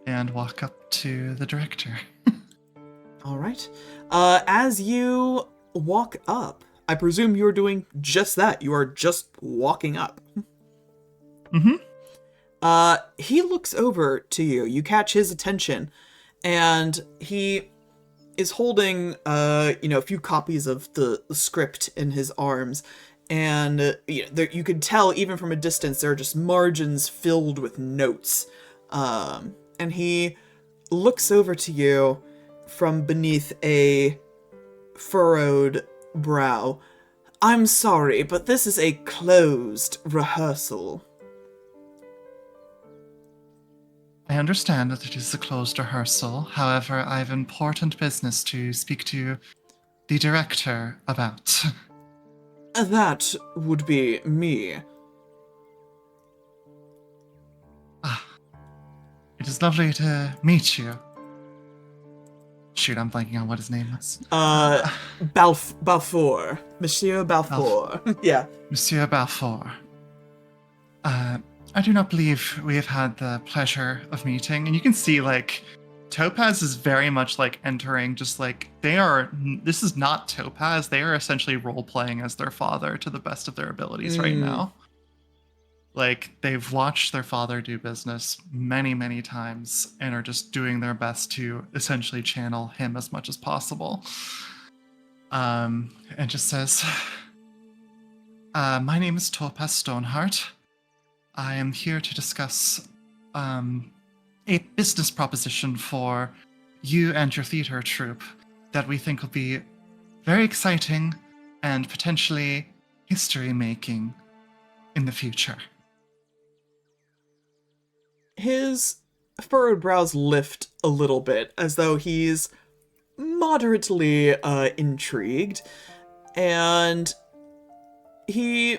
and walk up to the director. All right. As you walk up, I presume you're doing just that. You are just walking up. Mm-hmm. He looks over to you. You catch his attention, and he is holding, a few copies of the script in his arms, and you could tell even from a distance there are just margins filled with notes. And he looks over to you from beneath a furrowed brow. I'm sorry, but this is a closed rehearsal. I understand that it is a closed rehearsal. However, I have important business to speak to the director about. That would be me. It is lovely to meet you. Shoot, I'm blanking on what his name was. Balfour. Monsieur Balfour. Yeah. Monsieur Balfour. I do not believe we have had the pleasure of meeting. And you can see, Topaz is very much, entering, just, this is not Topaz. They are essentially role-playing as their father to the best of their abilities right now. Like, they've watched their father do business many, many times and are just doing their best to essentially channel him as much as possible. And just says, my name is Topaz Stoneheart. I am here to discuss a business proposition for you and your theater troupe that we think will be very exciting and potentially history-making in the future. His furrowed brows lift a little bit, as though he's moderately intrigued, and he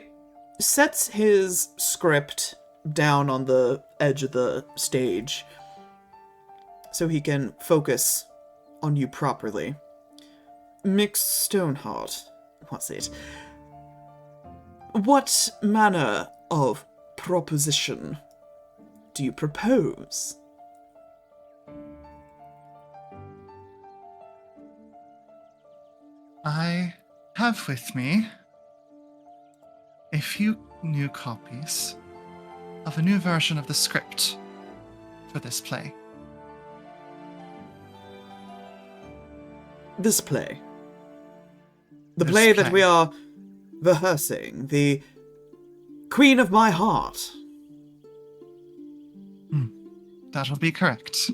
sets his script down on the edge of the stage so he can focus on you properly. Mick Stoneheart, what's it? What manner of proposition do you propose? I have with me a few new copies of a new version of the script for this play. This play. The This play that play. we are rehearsing. The Queen of My Heart. That'll be correct.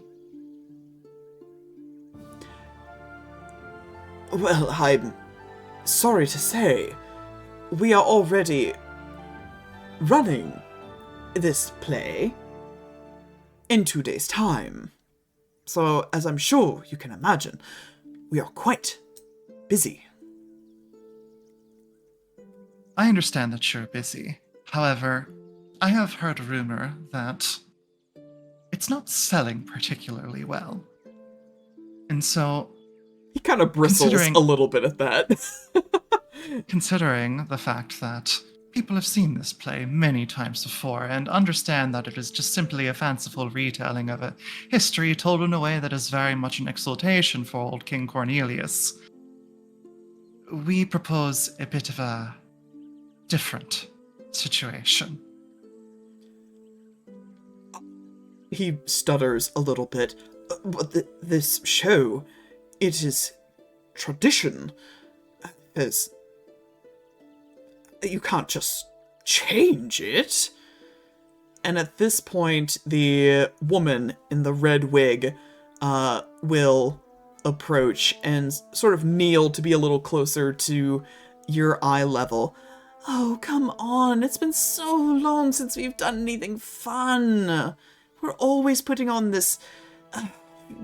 Well, I'm sorry to say, we are already running this play in 2 days' time. So, as I'm sure you can imagine, we are quite busy. I understand that you're busy. However, I have heard a rumor that it's not selling particularly well. And so, He kind of bristles Considering- a little bit at that. considering the fact that people have seen this play many times before and understand that it is just simply a fanciful retelling of a history told in a way that is very much an exaltation for old King Cornelius, we propose a bit of a different situation. He stutters a little bit. But this show, it is tradition. You can't just change it. And at this point, the woman in the red wig will approach and sort of kneel to be a little closer to your eye level. Oh, come on. It's been so long since we've done anything fun. We're always putting on this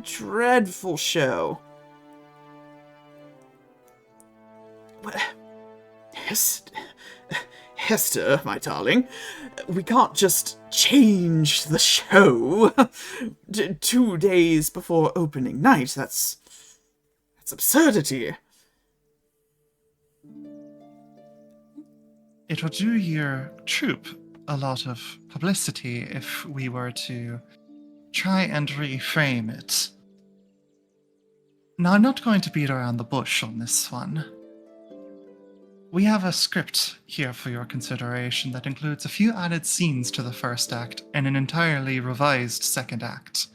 dreadful show. What? Hester, my darling, we can't just change the show 2 days before opening night. That's absurdity. It would do your troupe a lot of publicity if we were to try and reframe it. Now, I'm not going to beat around the bush on this one. We have a script here for your consideration that includes a few added scenes to the first act and an entirely revised second act.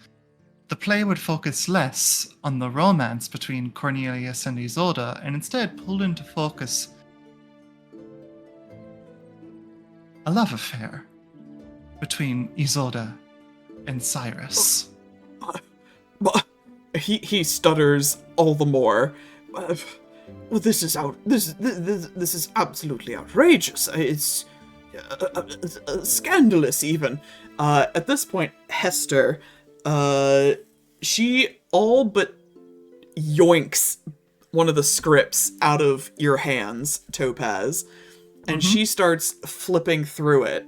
The play would focus less on the romance between Cornelius and Isolde and instead pull into focus a love affair between Isolde and Cyrus. He stutters all the more. Well, this is absolutely outrageous. It's scandalous, even. At this point, Hester, she all but yoinks one of the scripts out of your hands, Topaz, and she starts flipping through it.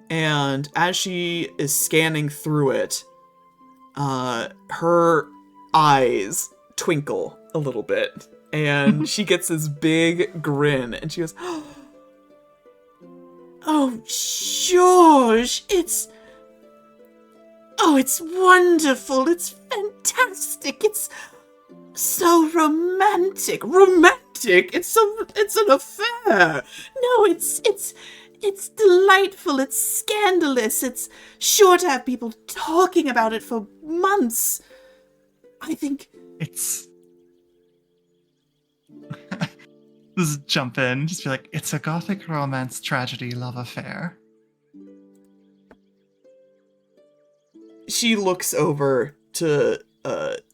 And as she is scanning through it, her eyes twinkle a little bit. And she gets this big grin, and she goes, "Oh, George, it's wonderful, it's fantastic, it's so romantic, it's an affair. No, It's delightful, it's scandalous, it's sure to have people talking about it for months. I think... It's... Just jump in, just be like, it's a gothic romance tragedy love affair. She looks over to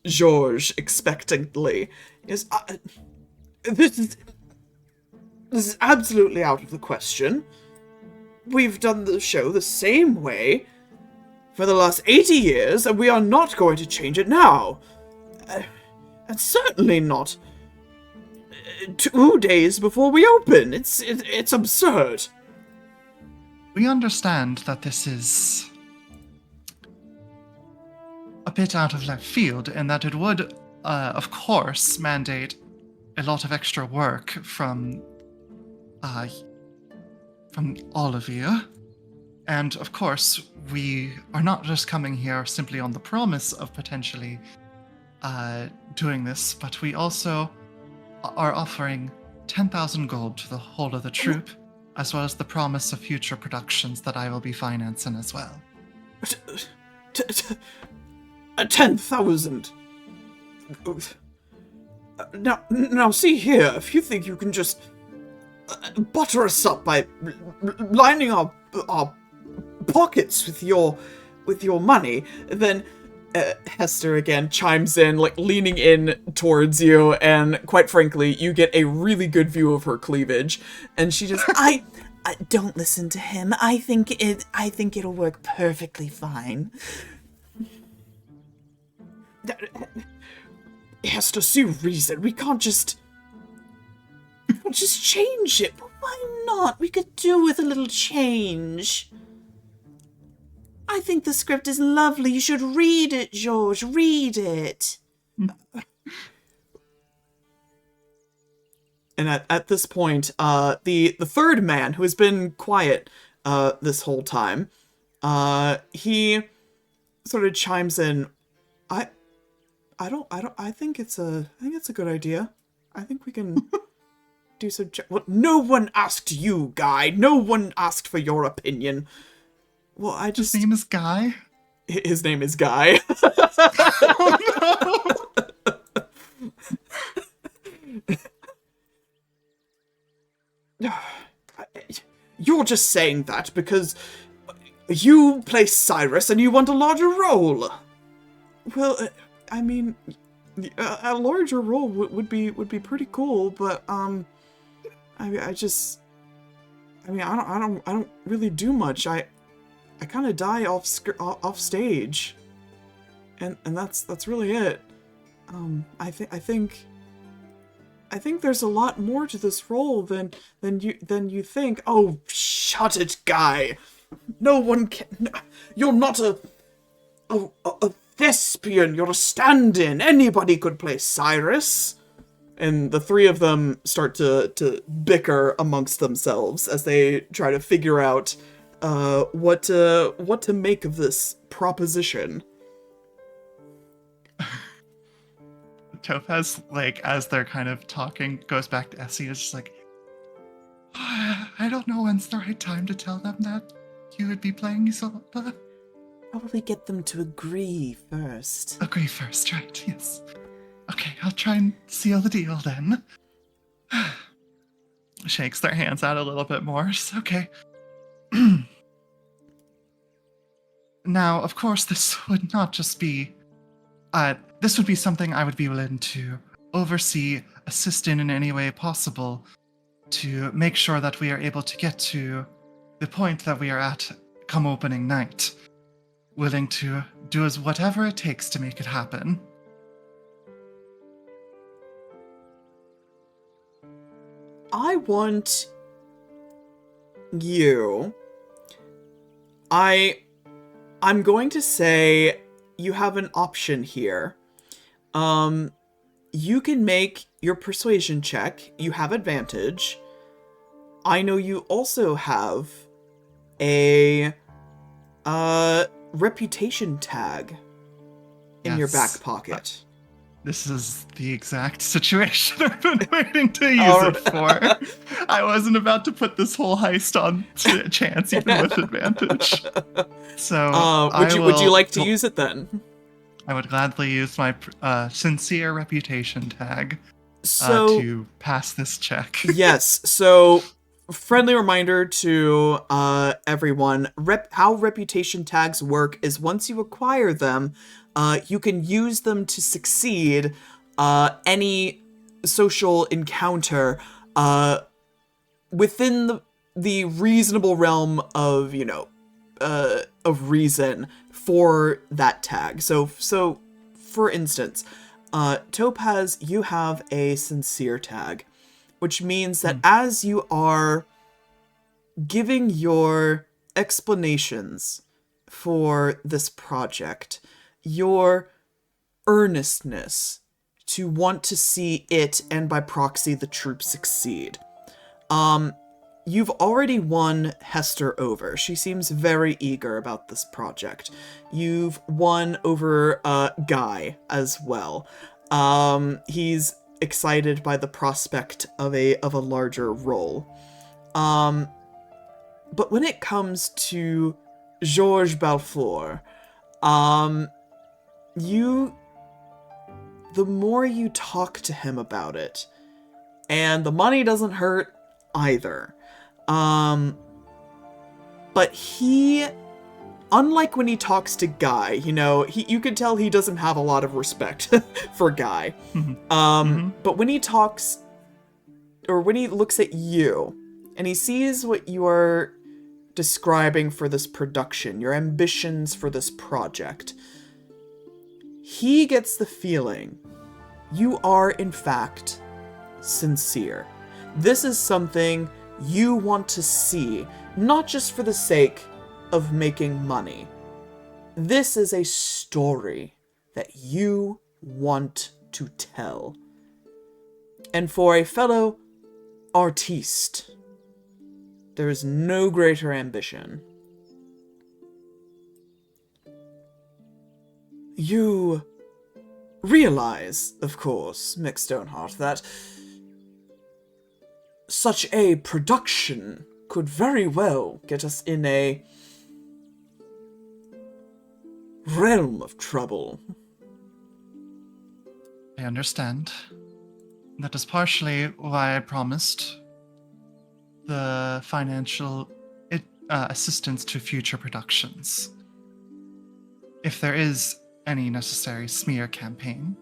Georges expectantly. Yes, this is absolutely out of the question. We've done the show the same way for the last 80 years, and we are not going to change it now. And certainly not 2 days before we open. It's absurd. We understand that this is a bit out of left field, and that it would, of course, mandate a lot of extra work from all of you. And of course, we are not just coming here simply on the promise of potentially doing this, but we also are offering 10,000 gold to the whole of the troupe, as well as the promise of future productions that I will be financing as well. 10,000. Now, see here. If you think you can just butter us up by lining our pockets with your money, then Hester again chimes in, like leaning in towards you, and quite frankly, you get a really good view of her cleavage, and she just, I don't listen to him. I think it'll work perfectly fine. Hester, see reason. We can't just change it. But why not? We could do with a little change. I think the script is lovely. You should read it, George. Read it. And at this point, the third man, who has been quiet this whole time, he sort of chimes in. I think it's a good idea. I think we can do some. Well, no one asked you, Guy. No one asked for your opinion. Well, His name is Guy? His name is Guy. Oh no! You're just saying that because you play Cyrus and you want a larger role. Well, I mean, a larger role would be pretty cool, but I don't really do much. I kind of die off stage, and that's really it. I think there's a lot more to this role than you think. Oh, shut it, Guy. No one can. You're not a thespian. You're a stand-in. Anybody could play Cyrus. And the three of them start to bicker amongst themselves as they try to figure out what to make of this proposition. Topaz, like, as they're kind of talking, goes back to Essie. Is just like, I don't know when's the right time to tell them that you would be playing Isolde. Probably get them to agree first. Agree first, right? Yes. Okay, I'll try and seal the deal then. Shakes their hands out a little bit more. Just, okay. Now, of course, this would not just be... this would be something I would be willing to oversee, assist in any way possible, to make sure that we are able to get to the point that we are at come opening night. Willing to do whatever it takes to make it happen. I want you... I'm going to say you have an option here. You can make your persuasion check. You have advantage. I know you also have a reputation tag in your back pocket. This is the exact situation I've been waiting to use All it for. I wasn't about to put this whole heist on to chance, even with advantage. So Would you like to use it then? I would gladly use my sincere reputation tag So to pass this check. yes, so friendly reminder to everyone, how reputation tags work is once you acquire them, you can use them to succeed any social encounter within the reasonable realm of, of reason for that tag. So for instance, Topaz, you have a sincere tag, which means that as you are giving your explanations for this project, your earnestness to want to see it and by proxy the troops succeed. You've already won Hester over. She seems very eager about this project. You've won over Guy as well. He's excited by the prospect of a larger role. But when it comes to Georges Balfour, the more you talk to him about it, and the money doesn't hurt either. But he, unlike when he talks to Guy, you can tell he doesn't have a lot of respect for Guy. But when he talks, or when he looks at you, and he sees what you are describing for this production, your ambitions for this project, he gets the feeling you are, in fact, sincere. This is something you want to see, not just for the sake of making money. This is a story that you want to tell. And for a fellow artiste, there is no greater ambition. You realize, of course, Mick Stoneheart, that such a production could very well get us in a realm of trouble. I understand. That is partially why I promised the financial assistance to future productions. If there is any necessary smear campaign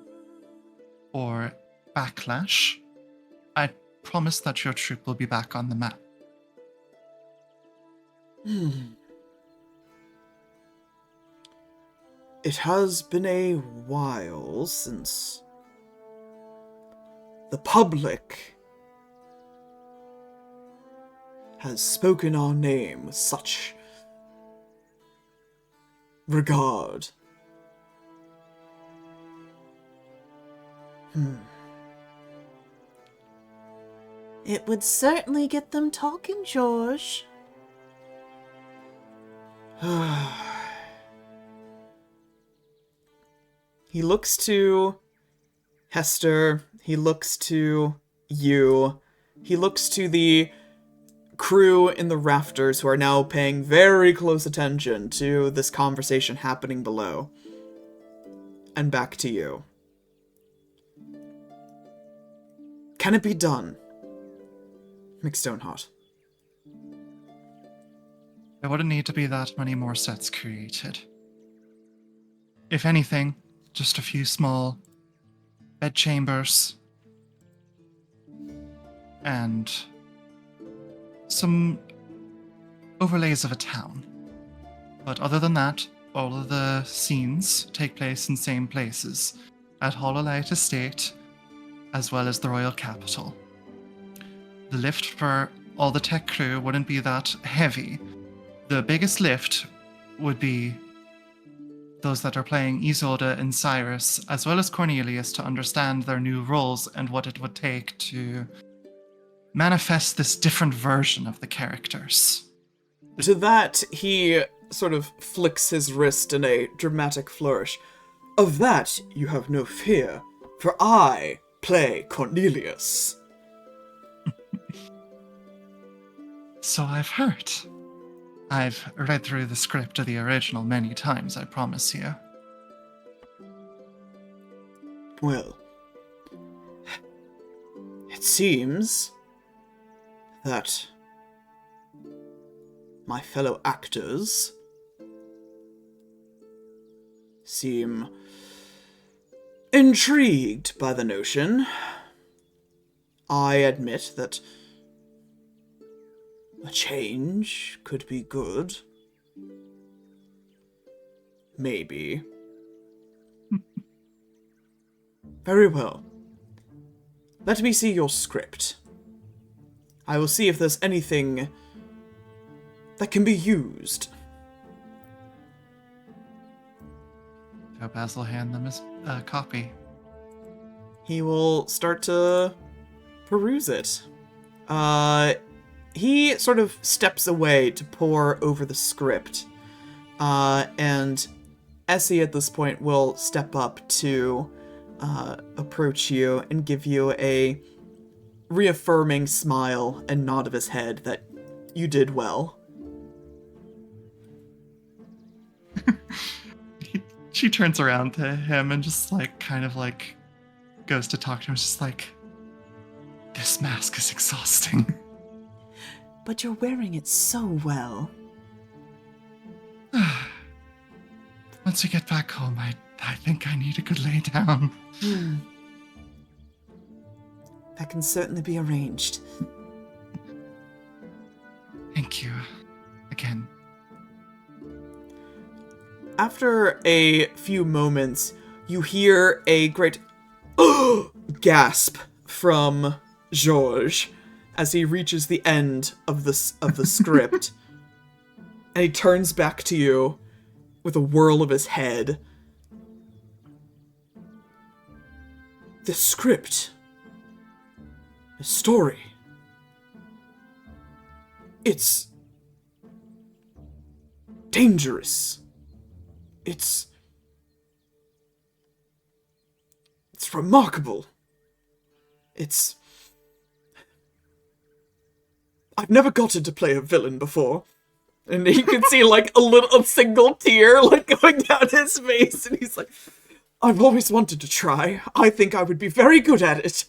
or backlash, I promise that your troop will be back on the map. It has been a while since the public has spoken our name with such regard. It would certainly get them talking, George. He looks to Hester, he looks to you, he looks to the crew in the rafters who are now paying very close attention to this conversation happening below. And back to you. Can it be done, Mick Stoneheart? There wouldn't need to be that many more sets created. If anything, just a few small bedchambers and some overlays of a town. But other than that, all of the scenes take place in same places, at Hololight Estate, as well as the Royal Capital. The lift for all the tech crew wouldn't be that heavy. The biggest lift would be those that are playing Isolde and Cyrus, as well as Cornelius, to understand their new roles and what it would take to manifest this different version of the characters. To that, he sort of flicks his wrist in a dramatic flourish. Of that, you have no fear, For I play Cornelius. So I've heard. I've read through the script of the original many times, I promise you. Well, it seems that my fellow actors seem intrigued by the notion. I admit that a change could be good. Maybe. Very well. Let me see your script. I will see if there's anything that can be used. Topaz will hand them his copy. He will start to peruse it. He sort of steps away to pore over the script. And Essie at this point will step up to approach you and give you a reaffirming smile and nod of his head that you did well. She turns around to him and just kind of goes to talk to him. It's just this mask is exhausting. But you're wearing it so well. Once we get back home, I think I need a good lay down. That can certainly be arranged. Thank you. Again. After a few moments, you hear a great gasp from Georges as he reaches the end of the script. And he turns back to you with a whirl of his head. The script. The story. It's dangerous. It's remarkable. I've never gotten to play a villain before. And you can see a single tear going down his face, and he's like, I've always wanted to try. I think I would be very good at it.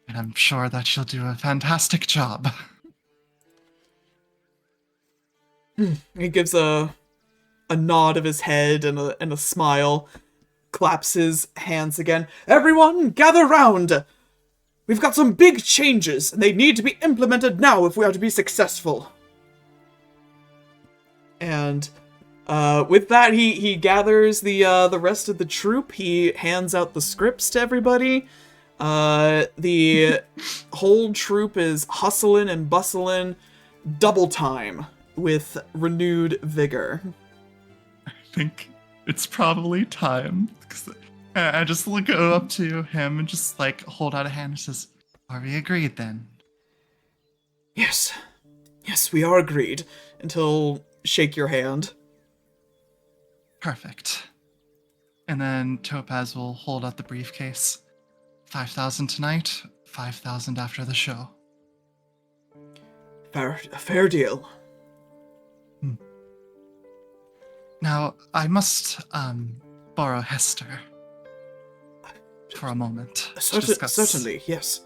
And I'm sure that she'll do a fantastic job. He gives a nod of his head and a smile, claps his hands again. Everyone, gather round! We've got some big changes, and they need to be implemented now if we are to be successful. And with that, he gathers the rest of the troupe. He hands out the scripts to everybody. The whole troupe is hustling and bustling double time with renewed vigor. I think it's probably time. I just go up to him and just hold out a hand and says, "Are we agreed then?" Yes, we are agreed. And he'll shake your hand. Perfect. And then Topaz will hold out the briefcase. 5,000 tonight, 5,000 after the show. A fair deal. Now, I must borrow Hester for a moment to discuss. Certainly, yes.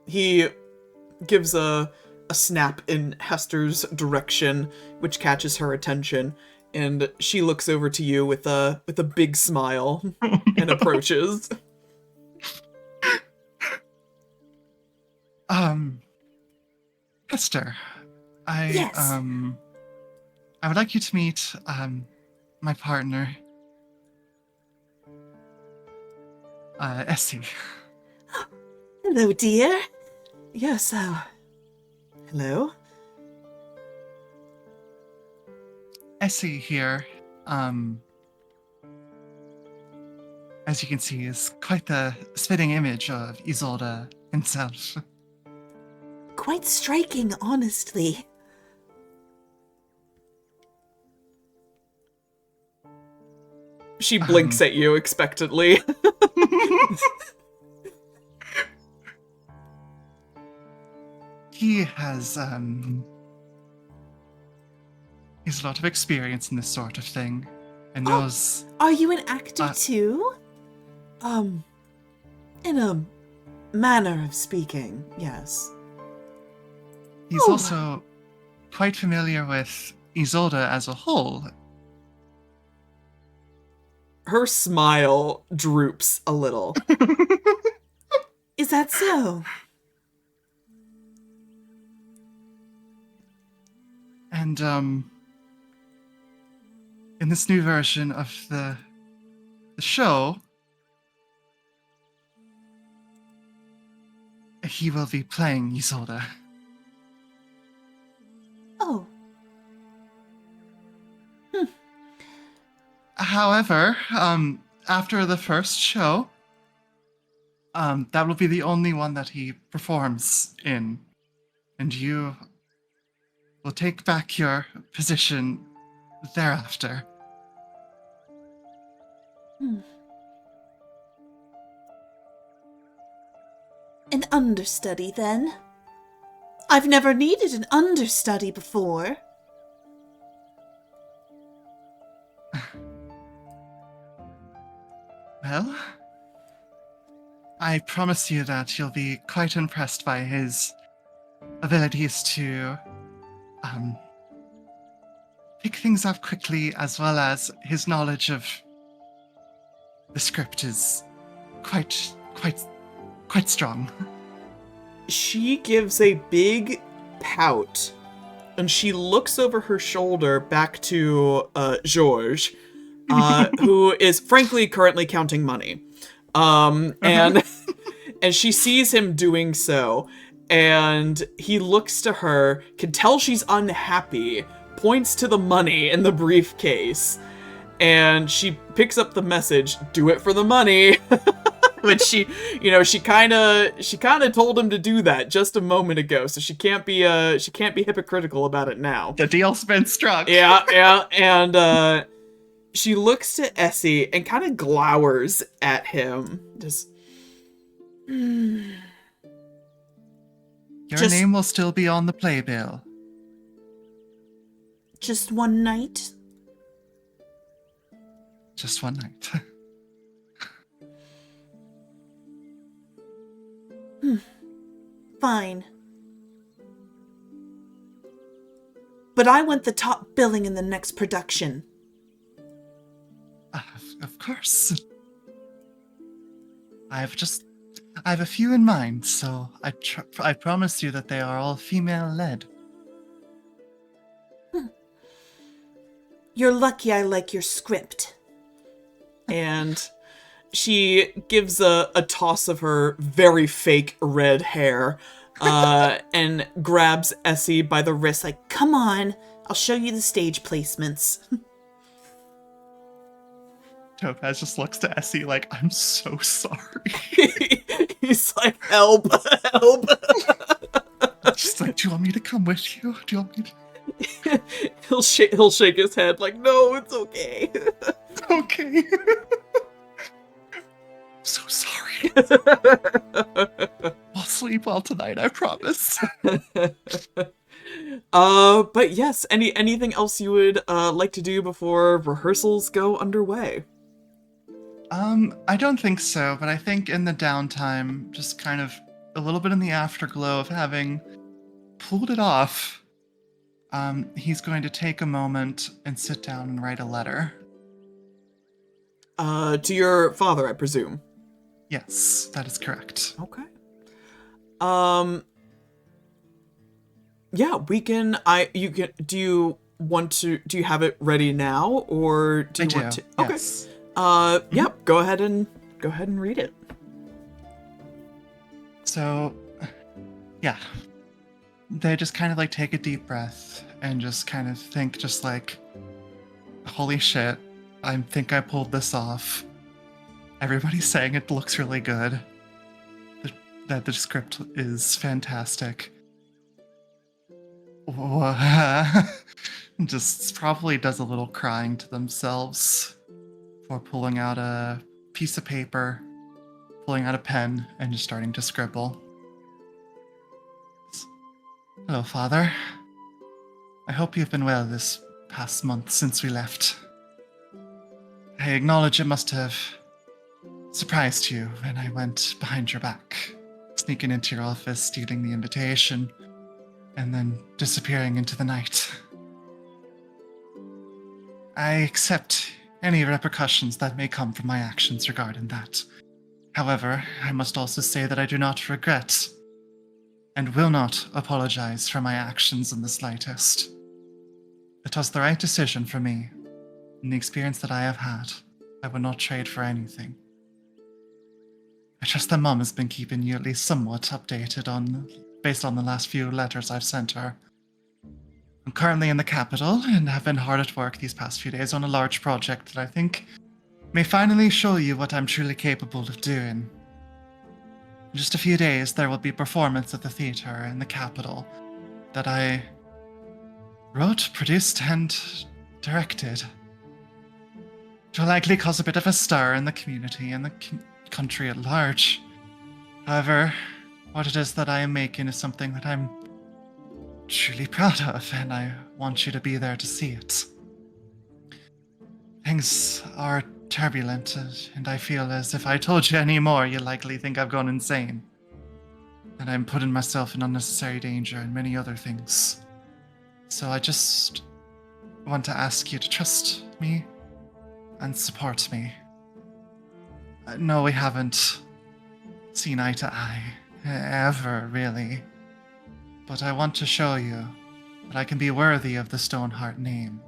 He gives a snap in Hester's direction, which catches her attention, and she looks over to you with a big smile and approaches. Hester, Yes. I would like you to meet my partner, Essie. Hello, dear. Yes, hello? Essie here, as you can see, is quite the spitting image of Isolde himself. Quite striking, honestly. She blinks at you expectantly. He has he's a lot of experience in this sort of thing, and knows. Are you an actor too? In a manner of speaking, yes. He's Oh. also quite familiar with Isolde as a whole. Her smile droops a little. Is that so? And in this new version of the show, he will be playing Isolde. Oh. However, after the first show, that will be the only one that he performs in, and you will take back your position thereafter. An understudy, then? I've never needed an understudy before. Well, I promise you that you'll be quite impressed by his abilities to pick things up quickly, as well as his knowledge of the script is quite strong. She gives a big pout, and she looks over her shoulder back to Georges, who is frankly currently counting money. And and she sees him doing so, and he looks to her, can tell she's unhappy, points to the money in the briefcase, and she picks up the message, "Do it for the money." Which she kind of told him to do that just a moment ago, so she can't be hypocritical about it now. The deal's been struck. Yeah, and she looks to Essie and kind of glowers at him. Your Just- name will still be on the playbill. Just one night? Just one night. Fine. But I want the top billing in the next production. Of course. I have a few in mind, so I promise you that they are all female-led. You're lucky I like your script. And she gives a toss of her very fake red hair, and grabs Essie by the wrist, like, come on, I'll show you the stage placements. Topaz just looks to Essie like, I'm so sorry. He's like, help, help. She's like, do you want me to come with you? Do you want me to? He'll shake his head like, no, it's okay. Okay. So sorry. I'll sleep well tonight, I promise. But yes, anything else you would like to do before rehearsals go underway? I don't think so, but I think in the downtime, just kind of a little bit in the afterglow of having pulled it off, he's going to take a moment and sit down and write a letter. To your father, I presume. Yes, that is correct. Okay. Yeah, we can. Do you have it ready now, or do you want to? Okay. Yes. Yep. Go ahead and read it. So, yeah. They just kind of like take a deep breath and just kind of think, just like, holy shit, I think I pulled this off. Everybody's saying it looks really good. That the script is fantastic. Just probably does a little crying to themselves before pulling out a piece of paper, pulling out a pen, and just starting to scribble. Hello, Father. I hope you've been well this past month since we left. I acknowledge it must have surprised you when I went behind your back, sneaking into your office, stealing the invitation, and then disappearing into the night. I accept any repercussions that may come from my actions regarding that. However, I must also say that I do not regret and will not apologize for my actions in the slightest. It was the right decision for me, and the experience that I have had, I would not trade for anything. I trust that Mom has been keeping you at least somewhat updated based on the last few letters I've sent her. I'm currently in the capital and have been hard at work these past few days on a large project that I think may finally show you what I'm truly capable of doing. In just a few days, there will be a performance at the theater in the capital that I wrote, produced, and directed. It will likely cause a bit of a stir in the community and the country at large. However, what it is that I am making is something that I'm truly proud of, and I want you to be there to see it. Things are turbulent, and I feel as if I told you any more, you'd likely think I've gone insane. And I'm putting myself in unnecessary danger and many other things. So I just want to ask you to trust me and support me. No, we haven't seen eye to eye, ever, really. But I want to show you that I can be worthy of the Stoneheart name.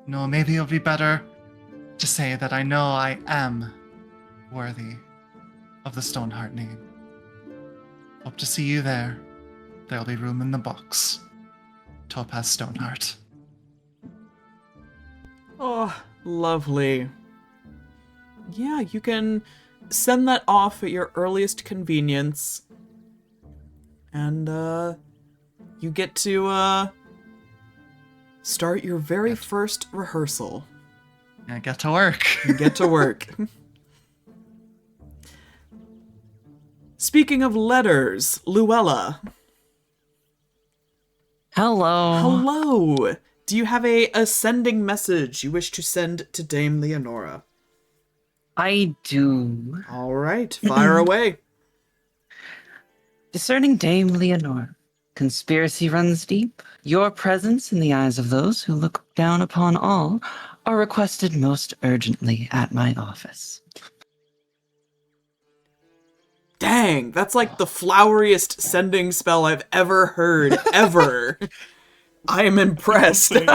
No, maybe it'll be better to say that I know I am worthy of the Stoneheart name. Hope to see you there. There'll be room in the box. Topaz Stoneheart. Oh, lovely. Yeah, you can send that off at your earliest convenience. And, you get to, start your very first rehearsal. I get to work. You get to work. Speaking of letters, Luella. Hello. Hello! Do you have a ascending message you wish to send to Dame Leonora? I do. All right, fire away. Discerning Dame Leonora, conspiracy runs deep. Your presence in the eyes of those who look down upon all are requested most urgently at my office. Dang, that's like the floweriest sending spell I've ever heard, ever. I am impressed. I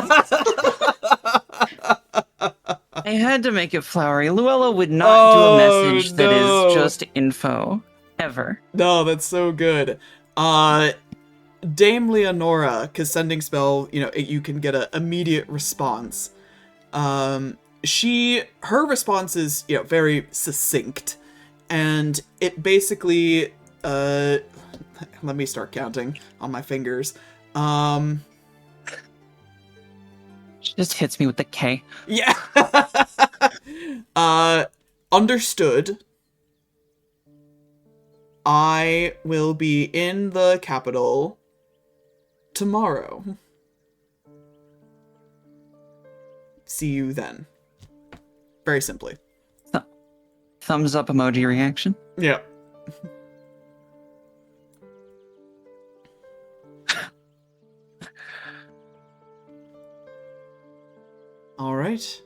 had to make it flowery. Luella would not do a message that is just info, ever. No, that's so good. Dame Leonora, because sending spell, you can get an immediate response. Her response is, very succinct. And it basically, let me start counting on my fingers. She just hits me with the K. Yeah. Understood. I will be in the capital tomorrow. See you then. Very simply. Thumbs up emoji reaction. Yeah. All right.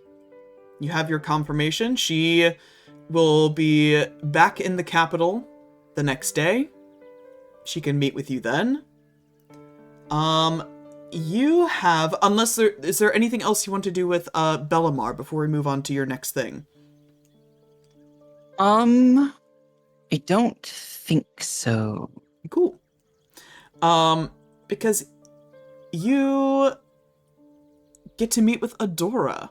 You have your confirmation. She will be back in the capital the next day. She can meet with you then. You have, is there anything else you want to do with Bellamar before we move on to your next thing? I don't think so. Cool. Because you get to meet with Adora.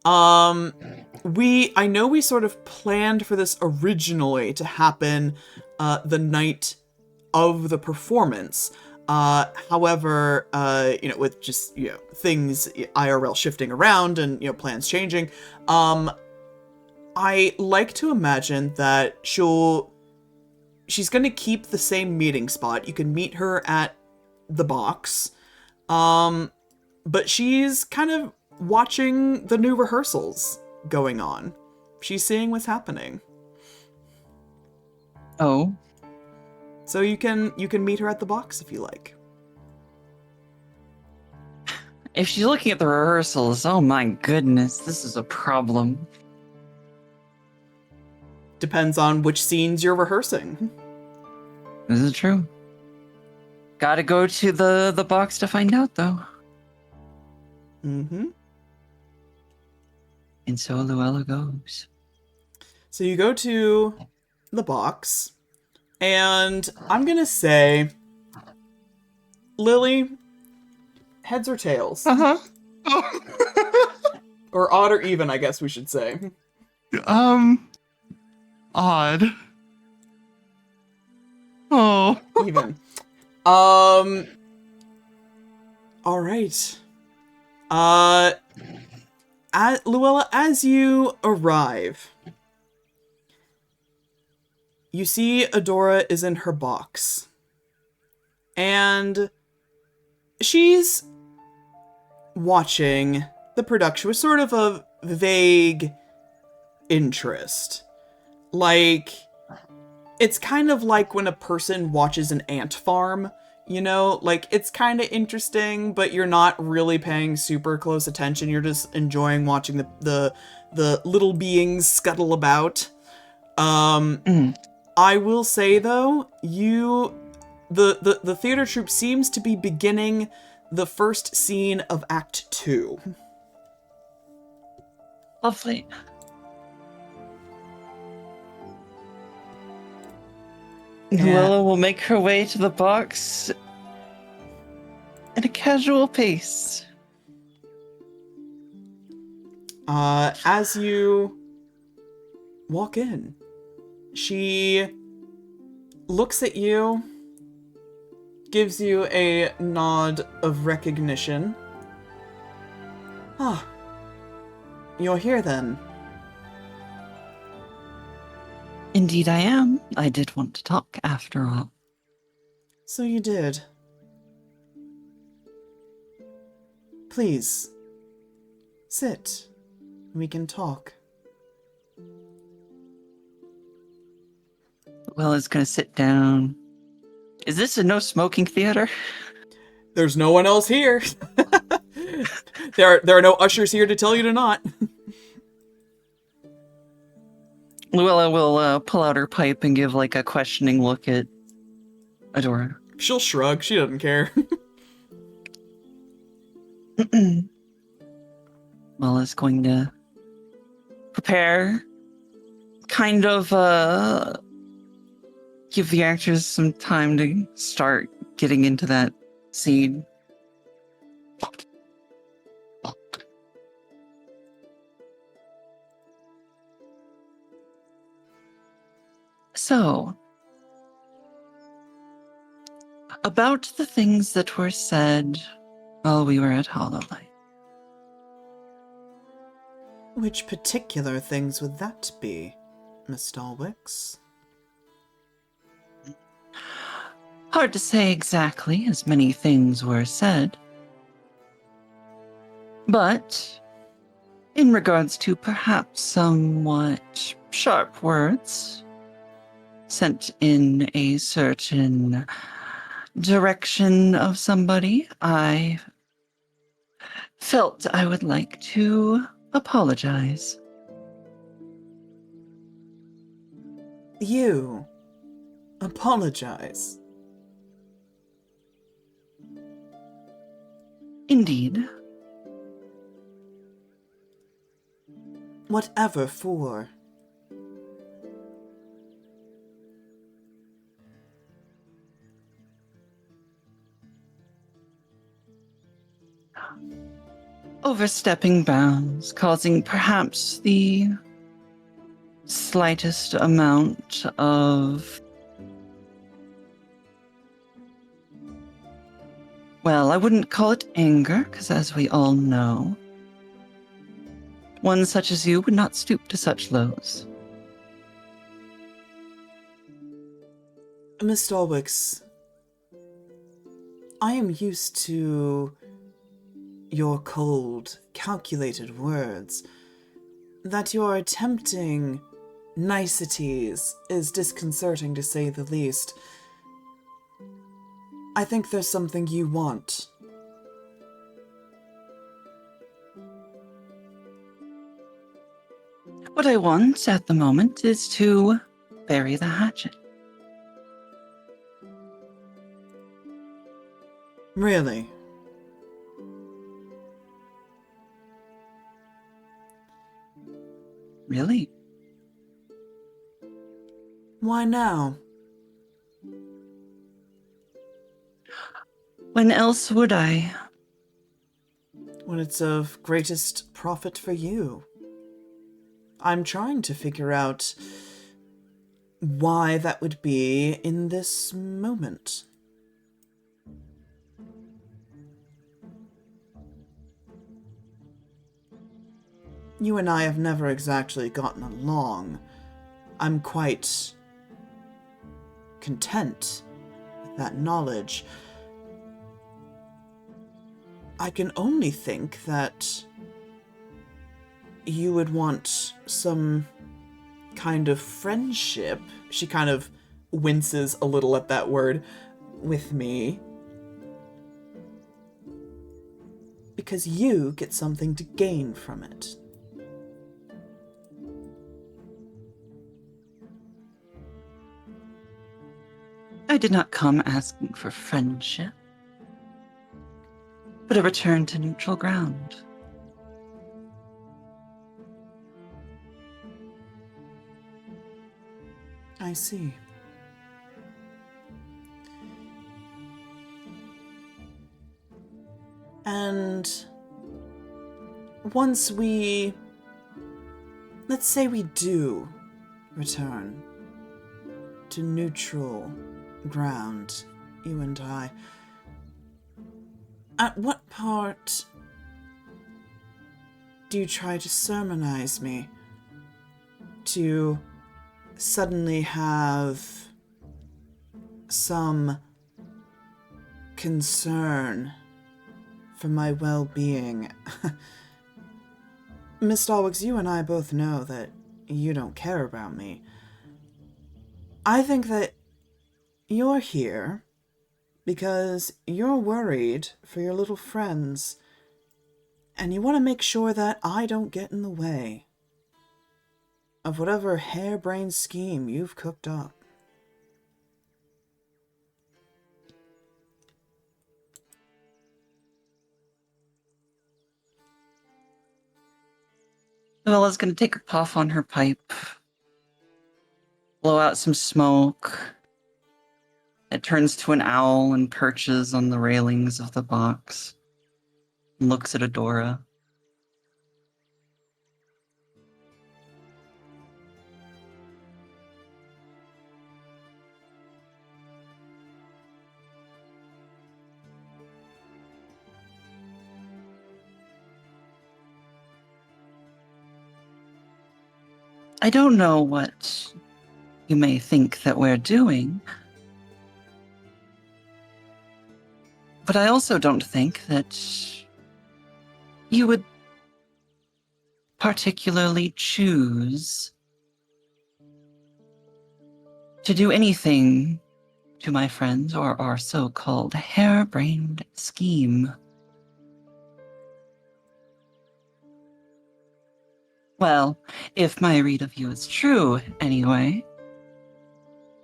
I know we sort of planned for this originally to happen the night of the performance. However, with just, things IRL shifting around and, plans changing, I like to imagine that she's going to keep the same meeting spot. You can meet her at the box. But she's kind of watching the new rehearsals going on. She's seeing what's happening. Oh, So you can meet her at the box if you like. if she's looking at the rehearsals, oh my goodness, this is a problem. Depends on which scenes you're rehearsing. This is true. Gotta go to the box to find out, though. Mm-hmm. And so Luella goes. So you go to the box, and I'm gonna say, Lily, heads or tails? Uh-huh. Or odd or even, I guess we should say. Odd. Oh. Even. All right. Luella, as you arrive, you see Adora is in her box. And she's watching the production with sort of a vague interest. Like, it's kind of like when a person watches an ant farm, you know? Like, it's kind of interesting, but you're not really paying super close attention. You're just enjoying watching the little beings scuttle about. I will say, though, the theater troupe seems to be beginning the first scene of Act 2. Lovely. Luella will make her way to the box at a casual pace. As you walk in, she looks at you, gives you a nod of recognition. Ah, you're here then. Indeed I am. I did want to talk after all. So you did. Please, sit. We can talk. Luella's gonna sit down. Is this a no smoking theater? There's no one else here. There are no ushers here to tell you to not. Luella will pull out her pipe and give like a questioning look at Adora. She'll shrug. She doesn't care. Luella's going to prepare, kind of give the actors some time to start getting into that scene. So, about the things that were said while we were at Hollowlight. Which particular things would that be, Miss Dalwicks? Hard to say exactly, as many things were said. But, in regards to perhaps somewhat sharp words, sent in a certain direction of somebody, I felt I would like to apologize. You apologize. Indeed. Whatever for? Overstepping bounds, causing perhaps the slightest amount of, well, I wouldn't call it anger, because as we all know, One such as you would not stoop to such lows. Miss Stolwix, I am used to your cold, calculated words. That you're attempting niceties is disconcerting, to say the least. I think there's something you want. What I want at the moment is to bury the hatchet. Really? Really? Why now? When else would I? When it's of greatest profit for you. I'm trying to figure out why that would be in this moment. You and I have never exactly gotten along. I'm quite content with that knowledge. I can only think that you would want some kind of friendship. She kind of winces a little at that word with me. Because you get something to gain from it. I did not come asking for friendship, but a return to neutral ground. I see. And once let's say we do return to neutral ground, you and I, at what part do you try to sermonize me? To suddenly have some concern for my well-being? Miss Stolwix, you and I both know that you don't care about me. I think that you're here because you're worried for your little friends, and you want to make sure that I don't get in the way of whatever harebrained scheme you've cooked up. Noella's gonna take a puff on her pipe, blow out some smoke. It turns to an owl and perches on the railings of the box and looks at Adora. I don't know what you may think that we're doing, but I also don't think that you would particularly choose to do anything to my friends or our so-called harebrained scheme. Well, if my read of you is true, anyway.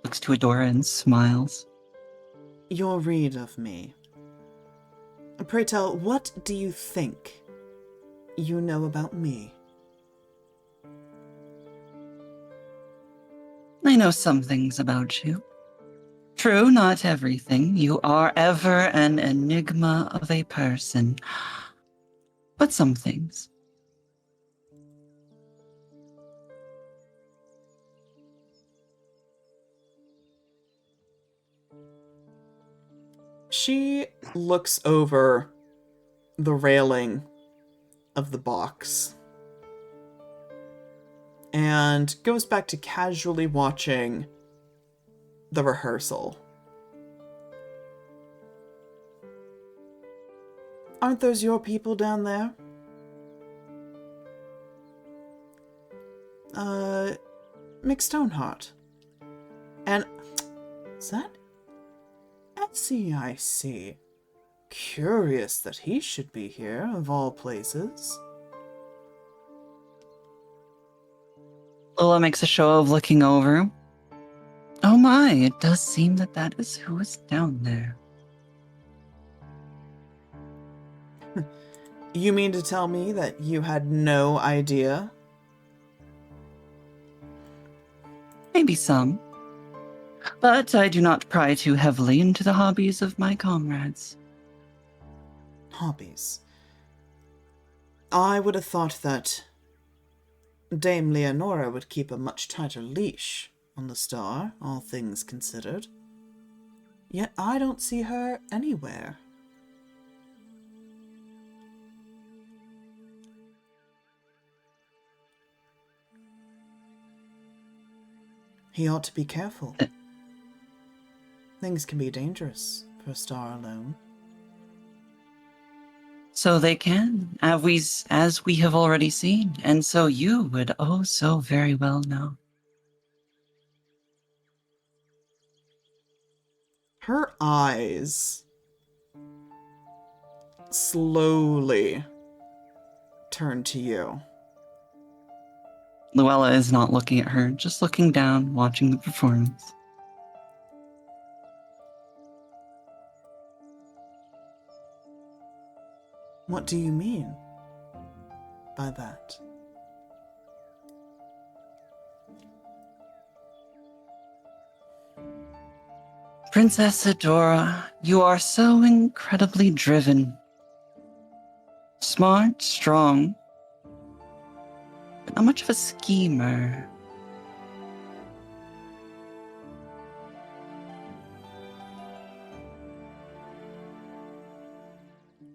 Looks to Adora and smiles. Your read of me. Pray tell, what do you think you know about me? I know some things about you. True, not everything. You are ever an enigma of a person. But some things. She looks over the railing of the box and goes back to casually watching the rehearsal. Aren't those your people down there? Mick Stoneheart. And is that Etsy, I see. Curious that he should be here, of all places. Lola makes a show of looking over. Oh my, it does seem that that is who is down there. You mean to tell me that you had no idea? Maybe some. But I do not pry too heavily into the hobbies of my comrades. Hobbies. I would have thought that Dame Leonora would keep a much tighter leash on the star, all things considered. Yet I don't see her anywhere. He ought to be careful. Things can be dangerous for a star alone. So they can, as we have already seen, and so you would oh so very well know. Her eyes slowly turn to you. Luella is not looking at her, just looking down, watching the performance. What do you mean by that? Princess Adora, you are so incredibly driven. Smart, strong, but not much of a schemer.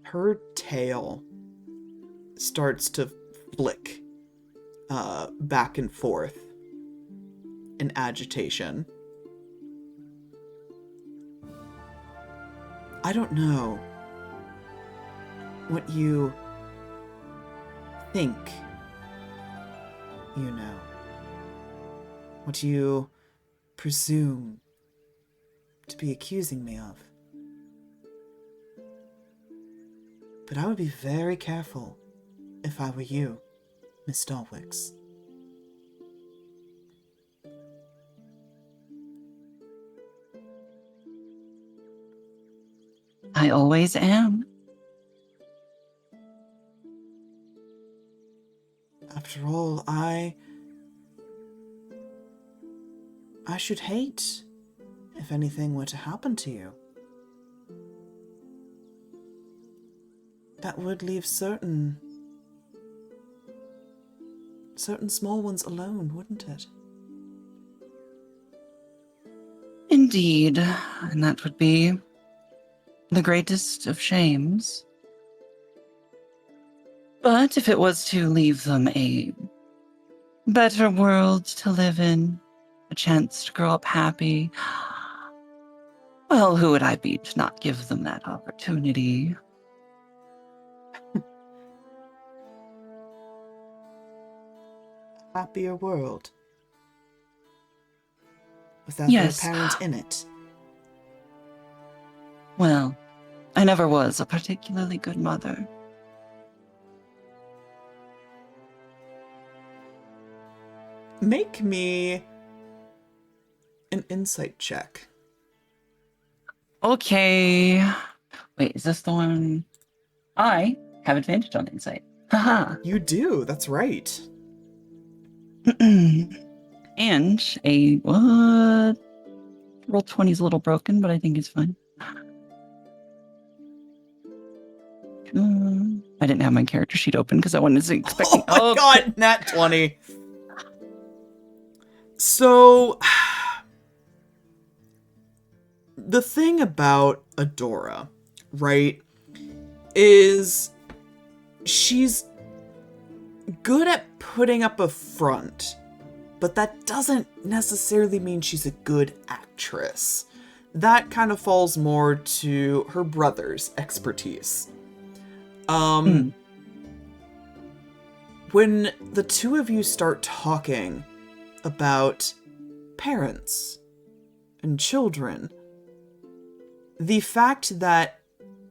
Her tail starts to flick back and forth in agitation. I don't know what you think you know. What you presume to be accusing me of. But I would be very careful if I were you, Miss Dalwicks. I always am. After all, I should hate if anything were to happen to you. That would leave certain small ones alone, wouldn't it? Indeed, and that would be the greatest of shames. But if it was to leave them a better world to live in, a chance to grow up happy, well, who would I be to not give them that opportunity? Happier world. Without Yes. their parent in it. Well, I never was a particularly good mother. Make me an insight check. Okay. Wait, is this the one? I have advantage on insight. Haha. You do, that's right. And a what? Roll 20 is a little broken, but I think it's fine. I didn't have my character sheet open because I wasn't expecting. Oh my god, nat 20. So, the thing about Adora, right, is she's good at putting up a front but that doesn't necessarily mean she's a good actress. That kind of falls more to her brother's expertise. When the two of you start talking about parents and children, the fact that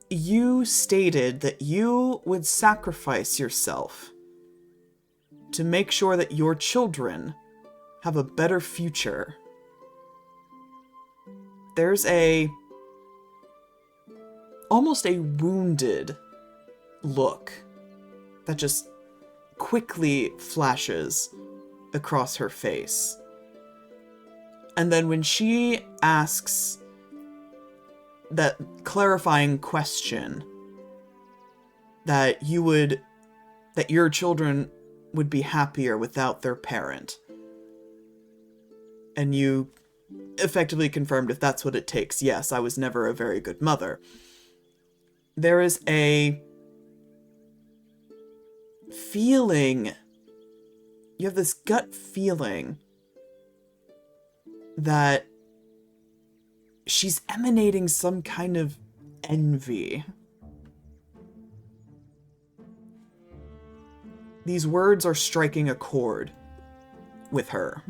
you stated that you would sacrifice yourself to make sure that your children have a better future, there's almost a wounded look that just quickly flashes across her face. And then when she asks that clarifying question that your children would be happier without their parent, and you effectively confirmed if that's what it takes, yes, I was never a very good mother. There is a feeling, you have this gut feeling that she's emanating some kind of envy. These words are striking a chord with her.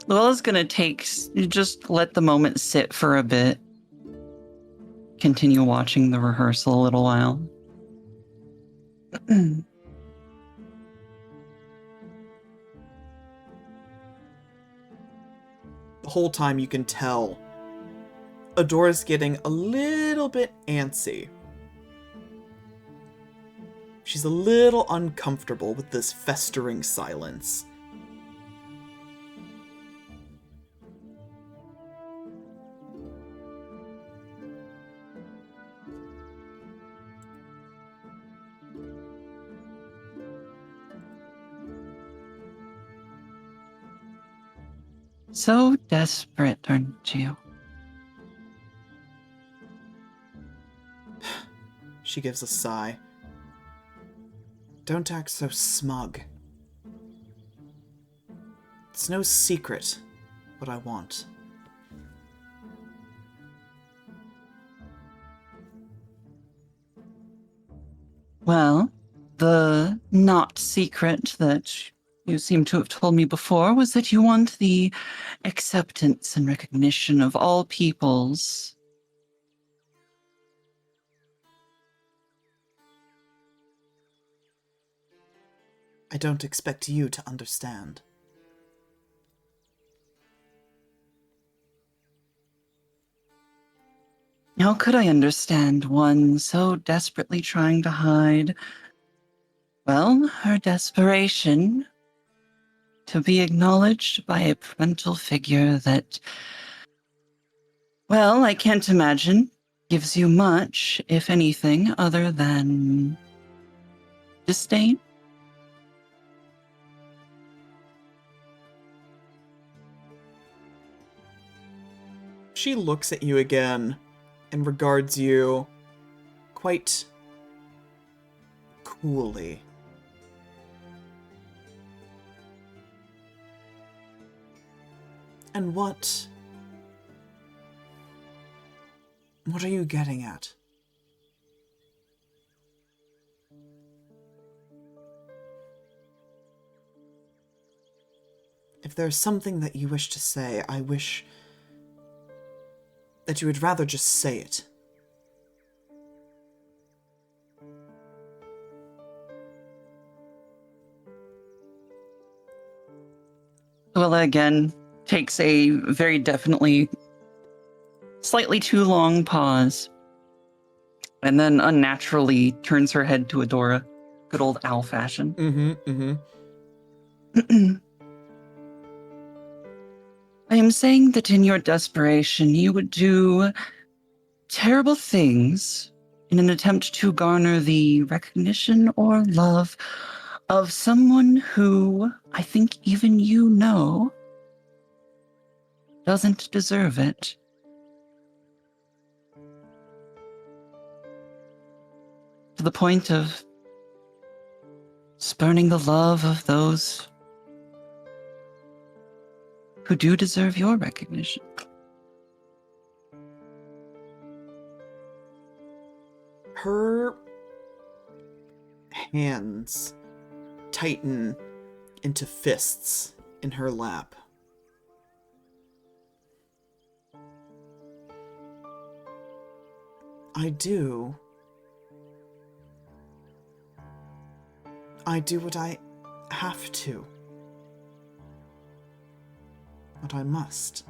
Luella's gonna just let the moment sit for a bit. Continue watching the rehearsal a little while. The whole time you can tell Adora's getting a little bit antsy. She's a little uncomfortable with this festering silence. So desperate, aren't you? She gives a sigh. Don't act so smug. It's no secret what I want. Well, the not secret that you seem to have told me before was that you want the acceptance and recognition of all peoples. I don't expect you to understand. How could I understand one so desperately trying to hide, well, her desperation to be acknowledged by a parental figure that, well, I can't imagine gives you much, if anything, other than disdain? She looks at you again and regards you quite coolly. And what are you getting at? If there's something that you wish to say, I wish that you would rather just say it. Luella again takes a very definitely slightly too long pause and then unnaturally turns her head to Adora. Good old owl fashion. I am saying that in your desperation, you would do terrible things in an attempt to garner the recognition or love of someone who I think even you know doesn't deserve it. To the point of spurning the love of those who do deserve your recognition. Her hands tighten into fists in her lap. I do what I have to. What I must.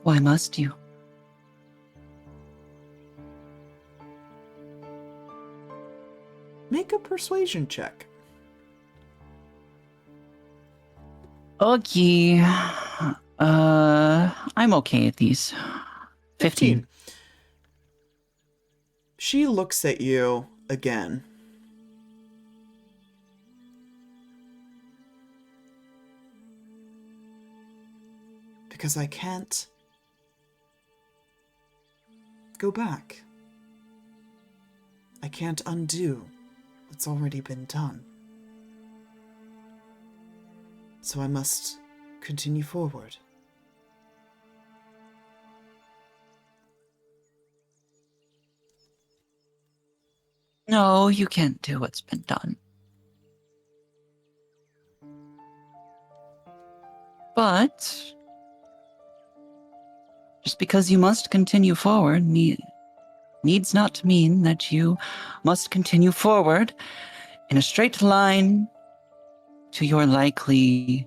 Why must you? Make a persuasion check. Okay. I'm okay at these. 15. She looks at you again. Because I can't go back. I can't undo what's already been done. So I must continue forward. No, you can't do what's been done. But just because you must continue forward needs not to mean that you must continue forward in a straight line to your likely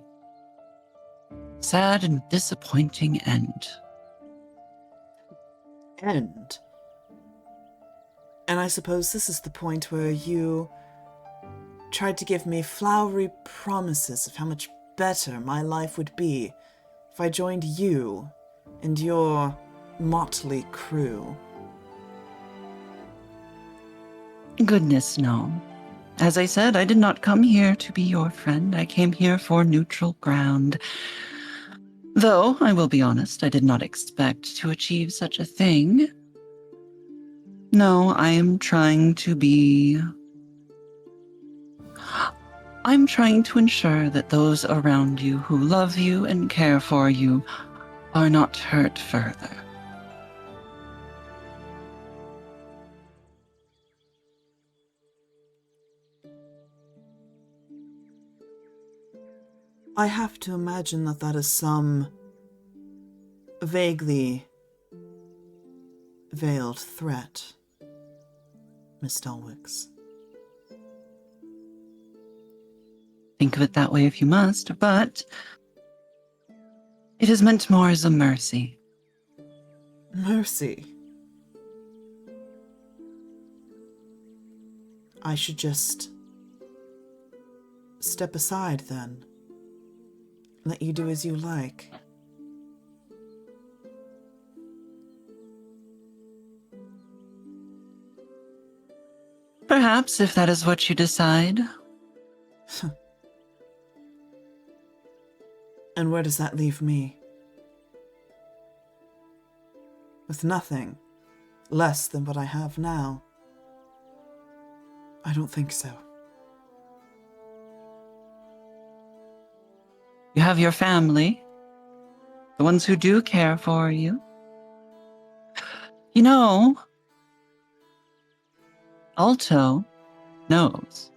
sad and disappointing end. End. And I suppose this is the point where you tried to give me flowery promises of how much better my life would be if I joined you and your motley crew. Goodness, no. As I said, I did not come here to be your friend. I came here for neutral ground. Though, I will be honest, I did not expect to achieve such a thing. No, I'm trying to ensure that those around you who love you and care for you are not hurt further. I have to imagine that that is some vaguely veiled threat, Miss Dulwicks. Think of it that way if you must, but it is meant more as a mercy. Mercy. I should just step aside then. Let you do as you like. Perhaps, if that is what you decide. And where does that leave me? With nothing less than what I have now? I don't think so. You have your family, the ones who do care for you. You know, Alto knows.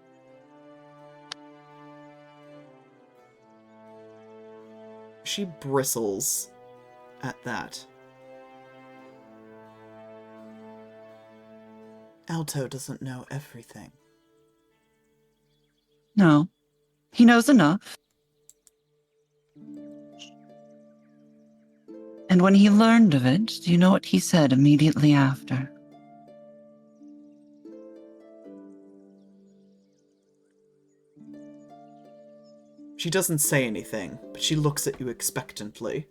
She bristles at that. Alto doesn't know everything. No, he knows enough. And when he learned of it, do you know what he said immediately after? She doesn't say anything, but she looks at you expectantly.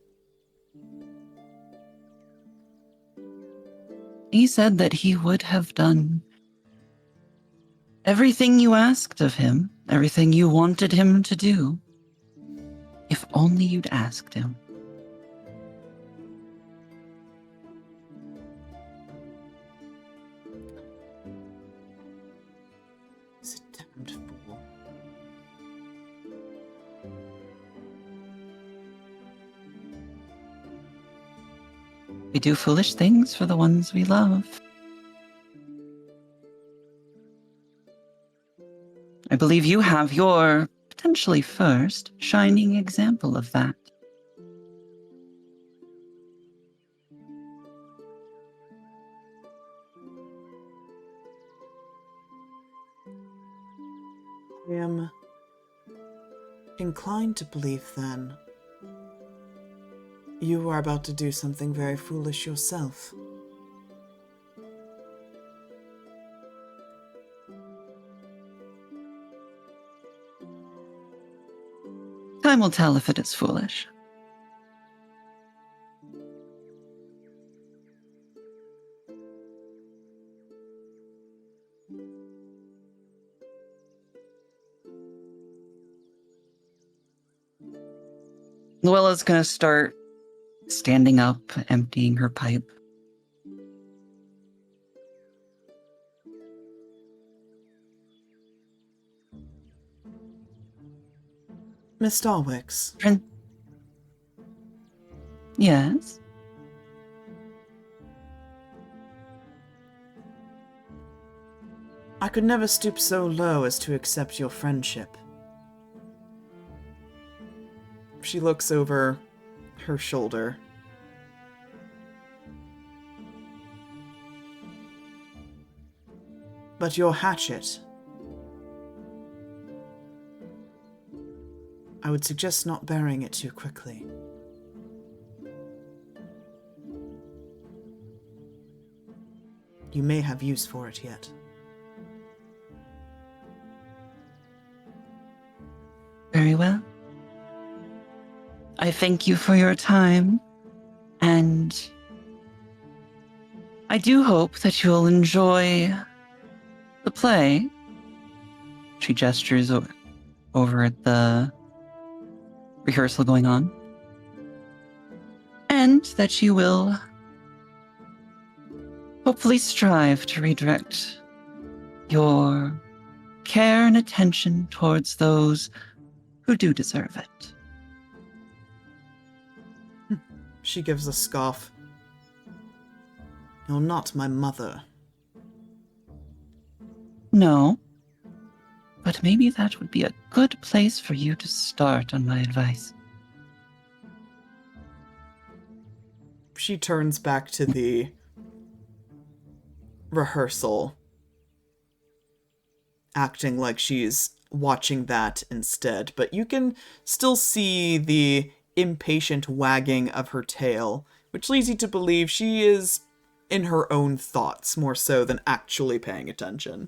He said that he would have done everything you asked of him, everything you wanted him to do, if only you'd asked him. He's a damned fool. We do foolish things for the ones we love. I believe you have your potentially first shining example of that. I am inclined to believe, then, you are about to do something very foolish yourself. Time will tell if it is foolish. Luella's gonna start standing up, emptying her pipe. Miss Dalwicks, Yes? I could never stoop so low as to accept your friendship. She looks over her shoulder. But your hatchet, I would suggest not burying it too quickly. You may have use for it yet. Very well. I thank you for your time, and I do hope that you'll enjoy the play. She gestures over at the rehearsal going on, and that you will hopefully strive to redirect your care and attention towards those who do deserve it. She gives a scoff. You're not my mother. No, but maybe that would be a good place for you to start on my advice. She turns back to the rehearsal, acting like she's watching that instead, but you can still see the impatient wagging of her tail, which leads you to believe she is in her own thoughts more so than actually paying attention.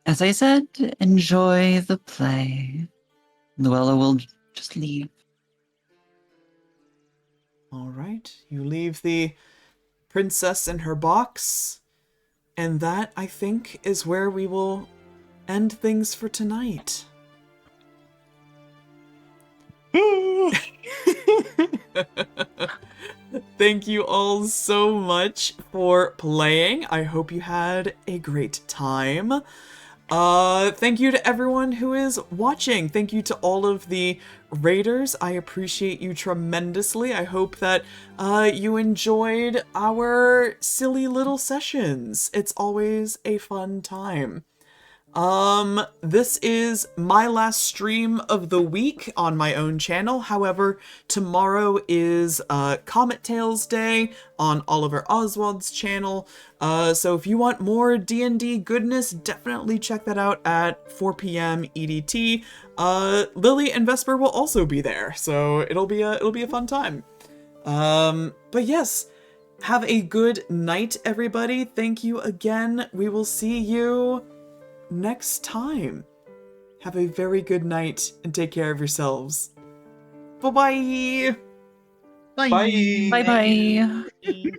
As I said, enjoy the play. Luella will just leave. All right, you leave the princess in her box, and that, I think, is where we will end things for tonight. Thank you all so much for playing. I hope you had a great time. Thank you to everyone who is watching. Thank you to all of the raiders. I appreciate you tremendously. I hope that you enjoyed our silly little sessions. It's always a fun time. This is my last stream of the week on my own channel. However, tomorrow is Comet Tales Day on Oliver Oswald's channel. So if you want more D&D goodness, definitely check that out at 4 p.m. EDT. Lily and Vesper will also be there, so it'll be a fun time. But yes, have a good night, everybody. Thank you again. We will see you next time. Have a very good night and take care of yourselves. Bye-bye! Bye. Bye. Bye bye. Bye.